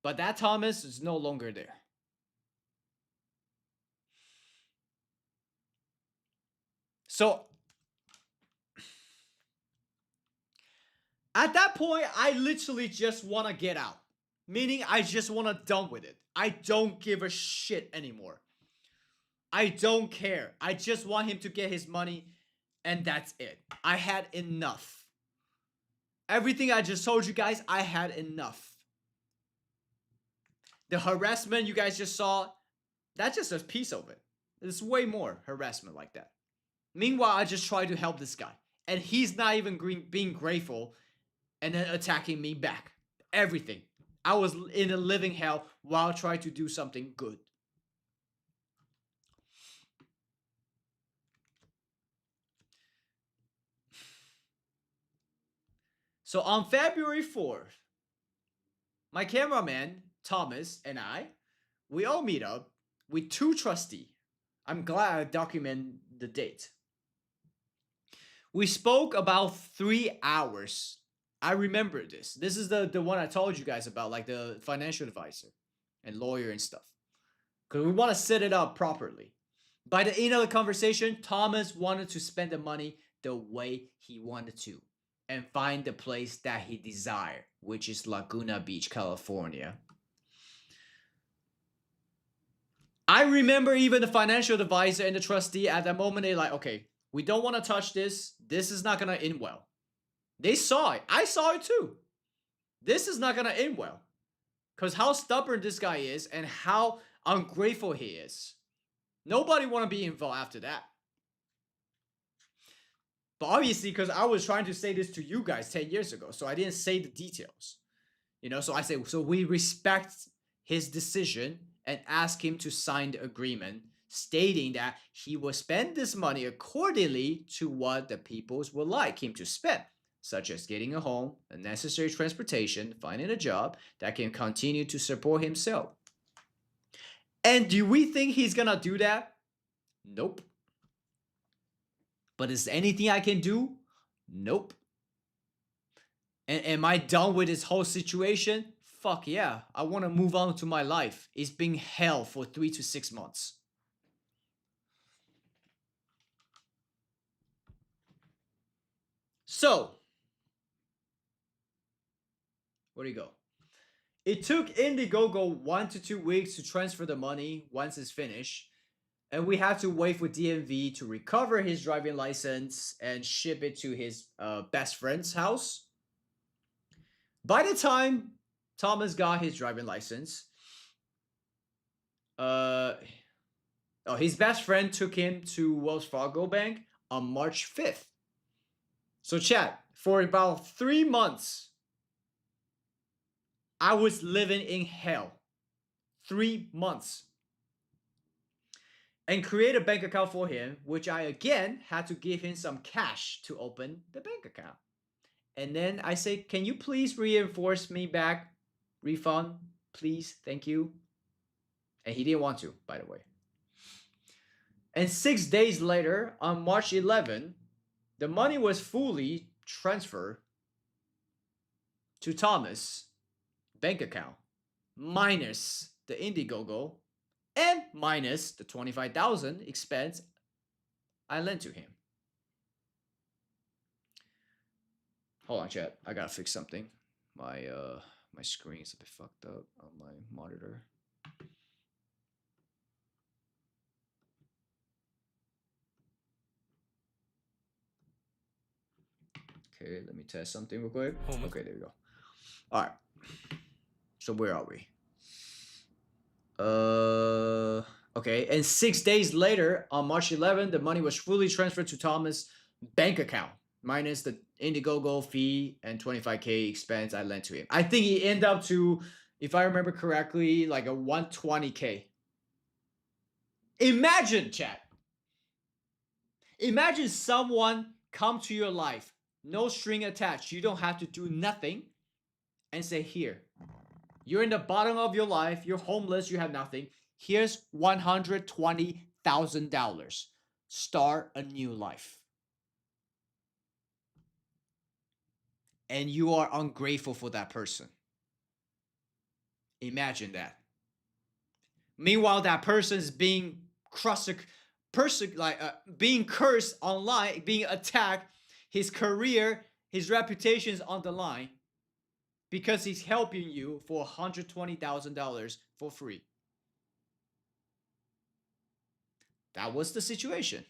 But that Thomas is no longer there. So at that point, I literally just want to get out. Meaning I just want to done with it. I don't give a shit anymore. I don't care. I just want him to get his money and that's it. I had enough. Everything I just told you guys, I had enough. The harassment you guys just saw, that's just a piece of it. There's way more harassment like that. Meanwhile, I just try to help this guy. And he's not even being grateful and then attacking me back. Everything. I was in a living hell while trying to do something good. So on February 4th, my cameraman, Thomas, and we all meet up with 2 trustees. I'm glad I document the date. We spoke about 3 hours. I remember this. This is the one I told you guys about, like the financial advisor and lawyer and stuff. Because we want to set it up properly. By the end of the conversation, Thomas wanted to spend the money the way he wanted to and find the place that he desired, which is Laguna Beach, California. I remember even the financial advisor and the trustee at that moment, they're like, okay, we don't want to touch this. This is not going to end well. They saw it. I saw it too. This is not going to end well. Because how stubborn this guy is and how ungrateful he is. Nobody want to be involved after that. But obviously, because I was trying to say this to you guys 10 years ago, so I didn't say the details. You know, so I say, so we respect his decision and ask him to sign the agreement stating that he will spend this money accordingly to what the peoples would like him to spend, such as getting a home, a necessary transportation, finding a job that can continue to support himself. And do we think he's gonna do that? Nope. But is there anything I can do? Nope. And am I done with this whole situation? Fuck yeah. I want to move on to my life. It's been hell for 3 to 6 months. So, where do you go? It took Indiegogo 1 to 2 weeks to transfer the money once it's finished. And we had to wait for DMV to recover his driving license and ship it to his best friend's house. By the time Thomas got his driving license, his best friend took him to Wells Fargo Bank on March 5th. So chat, for about 3 months, I was living in hell. 3 months. And create a bank account for him, which I again had to give him some cash to open the bank account. And then I say, can you please reinforce me back? Refund, please, thank you. And he didn't want to, by the way. And 6 days later, on March 11, the money was fully transferred to Thomas' bank account, minus the Indiegogo, and minus the $25,000 expense I lent to him. Hold on, chat. I gotta fix something. My screen is a bit fucked up on my monitor. Okay, let me test something real quick. Okay, there we go. All right. So where are we? Okay, and 6 days later, on March 11th, the money was fully transferred to Thomas' bank account, minus the Indiegogo fee and $25K expense I lent to him. I think he ended up to, if I remember correctly, like a $120K. Imagine, chat. Imagine someone come to your life, no string attached. You don't have to do nothing, and say, here, you're in the bottom of your life, you're homeless, you have nothing. Here's $120,000. Start a new life. And you are ungrateful for that person. Imagine that. Meanwhile, that person's being being cursed online, being attacked, his career, his reputation is on the line because he's helping you for $120,000 for free. That was the situation.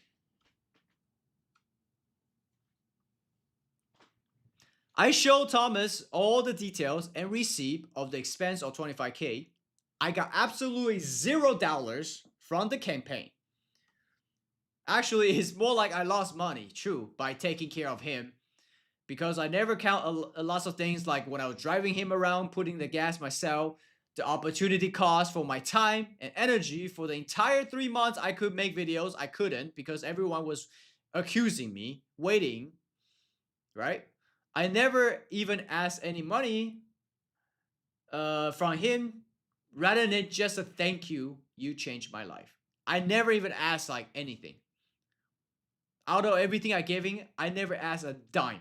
I showed Thomas all the details and receipt of the expense of $25K. I got absolutely $0 from the campaign. Actually, it's more like I lost money, true, by taking care of him. Because I never count a lot of things like when I was driving him around, putting the gas myself, the opportunity cost for my time and energy for the entire 3 months I could make videos. I couldn't because everyone was accusing me, waiting, right? I never even asked any money from him rather than just a thank you, you changed my life. I never even asked like anything. Out of everything I gave him, I never asked a dime.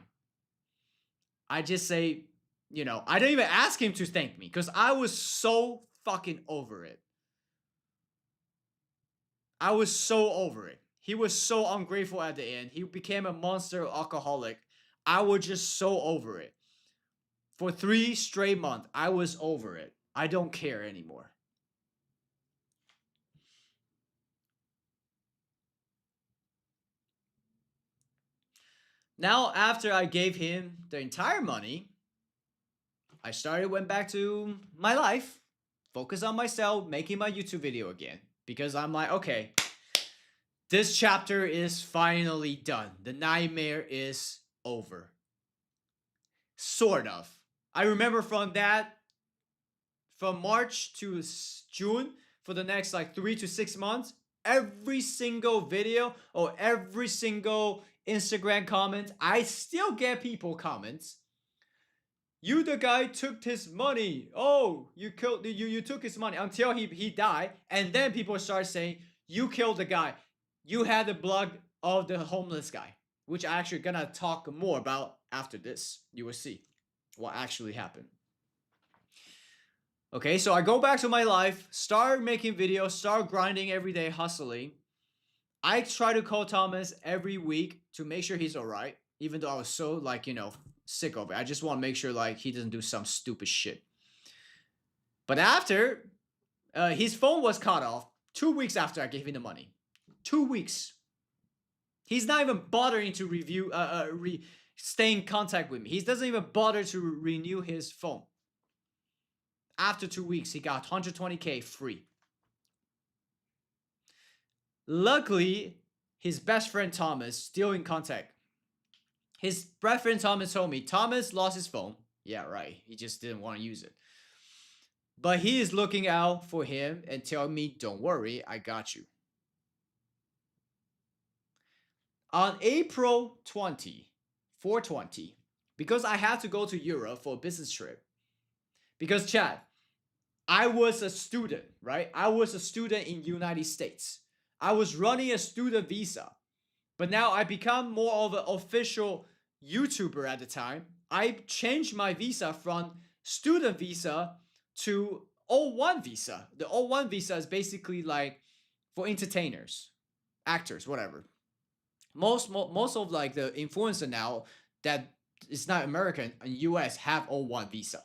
I just say, you know, I didn't even ask him to thank me because I was so fucking over it. I was so over it. He was so ungrateful at the end. He became a monster alcoholic. I was just so over it. For 3 straight months, I was over it. I don't care anymore. Now, after I gave him the entire money, I went back to my life, focus on myself, making my YouTube video again. Because I'm like, okay, this chapter is finally done. The nightmare is over. Sort of. I remember from March to June, for the next like 3 to 6 months, every single video or every single Instagram comment, I still get people comments. You the guy took his money. Oh, you took his money until he died. And then people start saying, you killed the guy. You had the blood of the homeless guy. Which I'm actually gonna talk more about after this. You will see what actually happened. Okay, so I go back to my life, start making videos, start grinding every day, hustling. I try to call Thomas every week to make sure he's alright. Even though I was so like, you know, sick of it. I just want to make sure like he doesn't do some stupid shit. But after his phone was cut off 2 weeks after I gave him the money. 2 weeks. He's not even bothering to stay in contact with me. He doesn't even bother to renew his phone. After 2 weeks, he got $120K free. Luckily, his best friend Thomas still in contact. His best friend Thomas told me, Thomas lost his phone. Yeah, right. He just didn't want to use it. But he is looking out for him and telling me, don't worry, I got you. On April 20, 420, because I had to go to Europe for a business trip. Because, Chad, I was a student, right? I was a student in United States. I was running a student visa. But now I become more of an official YouTuber at the time. I changed my visa from student visa to O1 visa. The O1 visa is basically like for entertainers, actors, whatever. Most of like the influencer now that is not American in US have O1 visa.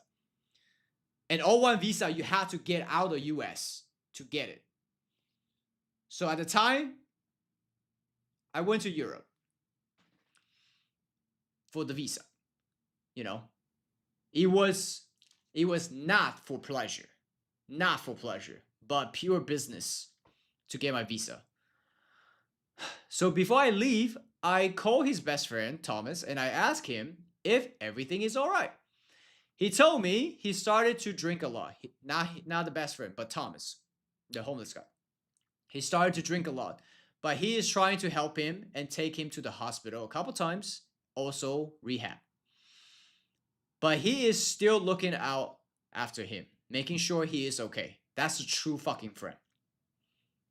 And O1 visa, you have to get out of US to get it. So at the time, I went to Europe for the visa. You know, it was not for pleasure, but pure business to get my visa. So before I leave, I call his best friend Thomas and I ask him if everything is all right. He told me he started to drink a lot. Not the best friend, but Thomas, the homeless guy. He started to drink a lot, but he is trying to help him and take him to the hospital a couple times, also rehab. But he is still looking out after him, making sure he is okay. That's a true fucking friend.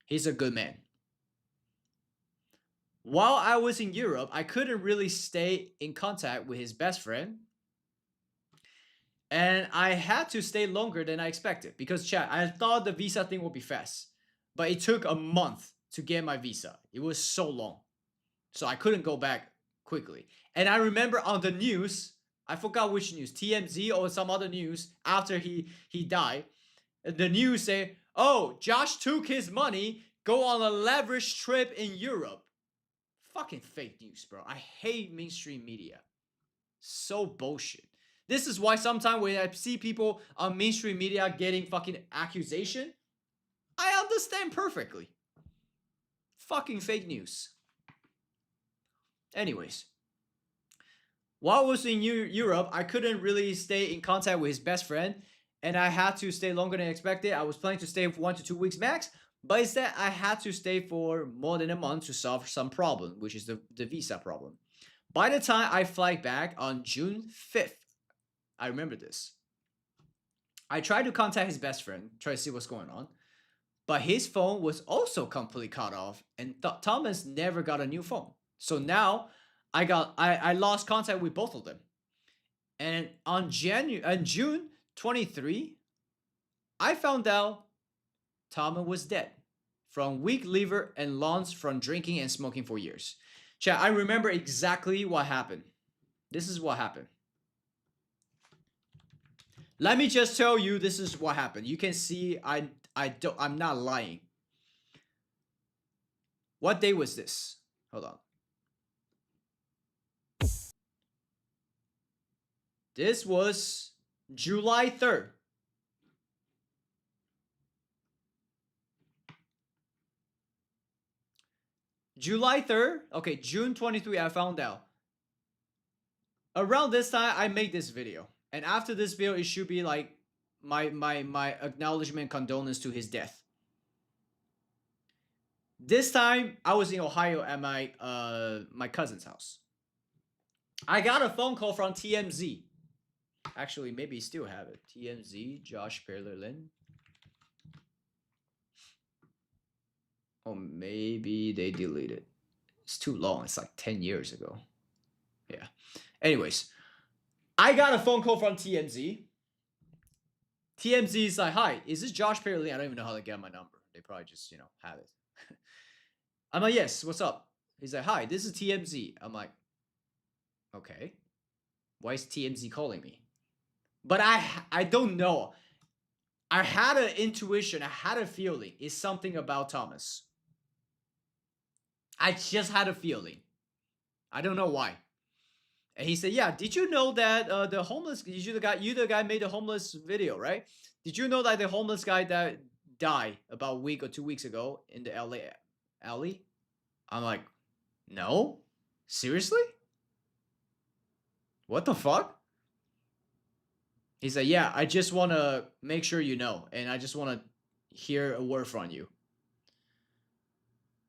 He's a good man. While I was in Europe, I couldn't really stay in contact with his best friend. And I had to stay longer than I expected because, chat, I thought the visa thing would be fast. But it took a month to get my visa. It was so long. So I couldn't go back quickly. And I remember on the news, I forgot which news, TMZ or some other news after he died. The news say, oh, Josh took his money, go on a leveraged trip in Europe. Fucking fake news, bro. I hate mainstream media. So bullshit. This is why sometimes when I see people on mainstream media getting fucking accusation, I understand perfectly. Fucking fake news. Anyways. While I was in Europe, I couldn't really stay in contact with his best friend, and I had to stay longer than expected. I was planning to stay for 1 to 2 weeks max, but instead I had to stay for more than a month to solve some problem, which is the visa problem. By the time I fly back on June 5th, I remember this. I tried to contact his best friend, try to see what's going on, but his phone was also completely cut off, and Thomas never got a new phone. So now I lost contact with both of them. And on June 23, I found out Thomas was dead from weak liver and lungs from drinking and smoking for years. Chat, I remember exactly what happened. This is what happened. Let me just tell you, this is what happened. You can see I'm not lying. What day was this? Hold on. This was July 3rd. July 3rd? Okay, June 23, I found out. Around this time, I made this video. And after this video, it should be like my acknowledgement condolence to his death. This time, I was in Ohio at my cousin's house. I got a phone call from TMZ. Actually, maybe you still have it. TMZ, JoshPalerLin. Or maybe they deleted. It's too long. It's like 10 years ago. Yeah. Anyways, I got a phone call from TMZ. TMZ is like, hi, is this JoshPalerLin? I don't even know how to get my number. They probably just, have it. I'm like, yes, what's up? He's like, hi, this is TMZ. I'm like, okay. Why is TMZ calling me? But I don't know. I had an intuition. I had a feeling. It's something about Thomas. I just had a feeling. I don't know why. And he said, yeah, did you know that the homeless, you the guy made the homeless video, right? Did you know that the homeless guy that died about a week or 2 weeks ago in the LA alley? I'm like, no? Seriously? What the fuck? He said, yeah, I just want to make sure you know, and I just want to hear a word from you.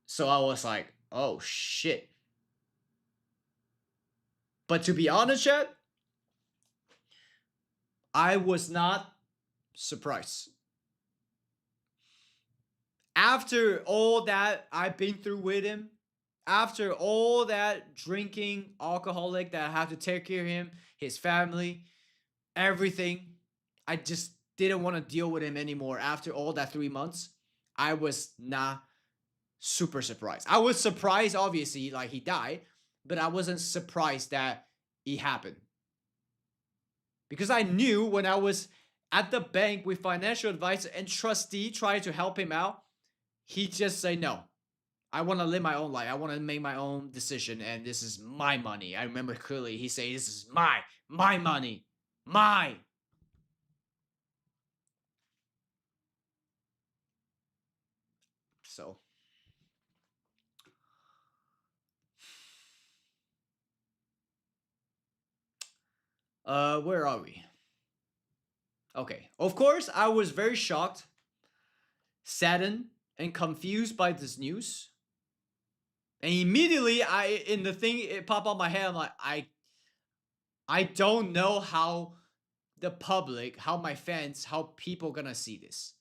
So I was like, oh, shit. But to be honest, Chad, I was not surprised. After all that I've been through with him, after all that drinking, alcoholic that I have to take care of him, his family, everything, I just didn't want to deal with him anymore. After all that 3 months, I was not super surprised. I was surprised, obviously, like he died, but I wasn't surprised that it happened. Because I knew when I was at the bank with financial advisor and trustee trying to help him out, he just said, no, I want to live my own life. I want to make my own decision, and this is my money. I remember clearly he said, this is my money. My. So. Where are we? Okay. Of course, I was very shocked, saddened, and confused by this news. And immediately, it popped on my head. I'm like, I don't know how the public, how my fans, how people gonna see this.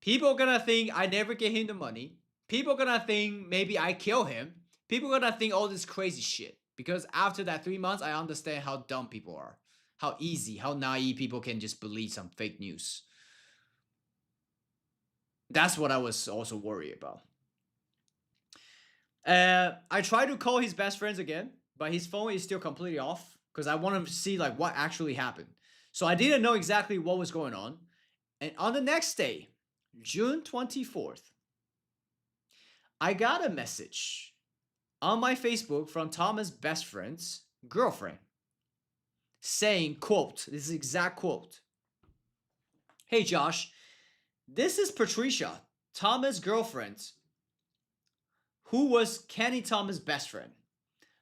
People gonna think I never get him the money. People gonna think maybe I kill him. People gonna think all this crazy shit. Because after that 3 months, I understand how dumb people are. how easy, how naive people can just believe some fake news. That's what I was also worried about. I tried to call his best friends again, but his phone is still completely off because I wanted to see like what actually happened. So I didn't know exactly what was going on. And on the next day, June 24th, I got a message on my Facebook from Thomas' best friend's girlfriend saying, quote, this is exact quote. Hey Josh, this is Patricia, Thomas' girlfriend, who was Kenny Thomas' best friend.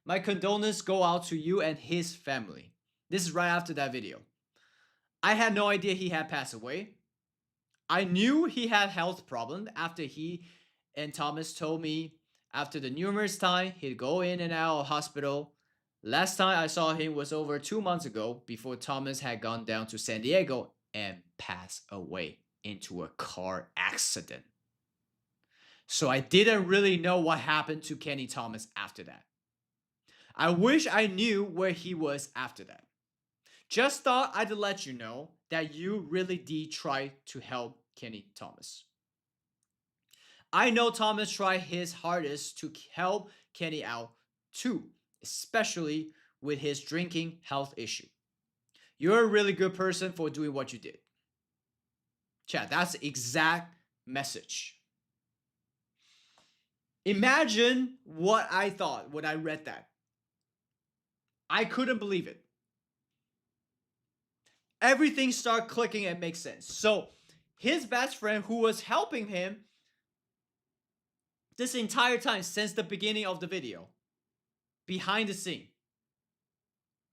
My condolences go out to you and his family. This is right after that video. I had no idea he had passed away. I knew he had health problems after he and Thomas told me after the numerous time he'd go in and out of hospital. Last time I saw him was over 2 months ago before Thomas had gone down to San Diego and passed away into a car accident. So I didn't really know what happened to Kenny Thomas after that. I wish I knew where he was after that. Just thought I'd let you know that you really did try to help Kenny Thomas. I know Thomas tried his hardest to help Kenny out too, especially with his drinking health issue. You're a really good person for doing what you did. Chat, that's the exact message. Imagine what I thought when I read that. I couldn't believe it. Everything started clicking and makes sense. So his best friend who was helping him this entire time since the beginning of the video, behind the scene,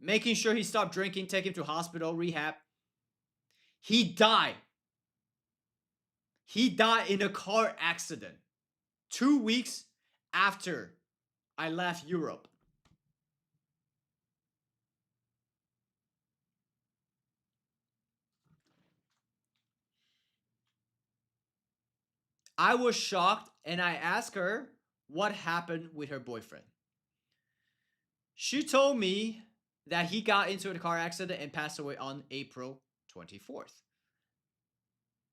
making sure he stopped drinking, take him to hospital, rehab, he died. He died in a car accident 2 weeks after I left Europe. I was shocked and I asked her what happened with her boyfriend. She told me that he got into a car accident and passed away on April 24th.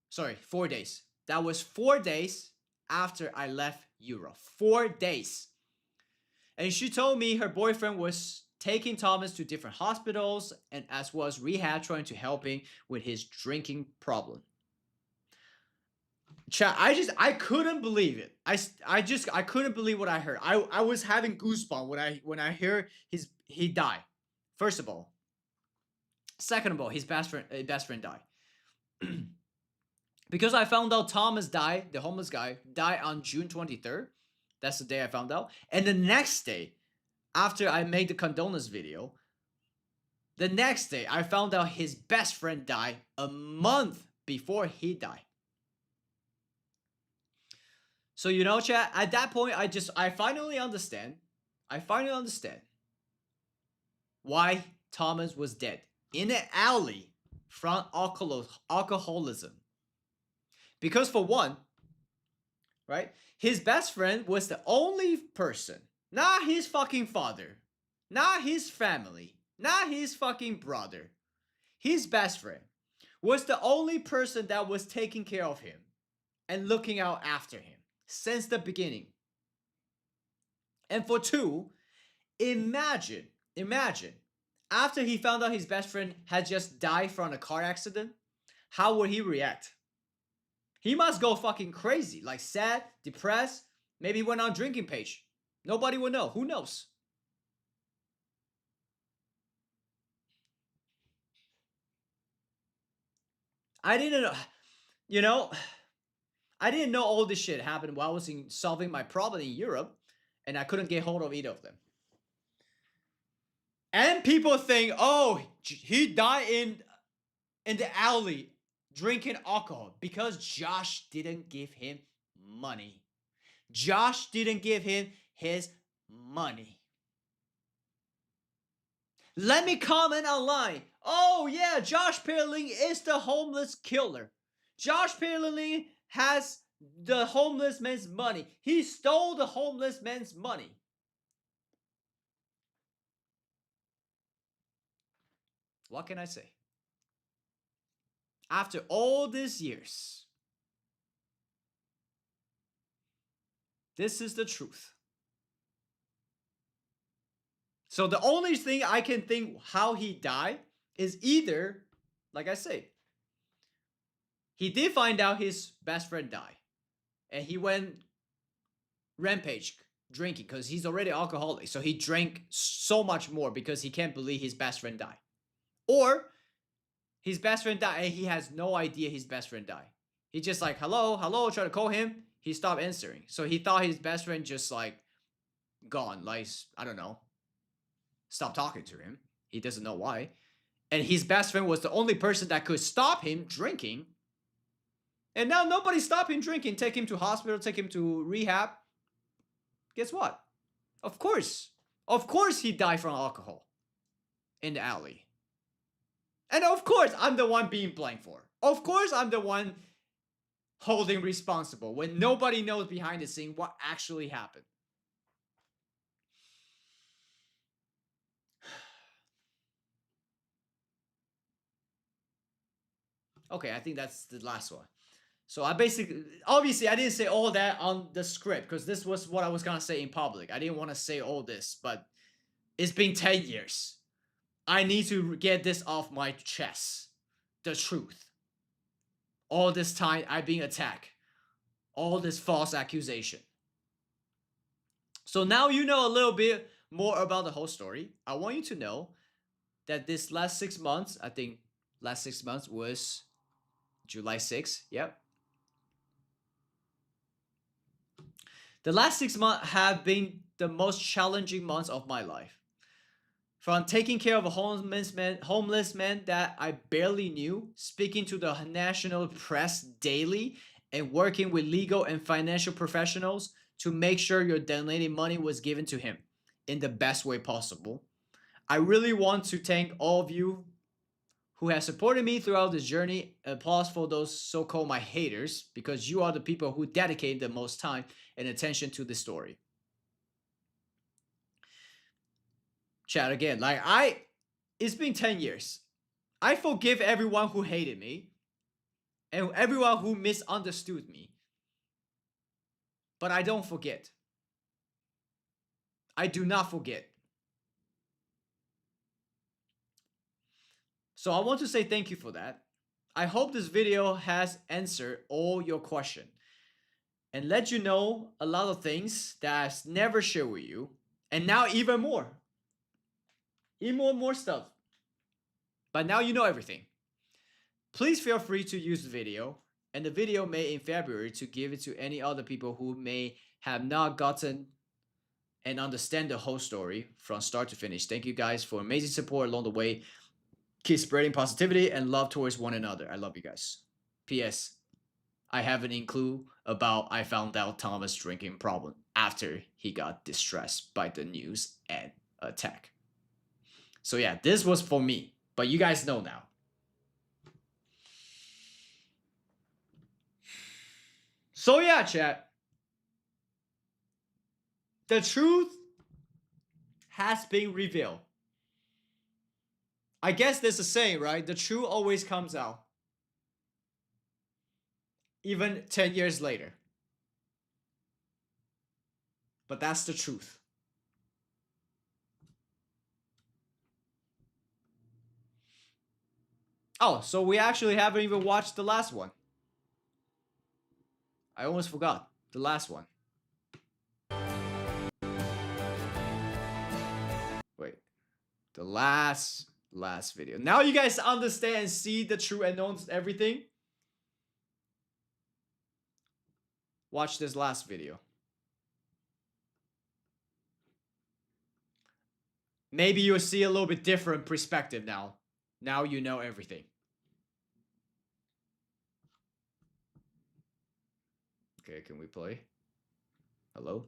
Sorry, 4 days. That was 4 days after I left Europe. 4 days. And she told me her boyfriend was taking Thomas to different hospitals and as well as rehab, trying to help him with his drinking problem. Chat, I couldn't believe it. I couldn't believe what I heard. I was having goosebumps when I hear he died. First of all. Second of all, his best friend died. Because I found out Thomas died, the homeless guy, died on June 23rd. That's the day I found out. And the next day, after I made the condolence video, the next day I found out his best friend died a month before he died. So, you know, chat, at that point, I finally understand. I finally understand why Thomas was dead in an alley from alcoholism. Because for one, right, his best friend was the only person, not his fucking father, not his family, not his fucking brother. His best friend was the only person that was taking care of him and looking out after him since the beginning. And for two, imagine, after he found out his best friend had just died from a car accident, how would he react? He must go fucking crazy, like sad, depressed, maybe went on drinking page. Nobody would know. Who knows? I didn't know, you know, I didn't know all this shit happened while I was solving my problem in Europe, and I couldn't get hold of either of them. And people think, oh, he died in the alley drinking alcohol because Josh didn't give him money. Josh didn't give him his money. Let me comment online. Oh yeah, JoshPalerLin is the homeless killer. JoshPalerLin has the homeless man's money. He stole the homeless man's money. What can I say? After all these years, this is the truth. So the only thing I can think how he died is either, like I say, he did find out his best friend died. And he went rampage drinking because he's already alcoholic. So he drank so much more because he can't believe his best friend died. Or his best friend died and he has no idea his best friend died. He just like, hello, hello, try to call him. He stopped answering. So he thought his best friend just like gone. Like, I don't know. Stopped talking to him. He doesn't know why. And his best friend was the only person that could stop him drinking. And now nobody stopped him drinking. Take him to hospital, take him to rehab. Guess what? Of course he died from alcohol in the alley. And of course I'm the one being blamed for. Of course I'm the one holding responsible when nobody knows behind the scene what actually happened. Okay, I think that's the last one. So I basically, obviously I didn't say all that on the script because this was what I was gonna say in public. I didn't want to say all this, but it's been 10 years. I need to get this off my chest. The truth. All this time I've been attacked. All this false accusation. So now you know a little bit more about the whole story. I want you to know that this last 6 months, I think last 6 months was July 6th. Yep. The last 6 months have been the most challenging months of my life. From taking care of a homeless man that I barely knew, speaking to the national press daily, and working with legal and financial professionals to make sure your donated money was given to him in the best way possible. I really want to thank all of you who have supported me throughout this journey. Applause for those so-called my haters, because you are the people who dedicate the most time and attention to this story. Chat again, it's been 10 years. I forgive everyone who hated me and everyone who misunderstood me. But I don't forget. I do not forget. So I want to say thank you for that. I hope this video has answered all your questions and let you know a lot of things that I've never shared with you, and now even more. Even more stuff. But now you know everything. Please feel free to use the video and the video made in February to give it to any other people who may have not gotten and understand the whole story from start to finish. Thank you guys for amazing support along the way. Keep spreading positivity and love towards one another. I love you guys. P.S. I haven't any clue about I found out Thomas' drinking problem after he got distressed by the news and attack. So yeah, this was for me, but you guys know now. So yeah, chat. The truth has been revealed. I guess there's a saying, right? The truth always comes out. Even 10 years later. But that's the truth. Oh, so we actually haven't even watched the last one. I almost forgot the last one. Wait. The last video. Now you guys understand, see the true and knows everything. Watch this last video. Maybe you'll see a little bit different perspective now. Now you know everything. Okay, can we play? Hello?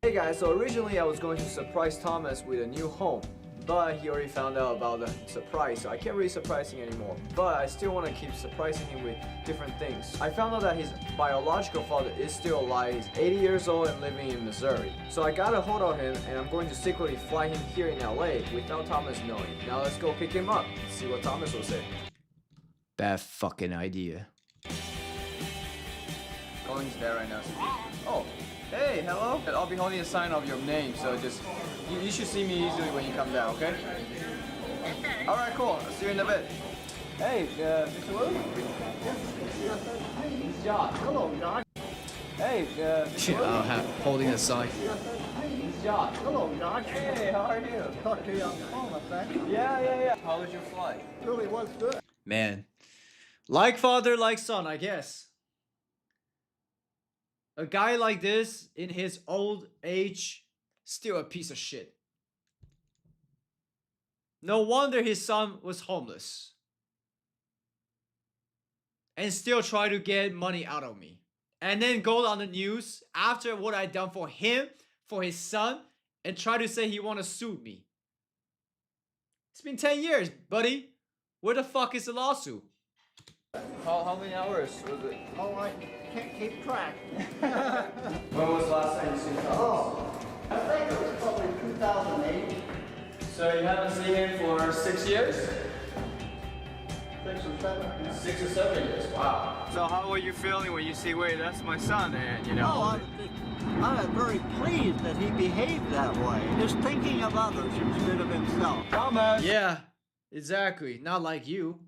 Hey guys, so originally I was going to surprise Thomas with a new home. but he already found out about the surprise, so I can't really surprise him anymore. But I still want to keep surprising him with different things. I found out that his biological father is still alive. He's 80 years old and living in Missouri. So I got a hold of him, and I'm going to secretly fly him here in LA without Thomas knowing. Now let's go pick him up, see what Thomas will say. Bad fucking idea. Going to there right now. Oh, hey, hello. I'll be holding a sign of your name, so just you should see me easily when you come down, okay? All right, cool. I'll see you in a bit. Hey, Mr. Wu. It's Josh. Hello, Josh. Hey, Mr. Wu. Holding a sign. It's Josh. Hello, Josh. Hey, how are you? Talk to you on the phone, I think. Yeah. How was your flight? Really was good. Man. Like father, like son, I guess. A guy like this, in his old age, still a piece of shit. No wonder his son was homeless. And still try to get money out of me. And then go on the news after what I done for him, for his son, and try to say he want to sue me. It's been 10 years, buddy. Where the fuck is the lawsuit? How many hours was it? Oh, I can't keep track. When was the last time you seen Thomas? Oh, I think it was probably 2008. So you haven't seen him for 6 years? 6 or 7. Yeah. 6 or 7 years, wow. So how were you feeling when you see, wait, that's my son, and you know? Oh, I was very pleased that he behaved that way, just thinking of others instead of himself. Thomas! Yeah, exactly. Not like you.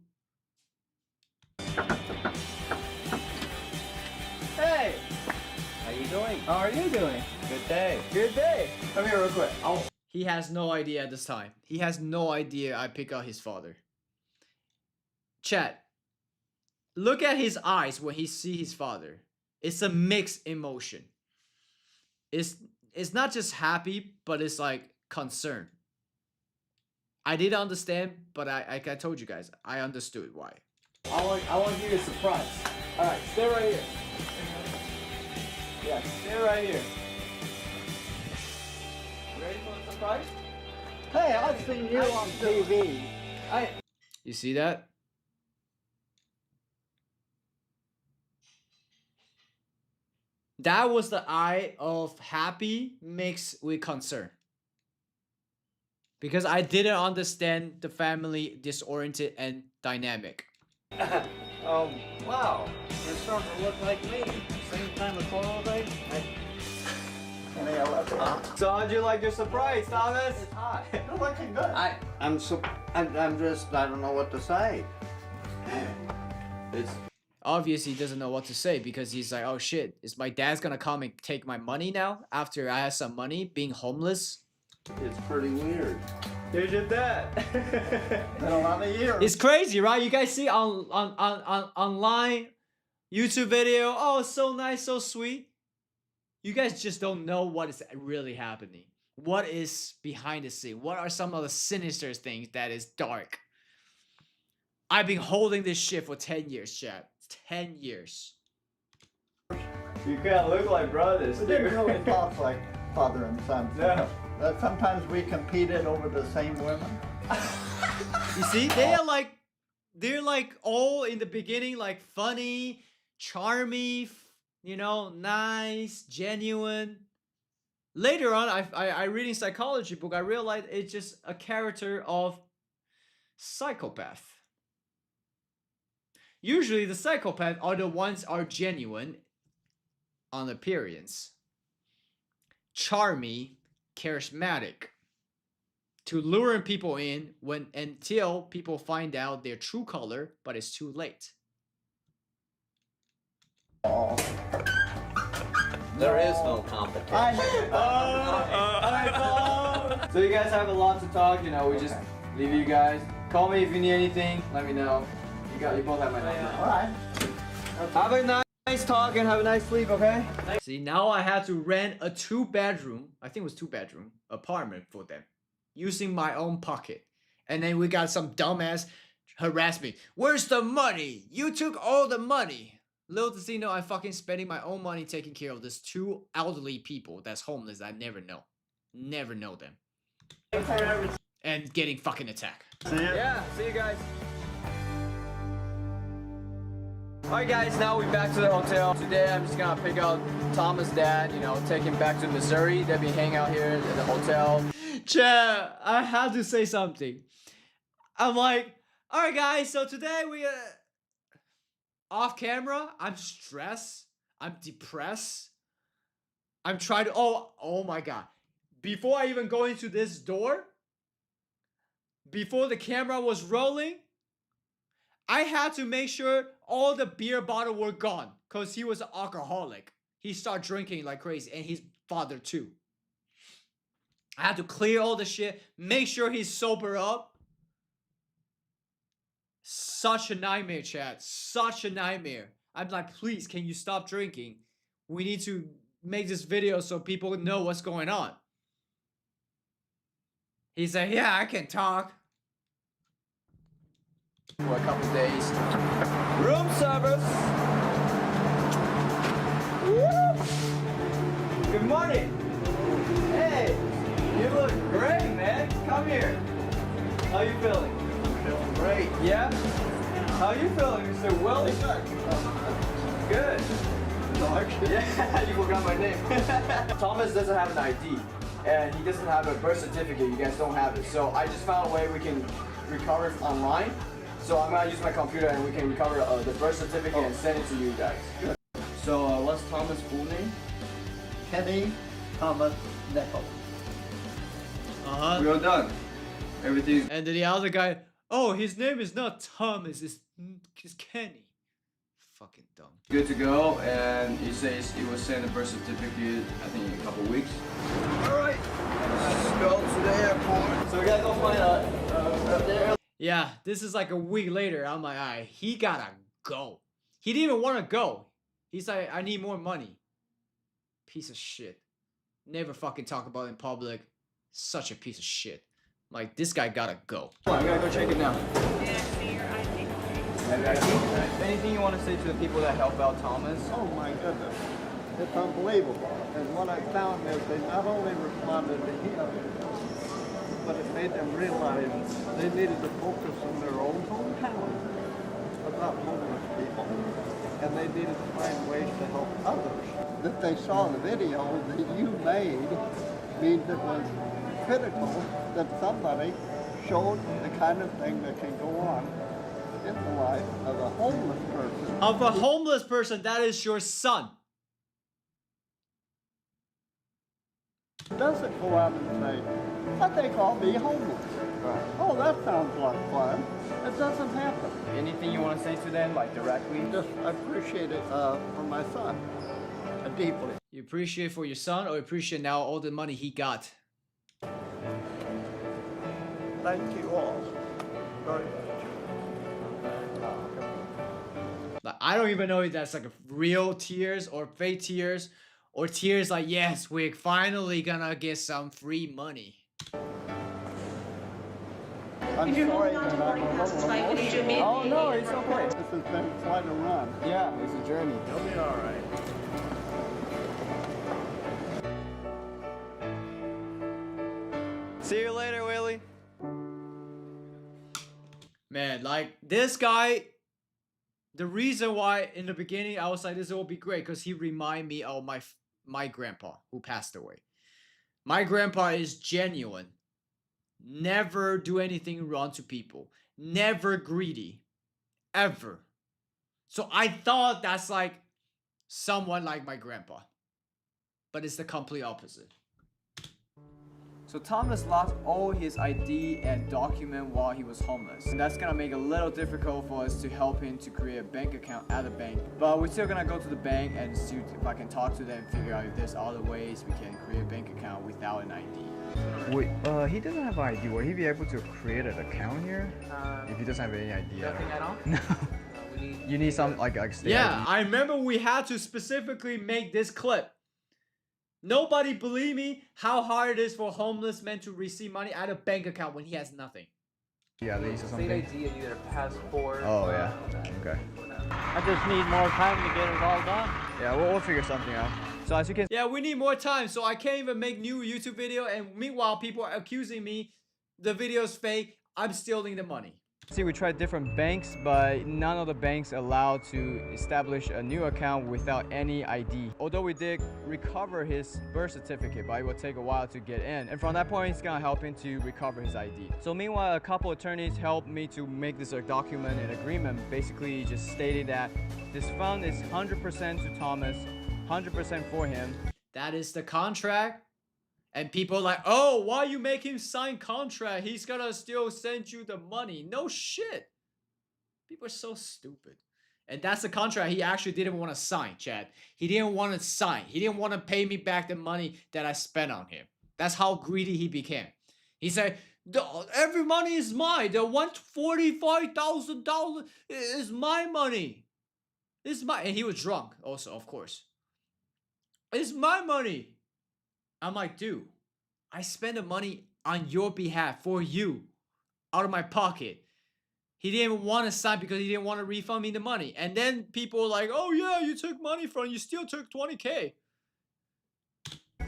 Hey! How you doing? How are you doing? Good day. Good day. Come here real quick. He has no idea at this time. He has no idea I pick out his father. Chat. Look at his eyes when he see his father. It's a mixed emotion. It's not just happy, but it's like concern. I didn't understand, but I told you guys, I understood why. I want you to surprise. Alright, stay right here. Yeah, stay right here. Ready for the surprise? Hey, I've seen you on TV. You see that? That was the eye of happy mixed with concern. Because I didn't understand the family disoriented and dynamic. Wow. You're starting to look like me. Same time of clothing. So how'd you like your surprise, Thomas? It's hot. You're looking good. I'm just, I don't know what to say. It's Obviously, he doesn't know what to say because he's like, oh shit, is my dad's gonna come and take my money now after I have some money being homeless? It's pretty weird. Here's your dad. Been a lot of years. It's crazy, right? You guys see on online YouTube video, oh, it's so nice, so sweet. You guys just don't know what is really happening. What is behind the scene? What are some of the sinister things that is dark? I've been holding this shit for 10 years, chat. 10 years. You can't look like brothers. We didn't really talk like father and son. No. Sometimes we competed over the same women. You see, they're like all in the beginning like funny, charming, you know, nice, genuine. Later on, I reading psychology book, I realized it's just a character of psychopath. Usually the psychopath are the ones are genuine on appearance, charming, charismatic, to luring people in until people find out their true color, but it's too late. Oh. There is no competition. So you guys have a lot to talk, you know, we just leave you guys. Call me if you need anything, let me know. You both have my number. Alright. Have a nice talk and have a nice sleep, okay? See, now I had to rent a 2-bedroom, I think it was 2-bedroom apartment for them, using my own pocket. And then we got some dumbass harass me. Where's the money? You took all the money. Little does he know I'm fucking spending my own money taking care of these 2 elderly people that's homeless I never know. Never know them. and getting fucking attacked. See ya. Yeah, see you guys. Alright guys, now we're back to the hotel. Today I'm just gonna pick out Thomas' dad, you know, take him back to Missouri. They'll be hanging out here at the hotel. Chat, I have to say something. I'm like, alright guys, so today we off camera, I'm stressed, I'm depressed. I'm trying to oh my god. Before I even go into this door, before the camera was rolling, I had to make sure all the beer bottles were gone because he was an alcoholic. He started drinking like crazy, and his father too. I had to clear all the shit, make sure he's sober up. Such a nightmare, chat. Such a nightmare. I'm like, please, can you stop drinking? We need to make this video so people know what's going on. He's like, yeah, I can talk. For a couple days. Room service. Woo! Good morning. Hey, you look great, man. Come here. How you feeling? I'm feeling great. Yeah? How you feeling, Mr. Willie? Good. Yeah, you forgot my name. Thomas doesn't have an ID, and he doesn't have a birth certificate. You guys don't have it. So I just found a way we can recover it online. So I'm gonna use my computer and we can recover the birth certificate and send it to you guys. So what's Thomas' full name? Kenny Thomas Nickel. We're all done. Everything. And then the other guy, oh, his name is not Thomas, it's Kenny. Fucking dumb. Good to go, and he says he will send a birth certificate, I think, in a couple weeks. Alright, let's go to the airport. So we gotta go find up there. Yeah, this is like a week later. I'm like, alright, he gotta go. He didn't even want to go. He's like, I need more money. Piece of shit. Never fucking talk about it in public. Such a piece of shit. Like, this guy gotta go. I gotta go check it now. May I see your ID? Anything you want to say to the people that help out Thomas? Oh my goodness. It's unbelievable. And what I found is they not only responded to him, but it made them realize they needed to focus on their own hometown about homeless people. And they needed to find ways to help others. That they saw the video that you made means it was critical that somebody showed the kind of thing that can go on in the life of a homeless person. Of a homeless person, that is your son. Doesn't go out and say, I think I'll be homeless. Right. Oh, that sounds like fun. It doesn't happen. Anything you want to say to them, like directly? Just appreciate it for my son, deeply. You appreciate for your son, or appreciate now all the money he got? Thank you all very much. Like, I don't even know if that's like a real tears or fake tears, or tears like, yes, we're finally gonna get some free money. I'm sorry that I'm a little emotional. Oh no, it's okay. This has been quite a run. Yeah, it's a journey. You'll be alright. See you later, Willie. Man, like, this guy, the reason why in the beginning I was like, this will be great, because he reminded me of my grandpa who passed away. My grandpa is genuine. Never do anything wrong to people. Never greedy. Ever. So I thought that's like someone like my grandpa. But it's the complete opposite. So Thomas lost all his ID and document while he was homeless. And that's gonna make it a little difficult for us to help him to create a bank account at the bank. But we're still gonna go to the bank and see if I can talk to them, figure out if there's other ways we can create a bank account without an ID. Wait, he doesn't have ID. Will he be able to create an account here? If he doesn't have any idea. Nothing at all? No. You need some like state Yeah, ID. I remember we had to specifically make this clip. Nobody believe me how hard it is for homeless men to receive money out of bank account when he has nothing. Yeah, at least or something. State ID and either passport. Oh yeah. Okay. I just need more time to get it all done. Yeah, we'll figure something out. So as you can Yeah, we need more time, so I can't even make new YouTube video, and meanwhile people are accusing me the video's fake, I'm stealing the money. See, we tried different banks, but none of the banks allowed to establish a new account without any ID. Although we did recover his birth certificate, but it will take a while to get in. And from that point, it's gonna help him to recover his ID. So meanwhile, a couple attorneys helped me to make this document and agreement, basically just stating that this fund is 100% to Thomas, 100% for him. That is the contract. And people are like, oh, why you make him sign contract? He's gonna still send you the money. No shit. People are so stupid. And that's the contract he actually didn't want to sign, Chad. He didn't want to sign. He didn't want to pay me back the money that I spent on him. That's how greedy he became. He said, every money is mine. The $145,000 is my money. It's my, and he was drunk also, of course. It's my money. I'm like, dude, I spent the money on your behalf for you out of my pocket. He didn't want to sign because he didn't want to refund me the money. And then people were like, oh yeah, you took money from, you still took 20K.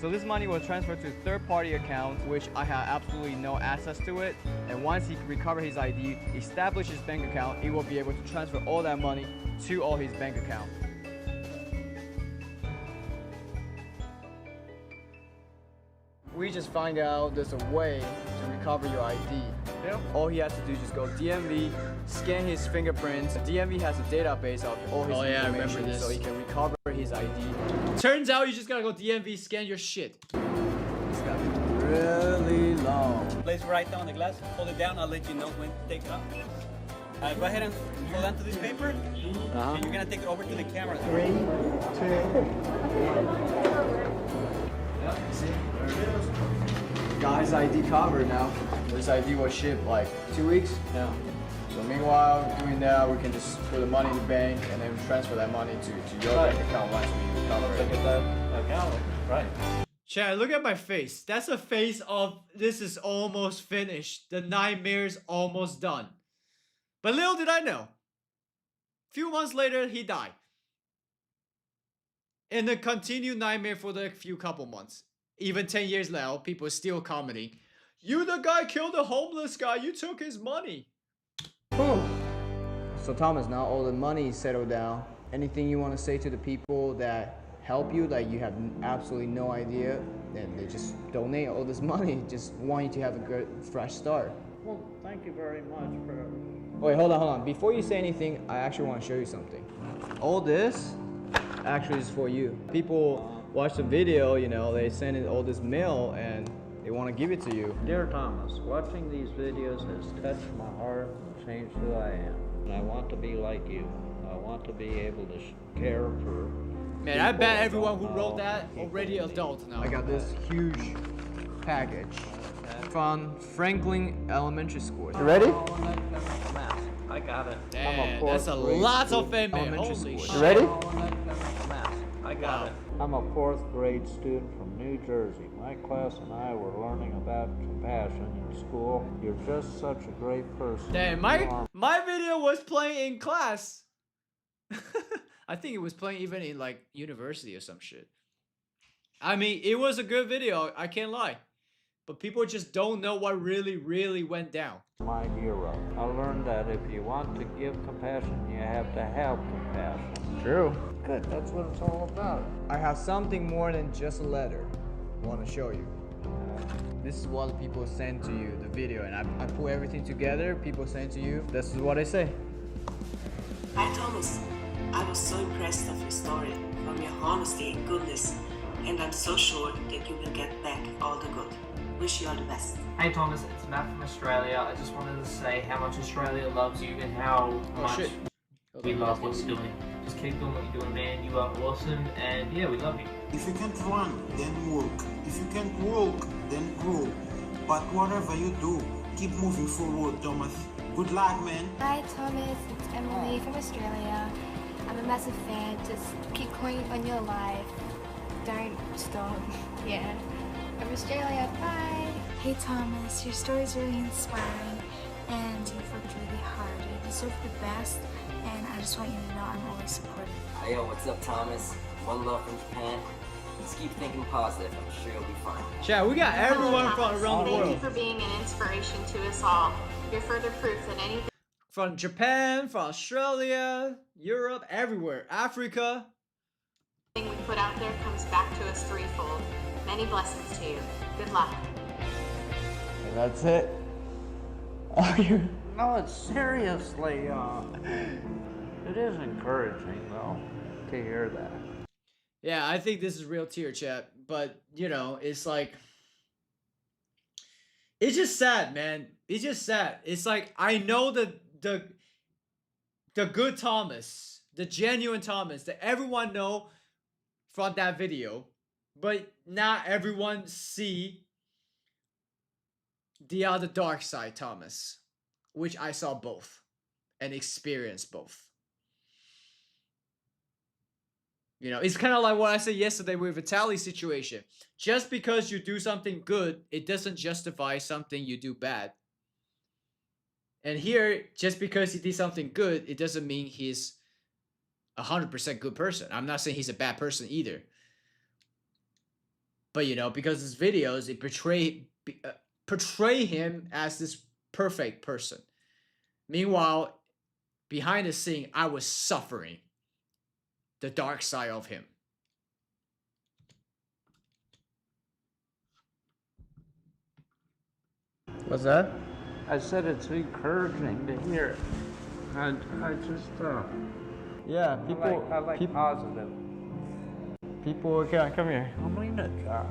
So this money was transferred to a third-party account, which I have absolutely no access to it. And once he recovers his ID, establish his bank account, he will be able to transfer all that money to all his bank account. We just find out there's a way to recover your ID. Yep. All he has to do is just go DMV, scan his fingerprints. DMV has a database of all his information, so he can recover his ID. Turns out you just gotta go DMV, scan your shit. It's got really long. Place right down the glass, hold it down, I'll let you know when to take it off. Go ahead and hold on to this paper, and you're gonna take it over to the camera. 3, 2. See? Got his ID covered now. This ID was shipped like 2 weeks. Yeah. So meanwhile, doing that, we can just put the money in the bank and then transfer that money to your bank account once we recover it. Look at that account, right? Chad, look at my face. That's a face of this is almost finished. The nightmare's almost done. But little did I know, few months later, he died. And the continued nightmare for the couple months. Even 10 years now, people are still commenting, you the guy killed the homeless guy, you took his money. So Thomas, now all the money is settled down. Anything you want to say to the people that help you, like you have absolutely no idea, and they just donate all this money, just want you to have a good fresh start? Well, thank you very much for... Wait, hold on. Before you say anything, I actually want to show you something. All this actually is for you. People watch the video, you know, they send in all this mail and they want to give it to you. Dear Thomas, watching these videos has touched my heart and changed who I am. And I want to be like you. I want to be able to care for... Man, I bet everyone who wrote that already adult now. I got this huge package from Franklin Elementary School. You ready? I got it. Damn, that's a lot of fan mail. Holy shit. You ready? I got it. I'm a 4th grade student from New Jersey. My class and I were learning about compassion in school. You're just such a great person. Damn, my video was playing in class. I think it was playing even in like university or some shit. I mean, it was a good video, I can't lie. But people just don't know what really went down. My hero. I learned that if you want to give compassion, you have to have compassion. True. Good, that's what it's all about. I have something more than just a letter I want to show you. This is what people send to you, the video, and I put everything together, people send to you. This is what I say. Hi Thomas, I was so impressed of your story, from your honesty and goodness, and I'm so sure that you will get back all the good. Wish you all the best. Hey Thomas, it's Matt from Australia. I just wanted to say how much Australia loves you and how much we love what you're doing. Just keep doing what you're doing, man. You are awesome, and yeah, we love you. If you can't run, then walk. If you can't walk, then grow. But whatever you do, keep moving forward, Thomas. Good luck, man. Hi Thomas, it's Emily from Australia. I'm a massive fan. Just keep going on your life. Don't stop. Yeah. From Australia, bye. Hey Thomas, your story is really inspiring and you've worked really hard. You deserve the best and I just want you to know I'm always supportive. Hey yo, what's up Thomas? One love from Japan. Just keep thinking positive. I'm sure you'll be fine. Chat, we got everyone from around the Thank you world. for being an inspiration to us all. You're further proof that anything From Japan, from Australia, Europe, everywhere. Africa. we put out there comes back to us threefold. Many blessings to you. Good luck. And that's it. Oh, you. No, it's seriously, it is encouraging, though, to hear that. Yeah, I think this is real tear, chat. But, you know, it's like... It's just sad, man. It's just sad. It's like, I know the good Thomas, the genuine Thomas that everyone know from that video, but not everyone see the other dark side Thomas, which I saw both and experienced both. You know, it's kind of like what I said yesterday with Vitaly's situation. Just because you do something good, it doesn't justify something you do bad. And here, just because he did something good, it doesn't mean he's 100% good person. I'm not saying he's a bad person either. But, you know, because his videos, it portray him as this perfect person. Meanwhile, behind the scene, I was suffering the dark side of him. What's that? I said it's encouraging to hear. I just, Yeah, people. I like people, positive. People, come here. I mean it, Josh.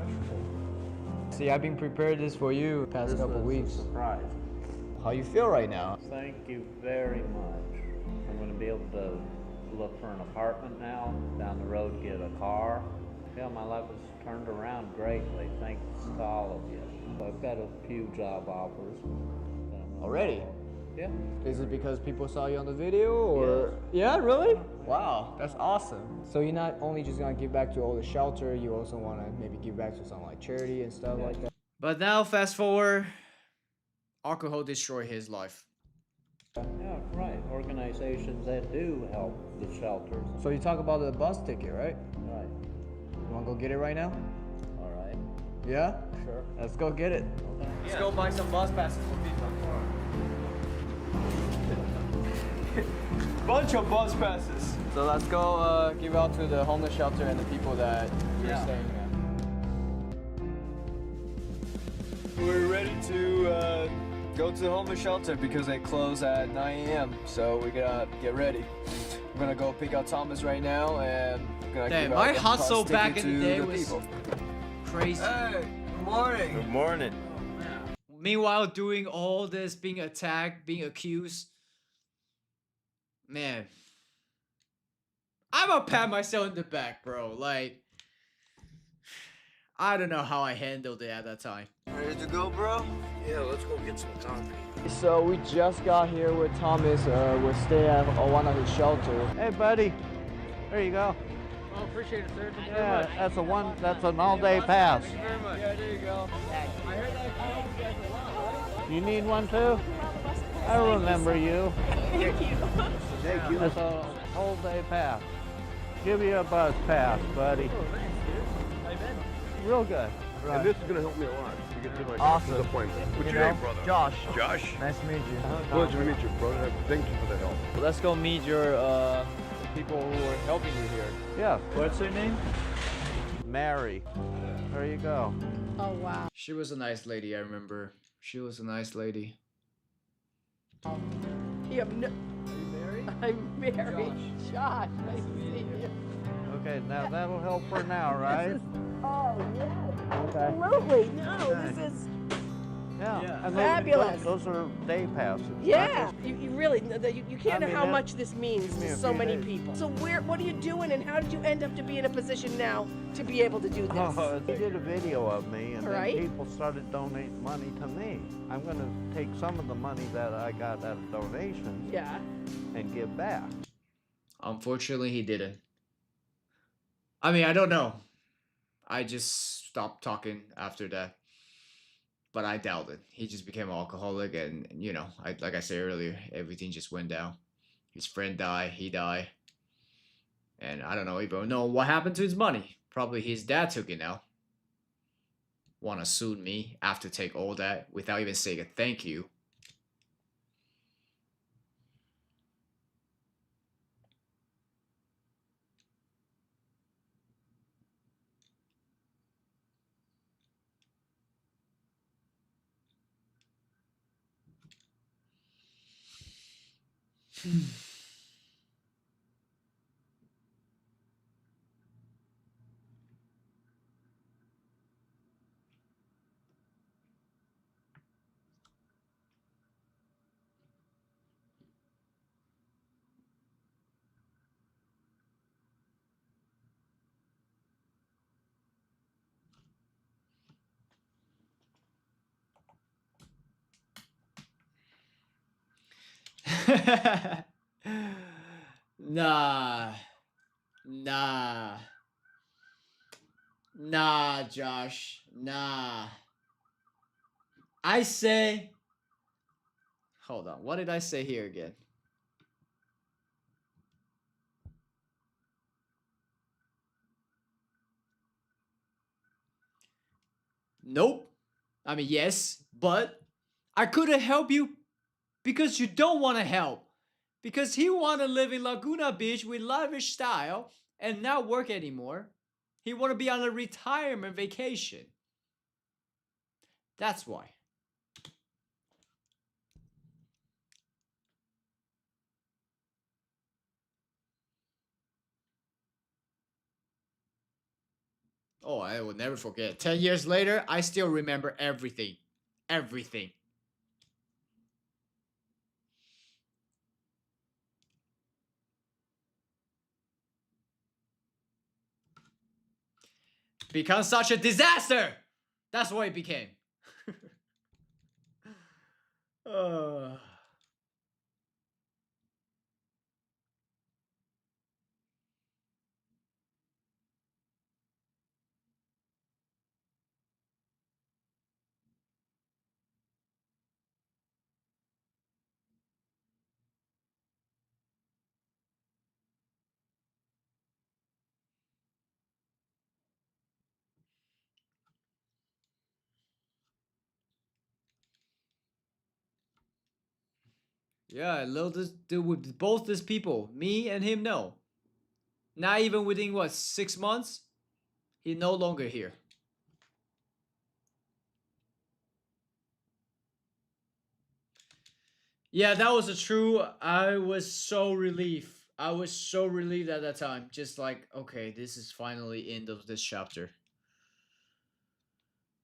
See, I've been prepared this for you the past couple weeks. Surprise. How you feel right now? Thank you very much. I'm going to be able to look for an apartment now, down the road get a car. Yeah, my life has turned around greatly, thanks to all of you. I've got a few job offers. Already? Yeah. Is it because people saw you on the video, or? Yeah, really? Wow, that's awesome. So you're not only just gonna give back to all the shelter, you also wanna maybe give back to something like charity and stuff like that? But now, fast forward, alcohol destroyed his life. Yeah, right. Organizations that do help the shelters. So you talk about the bus ticket, right? Right. You wanna go get it right now? All right. Yeah? Sure. Let's go get it. Okay. Let's go buy some bus passes for people. Bunch of bus passes. So let's go give out to the homeless shelter and the people that you're staying at. We're ready to go to the homeless shelter because they close at 9 a.m. So we gotta get ready. We're gonna go pick out Thomas right now and we're gonna Damn, give my out the hustle bus back ticket in the to day the was people. crazy. Hey, good morning. Good morning. Meanwhile, doing all this, being attacked, being accused. Man. I'm gonna pat myself in the back, bro. Like, I don't know how I handled it at that time. Ready to go, bro? Yeah, let's go get some coffee. So we just got here with Thomas. We're staying at one of his shelters. Hey, buddy. There you go. Oh, appreciate it, sir. Yeah, that's an all-day pass. Thank you very much. Yeah, there you go. I heard that you guys a lot, right? You need one too? I remember you. Thank you. That's a whole day pass. Give you a bus pass, buddy. Real good. Right. And this is going to help me a lot to get to my Awesome. doctor's appointment. What's You your know, name, brother? Josh. Josh? Nice to meet you. Pleasure to meet you, brother. Thank you for the help. Let's go meet your people who are helping you here. Yeah. What's her name? Mary. There you go. Oh, wow. She was a nice lady, I remember. She was a nice lady. You have no... Are you married? I'm married. Josh, nice to meet you. Okay, now that'll help for now, right? Oh, yes. Okay. Absolutely. No, this is... Yeah. And Fabulous. Those are day passes. Yeah, you really, you can't I mean, know how that- much this means me to a so few many days. people. So what are you doing and how did you end up to be in a position now to be able to do this? Oh, they did a video of me, and Right. then people started donating money to me. I'm going to take some of the money that I got out of donations Yeah. and give back. Unfortunately, he didn't. I mean, I don't know. I just stopped talking after that. But I doubt it. He just became an alcoholic, and you know, like I said earlier, everything just went down. His friend died, he died, and I don't know even know what happened to his money. Probably his dad took it now. Wanna sue me after take all that without even saying a thank you. Nah. Nah. Nah, Josh. Nah. I say... Hold on. What did I say here again? Nope. I mean, yes, but I couldn't help you because you don't want to help. Because he want to live in Laguna Beach with lavish style and not work anymore. He want to be on a retirement vacation. That's why. Oh, I will never forget. 10 years later, I still remember everything. Everything. Become such a disaster! That's what it became. uh... Yeah, little this dude with both these people, me and him, no. Not even within what, 6 months? He no longer here. Yeah, that was a true. I was so relieved. I was so relieved at that time. Just like, okay, this is finally end of this chapter.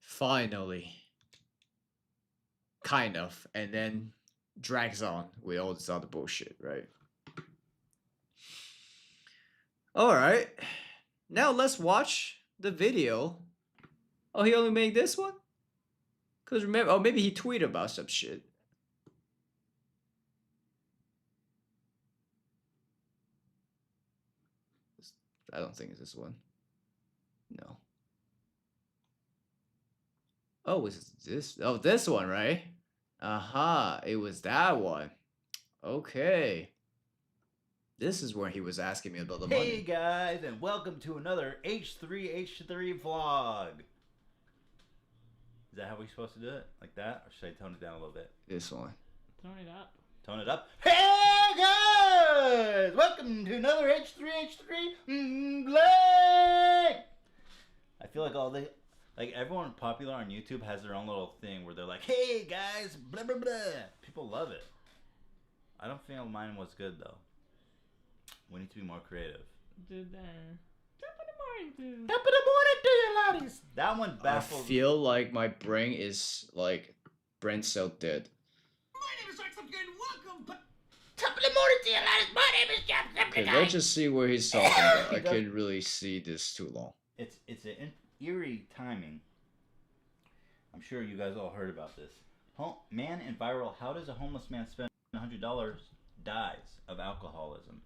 Finally. Kind of. And then drags on with all this other bullshit, right? Alright. Now let's watch the video. Oh, he only made this one? Cause remember, oh, maybe he tweeted about some shit. I don't think it's this one. No. Oh, was this? Oh, this one, right? Aha, it was that one. Okay. This is where he was asking me about the money. Hey guys, and welcome to another H3H3 vlog. Is that how we're supposed to do it? Like that? Or should I tone it down a little bit? This one. Tone it up. Tone it up. Hey guys! Welcome to another H3H3 vlog! I feel like like everyone popular on YouTube has their own little thing where they're like, hey guys, blah blah blah. People love it. I don't feel mine was good though. We need to be more creative. Did top of the morning to top of the morning to you laddies. That one baffles. I feel like my brain is like brain cell dead. My name is Jacksepticeye. Welcome back. Top of the morning to you laddies. My name is Jacksepticeye. Okay, let's just see where he's talking about. I couldn't really see this too long. It's an eerie timing. I'm sure you guys all heard about this. Man in viral. How does a homeless man spend $100 dies of alcoholism?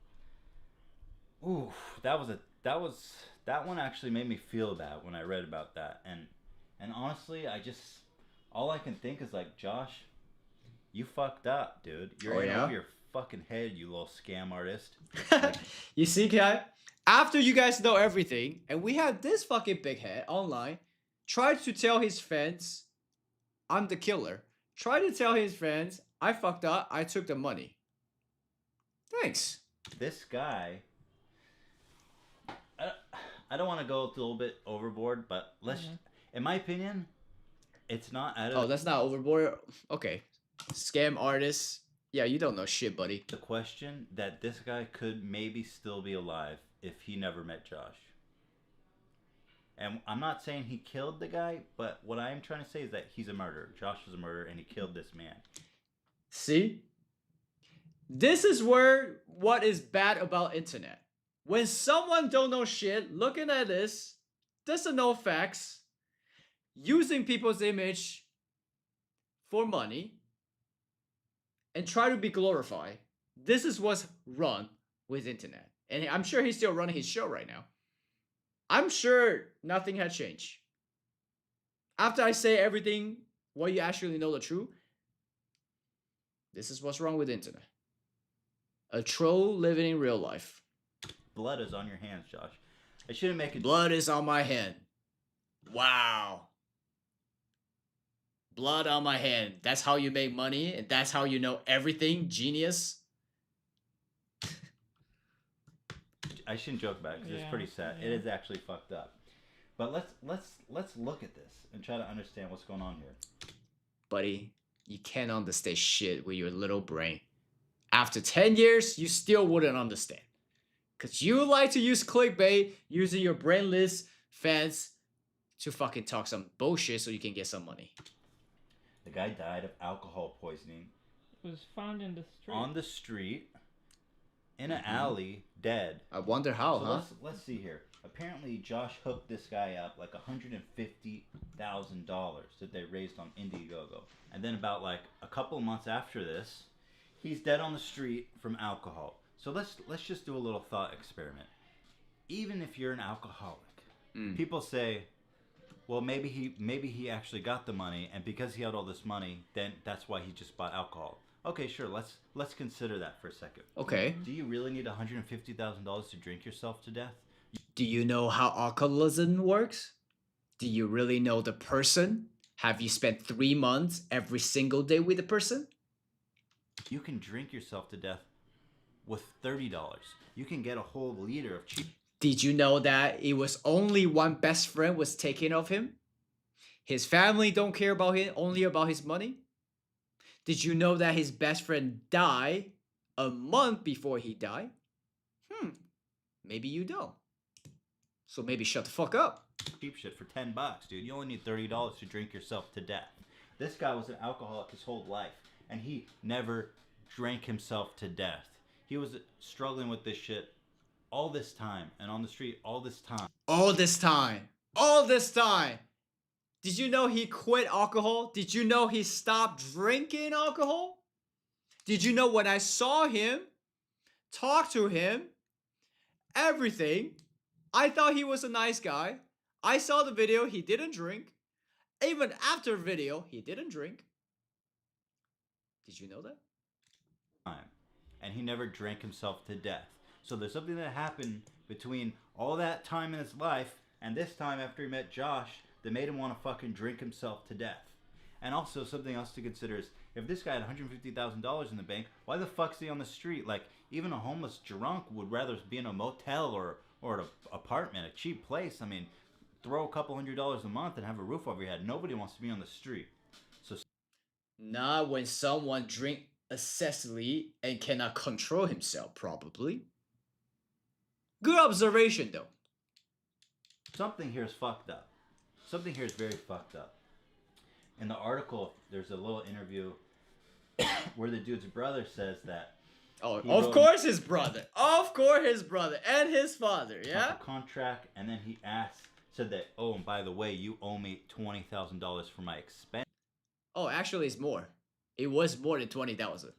Ooh, that one actually made me feel bad when I read about that, and honestly, all I can think is like, Josh, you fucked up, dude. You're in over your fucking head, you little scam artist. You see, guy, After you guys know everything, and we have this fucking big head online, try to tell his friends, I'm the killer. Try to tell his friends, I fucked up, I took the money. Thanks. This guy, I don't want to go a little bit overboard, but in my opinion, it's not out of... Oh, that's not overboard? Okay. Scam artists. Yeah, you don't know shit, buddy. The question that this guy could maybe still be alive if he never met Josh. And I'm not saying he killed the guy, but what I am trying to say is that he's a murderer. Josh was a murderer, and he killed this man. See? This is where what is bad about internet. When someone don't know shit, looking at this, doesn't know facts, using people's image for money, and try to be glorified. This is what's run with internet. And I'm sure he's still running his show right now. I'm sure nothing had changed. After I say everything, what you actually know the truth, this is what's wrong with internet. A troll living in real life. Blood is on your hands, Josh. I shouldn't make it... Blood is on my hand. Wow. Blood on my hand. That's how you make money, and that's how you know everything, genius. I shouldn't joke about it because it's pretty sad. It is actually fucked up. But let's look at this and try to understand what's going on here. Buddy, you can't understand shit with your little brain. After 10 years, you still wouldn't understand. Because you like to use clickbait using your brainless fans to fucking talk some bullshit so you can get some money. The guy died of alcohol poisoning. It was found in the street. On the street, in an alley, dead. I wonder how, so huh? Let's see here. Apparently, Josh hooked this guy up like $150,000 that they raised on Indiegogo. And then about like a couple of months after this, he's dead on the street from alcohol. So let's just do a little thought experiment. Even if you're an alcoholic, people say, well, maybe he actually got the money, and because he had all this money, then that's why he just bought alcohol. Okay, sure. Let's consider that for a second. Okay. Do you really need $150,000 to drink yourself to death? Do you know how alcoholism works? Do you really know the person? Have you spent 3 months every single day with the person? You can drink yourself to death with $30. You can get a whole liter of cheap. Did you know that it was only one best friend was taking of him? His family don't care about him, only about his money? Did you know that his best friend died a month before he died? Maybe you don't. So maybe shut the fuck up. Cheap shit for $10, dude. You only need $30 to drink yourself to death. This guy was an alcoholic his whole life, and he never drank himself to death. He was struggling with this shit all this time, and on the street all this time. All this time. All this time. Did you know he quit alcohol? Did you know he stopped drinking alcohol? Did you know when I saw him, talked to him, everything, I thought he was a nice guy. I saw the video, he didn't drink. Even after video, he didn't drink. Did you know that? And he never drank himself to death. So there's something that happened between all that time in his life and this time after he met Josh that made him want to fucking drink himself to death. And also something else to consider is, if this guy had $150,000 in the bank, why the fuck's he on the street? Like, even a homeless drunk would rather be in a motel or an apartment, a cheap place. I mean, throw a couple $100 a month and have a roof over your head. Nobody wants to be on the street. So not when someone drink excessively and cannot control himself, probably. Good observation, though. Something here is fucked up. Something here is very fucked up. In the article, there's a little interview where the dude's brother says that. Oh, of course his brother. Of course his brother. And his father, yeah? A contract, and then he said that, oh, and by the way, you owe me $20,000 for my expense. Oh, actually it's more. It was more than 20,000.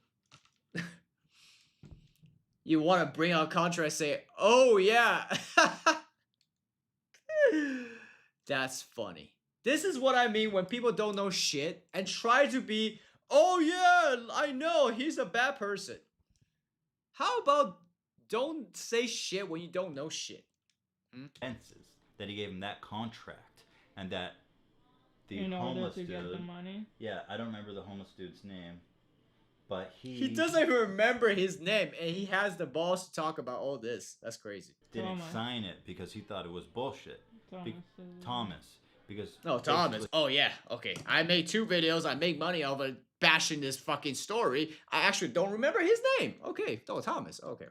You want to bring out a contract and say, oh yeah. That's funny. This is what I mean when people don't know shit and try to be, oh yeah, I know, he's a bad person. How about Don't say shit when you don't know shit. Expenses that he gave him that contract and that the In order homeless to dude. get the money. Yeah, I don't remember the homeless dude's name, but He doesn't even remember his name, and he has the balls to talk about all this. That's crazy. didn't sign it because he thought it was bullshit. Thomas. Because No, Thomas. Oh yeah, okay. I made 2 videos. I make money off of bashing this fucking story. I actually don't remember his name. Okay, oh Thomas. Okay.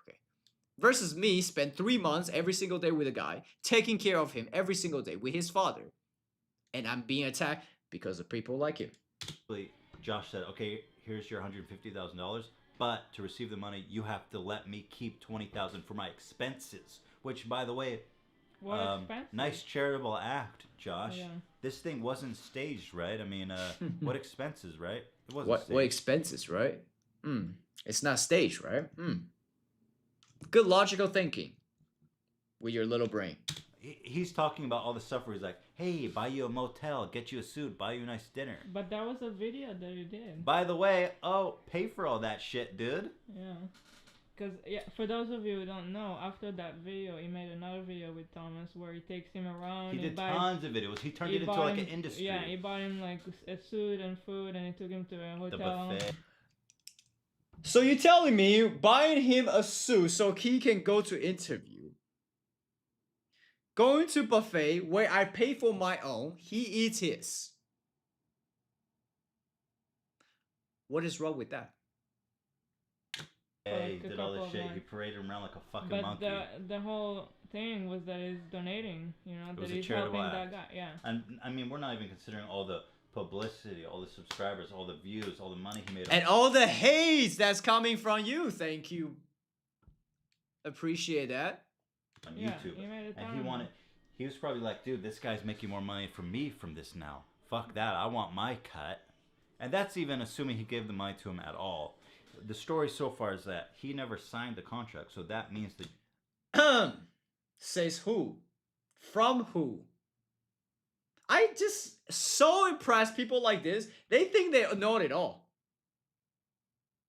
Versus me, spend 3 months every single day with a guy, taking care of him every single day with his father, and I'm being attacked because of people like him. Josh said, "Okay, here's your $150,000, but to receive the money, you have to let me keep $20,000 for my expenses." Which, by the way, nice charitable act, Josh. Yeah. This thing wasn't staged, right? I mean, what expenses, right? It wasn't What staged. expenses, right? It's not staged, right? Good logical thinking with your little brain. He's talking about all the stuff where he's like, "Hey, buy you a motel, get you a suit, buy you a nice dinner." But that was a video that he did. By the way, pay for all that shit, dude. Yeah. Because, for those of you who don't know, after that video, he made another video with Thomas where he takes him around. He did tons of videos. He turned it into like an industry. Yeah, he bought him like a suit and food, and he took him to a hotel. The buffet. So you're telling me buying him a suit so he can go to interview, going to buffet where I pay for my own, he eats his. What is wrong with that? Yeah, he did all this shit. He paraded him around like a fucking monkey. But the whole thing was that he's donating, that he's charitable helping act. that guy. Yeah. And I mean, we're not even considering all the publicity, all the subscribers, all the views, all the money he made. And all the hate that's coming from you. Thank you. Appreciate that. On YouTube. And he was probably like, "Dude, this guy's making more money from me from this now. Fuck that. I want my cut." And that's even assuming he gave the money to him at all. The story so far is that he never signed the contract, so that means that says who? From who? I just so impressed people like this. They think they know it all.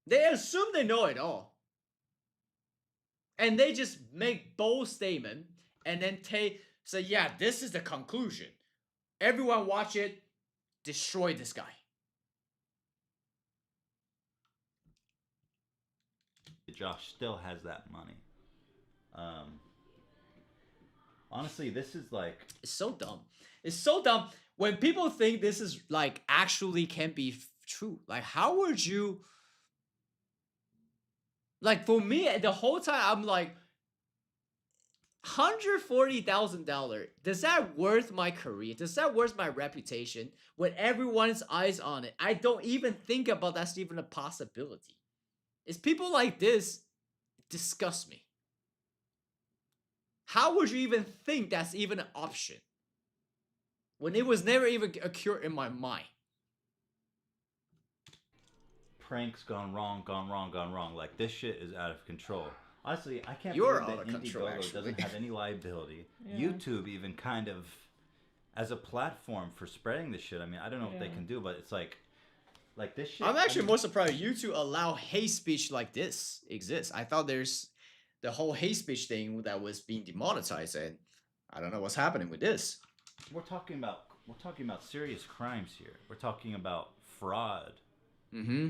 They assume they know it all. And they just make bold statement and then say, yeah, this is the conclusion. Everyone watch it, destroy this guy. Josh still has that money. Honestly, this is like... It's so dumb. It's so dumb. When people think this is like actually can be true. Like how would you... Like for me, the whole time I'm like, $140,000. Does that worth my career? Does that worth my reputation? When everyone's eyes on it, I don't even think about that's even a possibility. It's people like this disgust me. How would you even think that's even an option? When it was never even occurred in my mind. Pranks gone wrong. Like, this shit is out of control. Honestly, I can't You're believe out that of control, Indiegogo doesn't have any liability. Yeah. YouTube even kind of, as a platform for spreading this shit, I mean, I don't know what they can do, but it's like this shit. I'm actually more surprised YouTube allow hate speech like this exists. I thought there's the whole hate speech thing that was being demonetized, and I don't know what's happening with this. We're talking about serious crimes here. We're talking about fraud. Mm-hmm.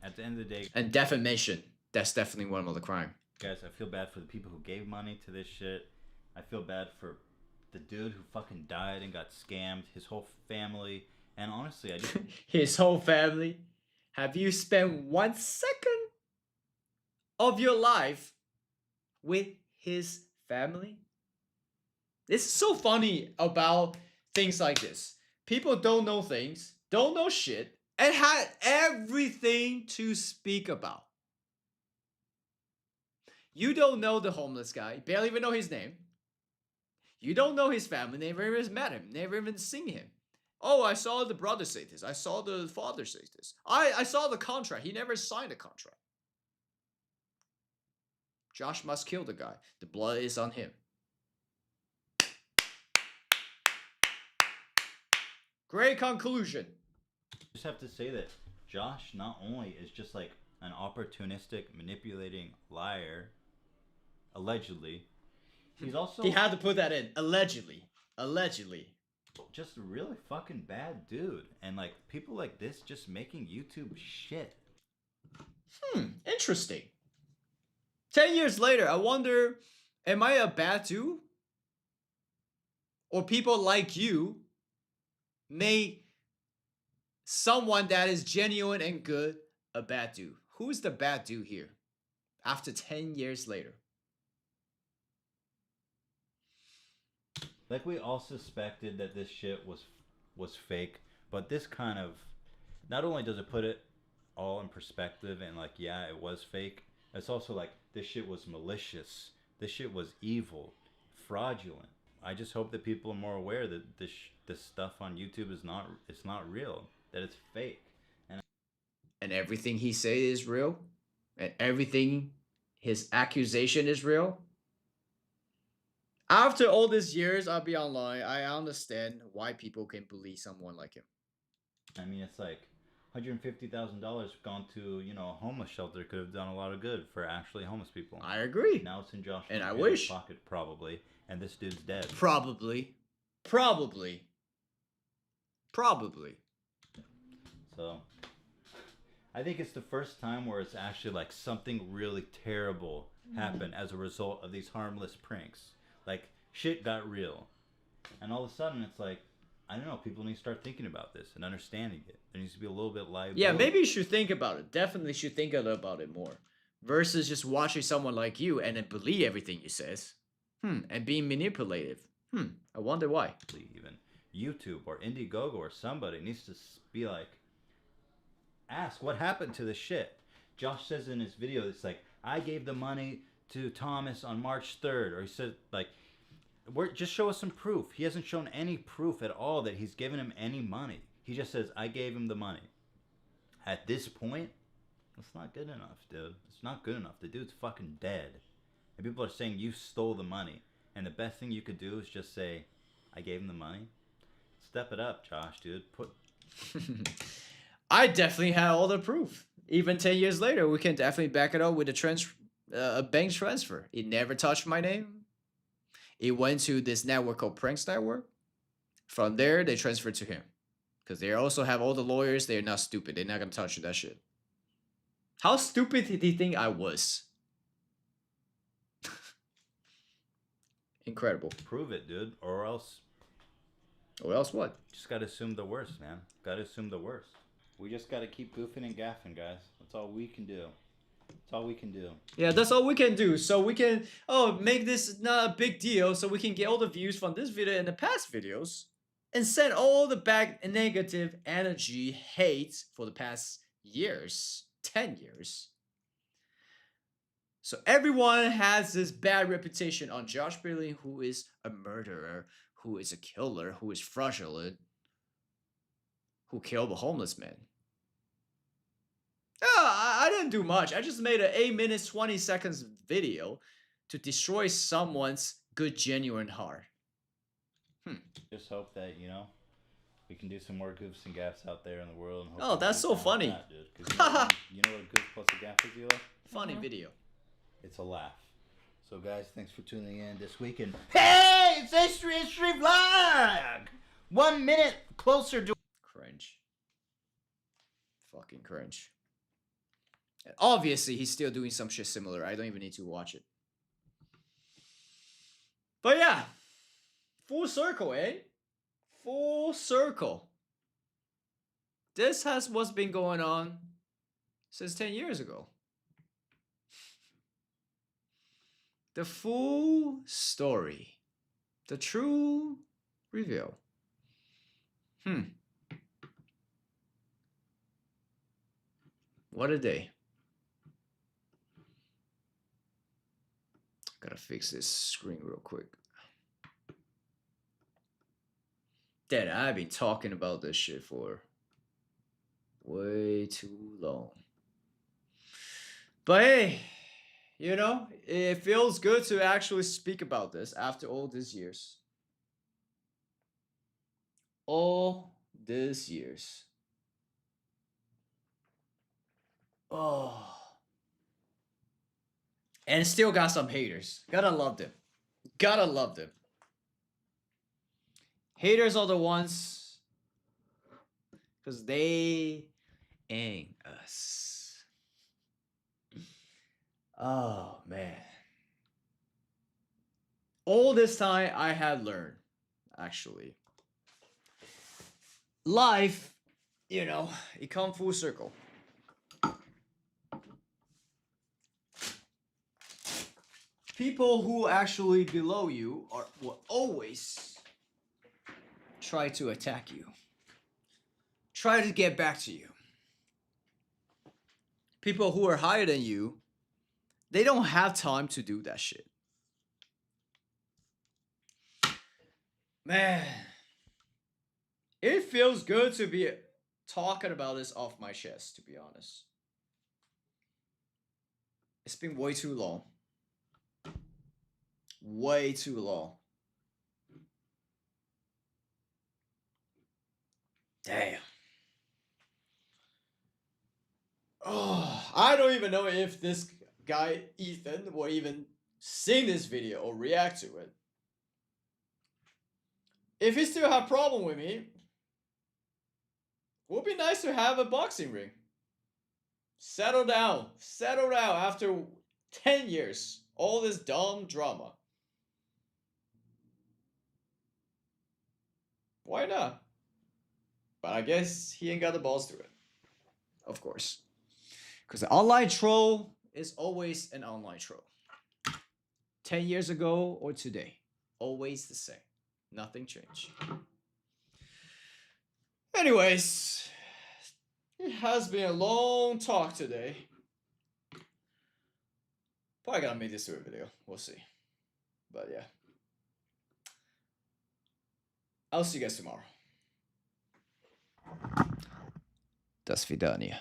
At the end of the day. And defamation. That's definitely one of the crime. Guys, I feel bad for the people who gave money to this shit. I feel bad for the dude who fucking died and got scammed. His whole family. And honestly, I just... His whole family? Have you spent 1 second of your life with his family? It's so funny about things like this. People don't know things, don't know shit, and had everything to speak about. You don't know the homeless guy, barely even know his name. You don't know his family, never even met him, never even seen him. Oh, I saw the brother say this. I saw the father say this. I saw the contract. He never signed a contract. Josh must kill the guy. The blood is on him. Great conclusion. I just have to say that Josh not only is just like an opportunistic, manipulating liar, allegedly. He's also He had to put that in. Allegedly. Allegedly. just a really fucking bad dude. And like people like this just making YouTube shit. Interesting. 10 years later, I wonder, am I a bad dude? Or people like you make someone that is genuine and good a bad dude? Who's the bad dude here? After 10 years later. Like we all suspected that this shit was fake, but this kind of not only does it put it all in perspective and like yeah, it was fake. It's also like this shit was malicious. This shit was evil, fraudulent. I just hope that people are more aware that this stuff on YouTube is not real, that it's fake. And everything he say is real? And everything his accusation is real? After all these years, I'll be online. I understand why people can believe someone like him. I mean, it's like $150,000 gone to, you know, a homeless shelter could have done a lot of good for actually homeless people. I agree. Now it's in Josh and I Paler's wish pocket probably, and this dude's dead. Probably. So I think it's the first time where it's actually like something really terrible happened as a result of these harmless pranks. Like shit got real. And all of a sudden it's like, I don't know, people need to start thinking about this and understanding it. There needs to be a little bit liability. Yeah, maybe you should think about it. Definitely should think about it more. Versus just watching someone like you and then believe everything he says. And being manipulative. I wonder why. Even YouTube or Indiegogo or somebody needs to be like, ask what happened to the shit. Josh says in his video, it's like, I gave the money to Thomas on March 3rd. Or he said, like, just show us some proof. He hasn't shown any proof at all that he's given him any money. He just says, I gave him the money. At this point, it's not good enough, dude. It's not good enough. The dude's fucking dead. And people are saying you stole the money. And the best thing you could do is just say, I gave him the money. Step it up, Josh, dude. I definitely had all the proof. Even 10 years later, we can definitely back it up with a bank transfer. It never touched my name. It went to this network called Pranks Network. From there, they transferred to him. Because they also have all the lawyers. They're not stupid. They're not going to touch that shit. How stupid did he think I was? Incredible. Prove it, dude. Or else... Or else what? Just gotta assume the worst, man. Gotta assume the worst. We just gotta keep goofing and gaffing, guys. That's all we can do. That's all we can do. Yeah, that's all we can do. So we can, make this not a big deal. So we can get all the views from this video and the past videos. And send all the bad negative energy, hate for the past years. 10 years. So everyone has this bad reputation on JoshPalerLin, who is a murderer, who is a killer, who is fraudulent, who killed a homeless man. I didn't do much. I just made an 8 minutes 20 seconds video to destroy someone's good genuine heart. Just hope that, you know, we can do some more goofs and gaffs out there in the world. And Oh, that's so funny. That, dude. 'Cause you know what a goof plus a gaff is, Eli? Funny video. It's a laugh. So guys, thanks for tuning in this weekend. Hey, it's History Vlog! 1 minute closer to... Cringe. Fucking cringe. And obviously, he's still doing some shit similar. I don't even need to watch it. But yeah. Full circle, eh? Full circle. This has what's been going on since 10 years ago. The full story. The true reveal. What a day. Gotta fix this screen real quick. Dad, I've been talking about this shit for way too long. But hey, you know, it feels good to actually speak about this after all these years. All these years. Oh. And still got some haters. Gotta love them. Gotta love them. Haters are the ones because they ain't us. Oh man. All this time I had learned, actually. Life, it come full circle. People who actually below you will always try to attack you. Try to get back to you. People who are higher than you, they don't have time to do that shit. Man, it feels good to be talking about this off my chest, to be honest. It's been way too long. Way too long. Damn. Oh, I don't even know if this guy, Ethan, will even see this video or react to it. If he still have problem with me, it would be nice to have a boxing ring. Settle down. Settle down after 10 years. All this dumb drama. Why not? But I guess he ain't got the balls to it. Of course. Because the online troll is always an online troll. 10 years ago or today. Always the same. Nothing changed. Anyways, it has been a long talk today. Probably gonna make this to a video. We'll see. But yeah. I'll see you guys tomorrow. До свидания.